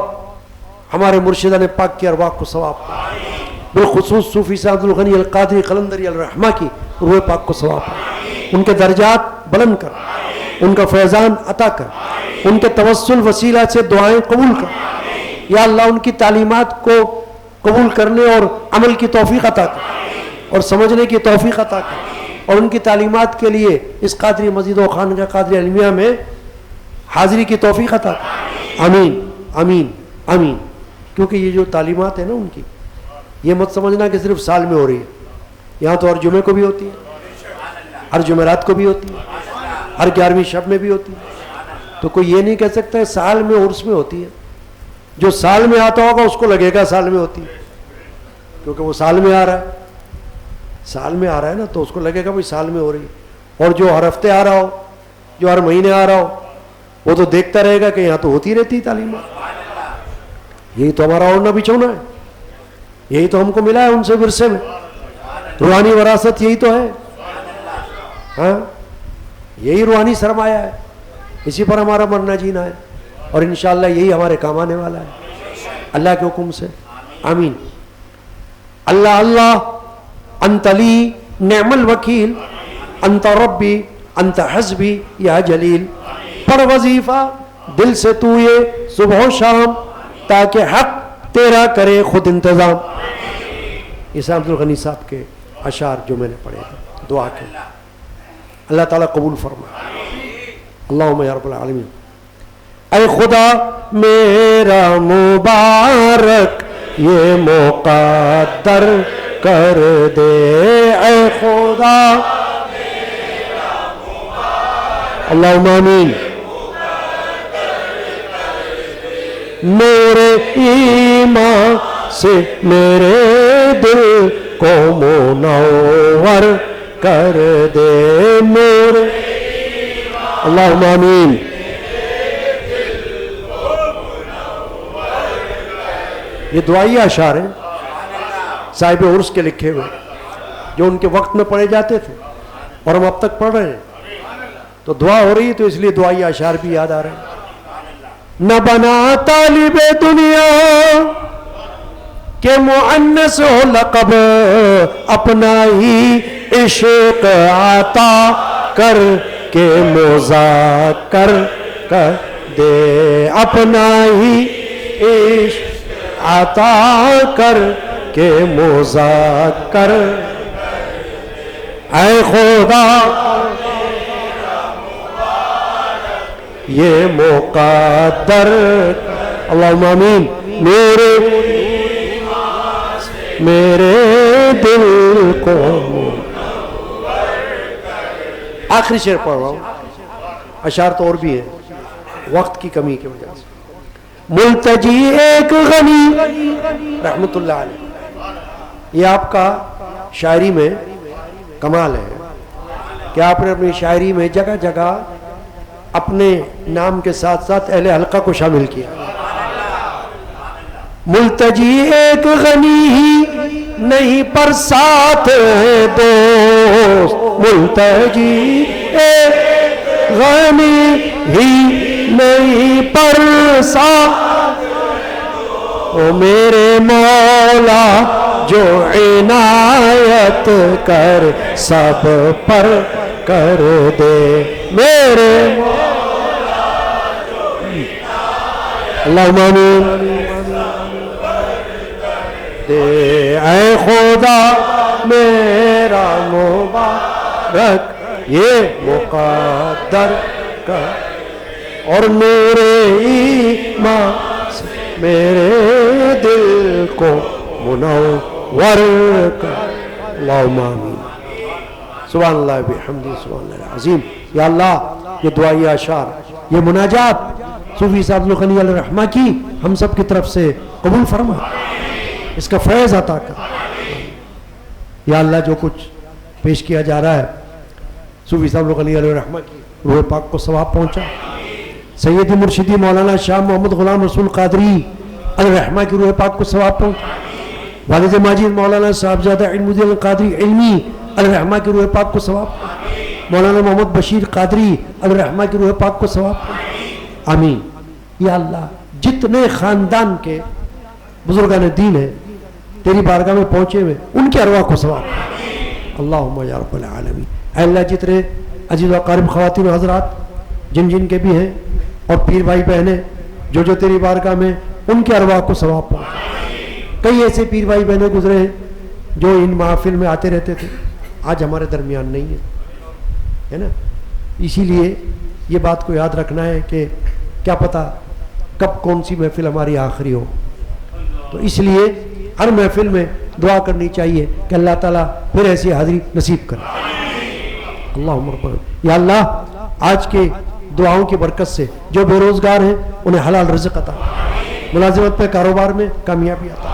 ہمارے مرشدان پاک کی ارواح کو ثواب فرمائے. بالخصوص صوفی صاحب الغنی القادری قلندری الرحمہ کی روح پاک کو ثواب فرمائے. ان کے درجات بلند کر ان کا فیضان عطا کر، ان کے توسل وسیلہ سے دعائیں قبول کر، یا اللہ ان کی تعلیمات کو قبول کرنے اور عمل کی توفیق عطا کر اور سمجھنے کی توفیق عطا کر، اور ان کی تعلیمات کے لیے اس قادری مسجد و خانقاہ قادری علمیہ میں حاضری کی توفیق عطا کر۔ آمین آمین آمین۔ کیونکہ یہ جو تعلیمات ہیں نا ان کی، یہ مت سمجھنا کہ صرف سال میں ہو رہی ہے، یہاں تو ہر جمعے کو بھی ہوتی ہے، ہر جمعرات کو بھی ہوتی ہے، ہر 11ویں شب میں بھی ہوتی ہے۔ تو کوئی یہ نہیں کہہ سکتا ہے سال میں عرس میں ہوتی ہے، جو سال میں آتا ہوگا اس کو لگے گا سال میں ہوتی ہے، کیونکہ وہ سال میں آ رہا ہے، سال میں آ رہا ہے نا، تو اس کو لگے گا بھائی سال میں ہو رہی ہے۔ اور جو ہر ہفتے آ رہا ہو، جو ہر مہینے آ رہا ہو، وہ تو دیکھتا رہے گا کہ یہاں تو ہوتی رہتی تعلیمات۔ یہی تو ہمارا اوڑھنا بچھونا ہے، یہی تو ہم کو ملا ہے ان سے ورثے میں، روحانی وراثت یہی تو ہے، ہاں یہی روحانی سرمایہ ہے، اسی پر ہمارا مرنا جینا ہے، اور انشاءاللہ یہی ہمارے کام آنے والا ہے اللہ کے حکم سے۔ آمین۔ اللہ اللہ انت لی نعم الوکیل، انت ربی انت حسبی یا جلیل۔ پڑھ وظیفہ دل سے تو یہ صبح و شام، تاکہ حق تیرا کرے خود انتظام۔ یہ عبد الغنی صاحب کے اشعار جو میں نے پڑھے تھے دعا کے، اللہ تعالیٰ قبول فرمائے۔ اللہم یا رب العالمین۔ اے خدا میرا مبارک یہ مقدر کر دے، اے خدا اللہم آمین۔ میرے ایمان سے میرے دل کو منور کر دے، میرے اللہم آمین۔ یہ دعائیہ اشعار ہیں صاحب عرس کے لکھے ہوئے، جو ان کے وقت میں پڑھے جاتے تھے اور ہم اب تک پڑھ رہے ہیں۔ تو دعا ہو رہی ہے تو اس لیے دعائیہ اشعار بھی یاد آ رہے ہیں۔ نہ بنا طالب دنیا کہ مؤنث ہو لقب، اپنا ہی عشق عطا کر کے مذاکر کر دے، اپنا ہی عشق عطا کر کے مذاکر۔ اے خدا یہ مقدر، اللہم آمین، میرے دل کو۔ آخری شعر پڑھ رہا ہوں، اشعار تو اور بھی ہیں، وقت کی کمی کی وجہ سے۔ ملتجی ایک غنی رحمت اللہ علیہ، یہ آپ کا شاعری میں کمال ہے کہ آپ نے اپنی شاعری میں جگہ جگہ اپنے نام کے ساتھ ساتھ اہل حلقہ کو شامل کیا۔ ملتجی ایک غنی ہی نہیں پر ساتھ ہے دوست، ملتجی ایک غنی ہی نہیں پر ساتھ او میرے مولا جو عنایت کر سب پر کر دے، میرے اللہم آمین دے، اے خدا میرا مبارک یہ مقدر کر، اور میرے ایمان سے میرے دل کو منور کر، اللہم آمین۔ سبحان اللہ بحمدہ سبحان اللہ العظیم۔ یا اللہ یہ دعائیہ اشعار، یہ مناجات صوفی صاحب عبد الغنی علیہ الرحمہ کی ہم سب کی طرف سے قبول فرما، اس کا فیض عطا کر۔ یا اللہ جو کچھ پیش کیا جا رہا ہے صوفی صاحب عبد الغنی علیہ الرحمہ کی روح پاک کو ثواب پہنچا، سیدی مرشدی مولانا شاہ محمد غلام رسول قادری علیہ الرحمہ کی روح پاک کو ثواب پہنچا، والد ماجد مولانا صاحبزادہ علم الدین القادری علمی علیہ الرحمہ کی روح پاک کو ثواب، مولانا محمد بشیر قادری علیہ الرحمہ کی روح پاک کو ثواب، آمین۔ یا اللہ جتنے خاندان کے بزرگان دین ہیں تیری بارگاہ میں پہنچے ہوئے ان کے ارواح کو ثواب، اللہم یا رب العالمین۔ اے اللہ جتنے عزیز و اقارب خواتین و حضرات جن جن کے بھی ہیں، اور پیر بھائی بہنیں جو جو تیری بارگاہ میں، ان کے ارواح کو ثواب پہنچا۔ کئی ایسے پیر بھائی بہنیں گزرے ہیں جو ان محافل میں آتے رہتے تھے، آج ہمارے درمیان نہیں ہے نا۔ اسی لیے یہ بات کو یاد رکھنا ہے کہ کیا پتہ کب کون سی محفل ہماری آخری ہو، تو اس لیے ہر محفل میں دعا کرنی چاہیے کہ اللہ تعالیٰ پھر ایسی حاضری نصیب کرے۔ اللہم ربنا، یا اللہ آج کے دعاؤں کی برکت سے جو بے روزگار ہیں انہیں حلال رزق عطا، ملازمت پہ کاروبار میں کامیابی عطا،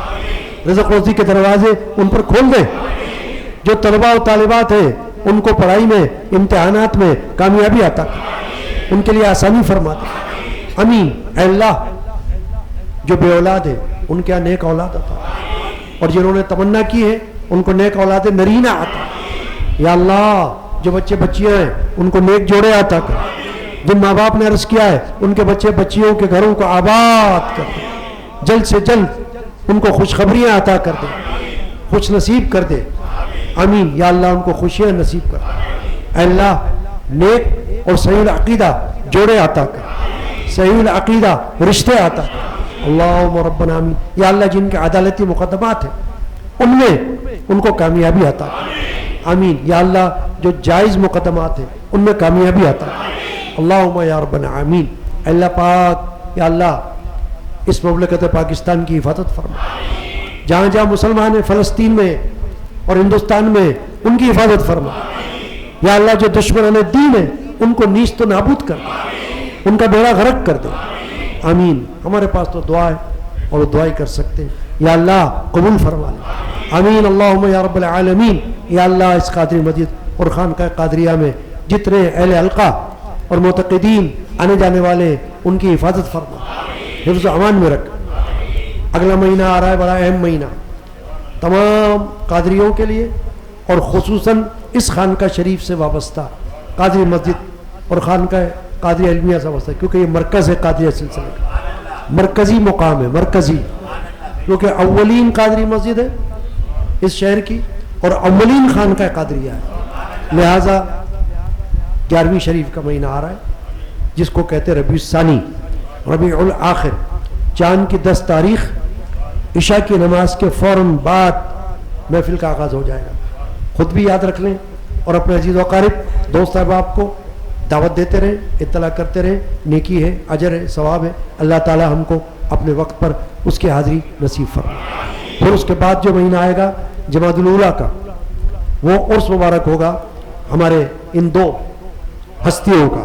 رزق روزی کے دروازے ان پر کھول دے۔ جو طلباء و طالبات ہیں ان کو پڑھائی میں، امتحانات میں کامیابی عطا، ان کے لیے آسانی فرما دے۔ امین۔ اے اللہ جو بے اولاد ہے ان کے یہاں نیک اولاد عطا، اور جنہوں نے تمنا کی ہے ان کو نیک اولاد نرینہ عطا۔ یا اللہ جو بچے بچیاں ہیں ان کو نیک جوڑے عطا کر، جن ماں باپ نے عرض کیا ہے ان کے بچے بچیوں کے گھروں کو آباد کر دے، جلد سے جلد ان کو خوشخبریاں عطا کر دے، خوش نصیب کر دے۔ آمین۔ یا اللہ ان کو خوشیاں نصیب کر دے۔ اے اللہ نیک اور صحیح العقیدہ جوڑے عطا کر، صحیح العقیدہ رشتے عطا کر۔ اللہم ربنا آمین۔ یا اللہ جن کے عدالتی مقدمات ہیں ان میں ان کو کامیابی عطا کر۔ آمین۔ یا اللہ جو جائز مقدمات ہیں ان میں کامیابی عطا کر۔ اللہم یا ربنا آمین۔ اللہ پاک یا اللہ اس مملکت پاکستان کی حفاظت فرما، جہاں جہاں مسلمان ہیں فلسطین میں اور ہندوستان میں ان کی حفاظت فرما۔ یا اللہ جو دشمنان دین ہیں ان کو نیست و نابود کر دے، ان کا بیڑا غرق کر دے۔ آمین۔ ہمارے پاس تو دعا ہے اور دعا ہی کر سکتے ہیں، یا اللہ قبول فرما لے۔ آمین۔ اللہم یا رب العالمین۔ یا اللہ اس قادری مسجد اور خانقاہ قادریہ میں جتنے اہل حلقہ اور معتقدین آنے جانے والے ان کی حفاظت فرما، حفظ و امان میں رکھ۔ اگلا مہینہ آ رہا ہے، بڑا اہم مہینہ تمام قادریوں کے لیے، اور خصوصاً اس خانقاہ شریف سے وابستہ قادری مسجد اور خانقاہ قادری علمیہ سے وابستہ، کیونکہ یہ مرکز ہے قادریہ سلسلے کا، مرکزی مقام ہے، مرکزی، کیونکہ اولین قادری مسجد ہے اس شہر کی اور اولین خانقاہ قادریہ ہے، لہٰذا 11ویں شریف کا مہینہ آ رہا ہے جس کو کہتے ہیں ربیع الثانی، ربیع الآخر، چاند کی 10 تاریخ عشاء کی نماز کے فوراً بعد محفل کا آغاز ہو جائے گا۔ خود بھی یاد رکھ لیں اور اپنے عزیز و اقارب دوست احباب کو دعوت دیتے رہیں، اطلاع کرتے رہیں، نیکی ہے، اجر ہے، ثواب ہے۔ اللہ تعالی ہم کو اپنے وقت پر اس کی حاضری نصیب فرمائے۔ پھر اس کے بعد جو مہینہ آئے گا جمادی الاولیٰ کا، وہ عرس مبارک ہوگا ہمارے ان 2 ہستیوں کا،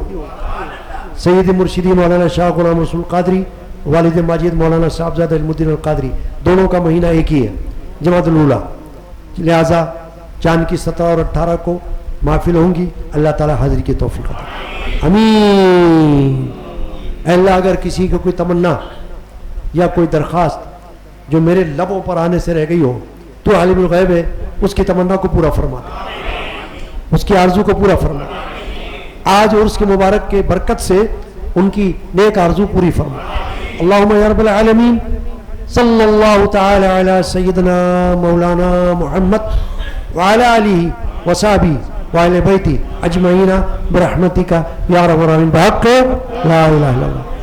سید مرشدی مولانا شاہ غلام رسول قادری، والد ماجد مولانا صاحبزادہ علم الدین القادری، دونوں کا مہینہ ایک ہی ہے جمادی الاولیٰ، لہٰذا چاند کی 17 اور 18 کو محفل ہوں گی۔ اللہ تعالی حاضری کی توفیق عطا۔ امین۔ اے اللہ اگر کسی کو کوئی تمنا یا کوئی درخواست جو میرے لبوں پر آنے سے رہ گئی ہو، تو عالم الغیب ہے، اس کی تمنا کو پورا فرما دے، اس کی آرزو کو پورا فرما دے۔ آج اور اس کے مبارک کے برکت سے ان کی نیک آرزو پوری فرما۔ اللہم یا رب العالمین صلی اللہ تعالی علی سیدنا مولانا محمد وعلی آلہ وصحبہ وعلی بیتہ اجمعین برحمتک یا رب العالمین، بحق لا الہ الا اللہ۔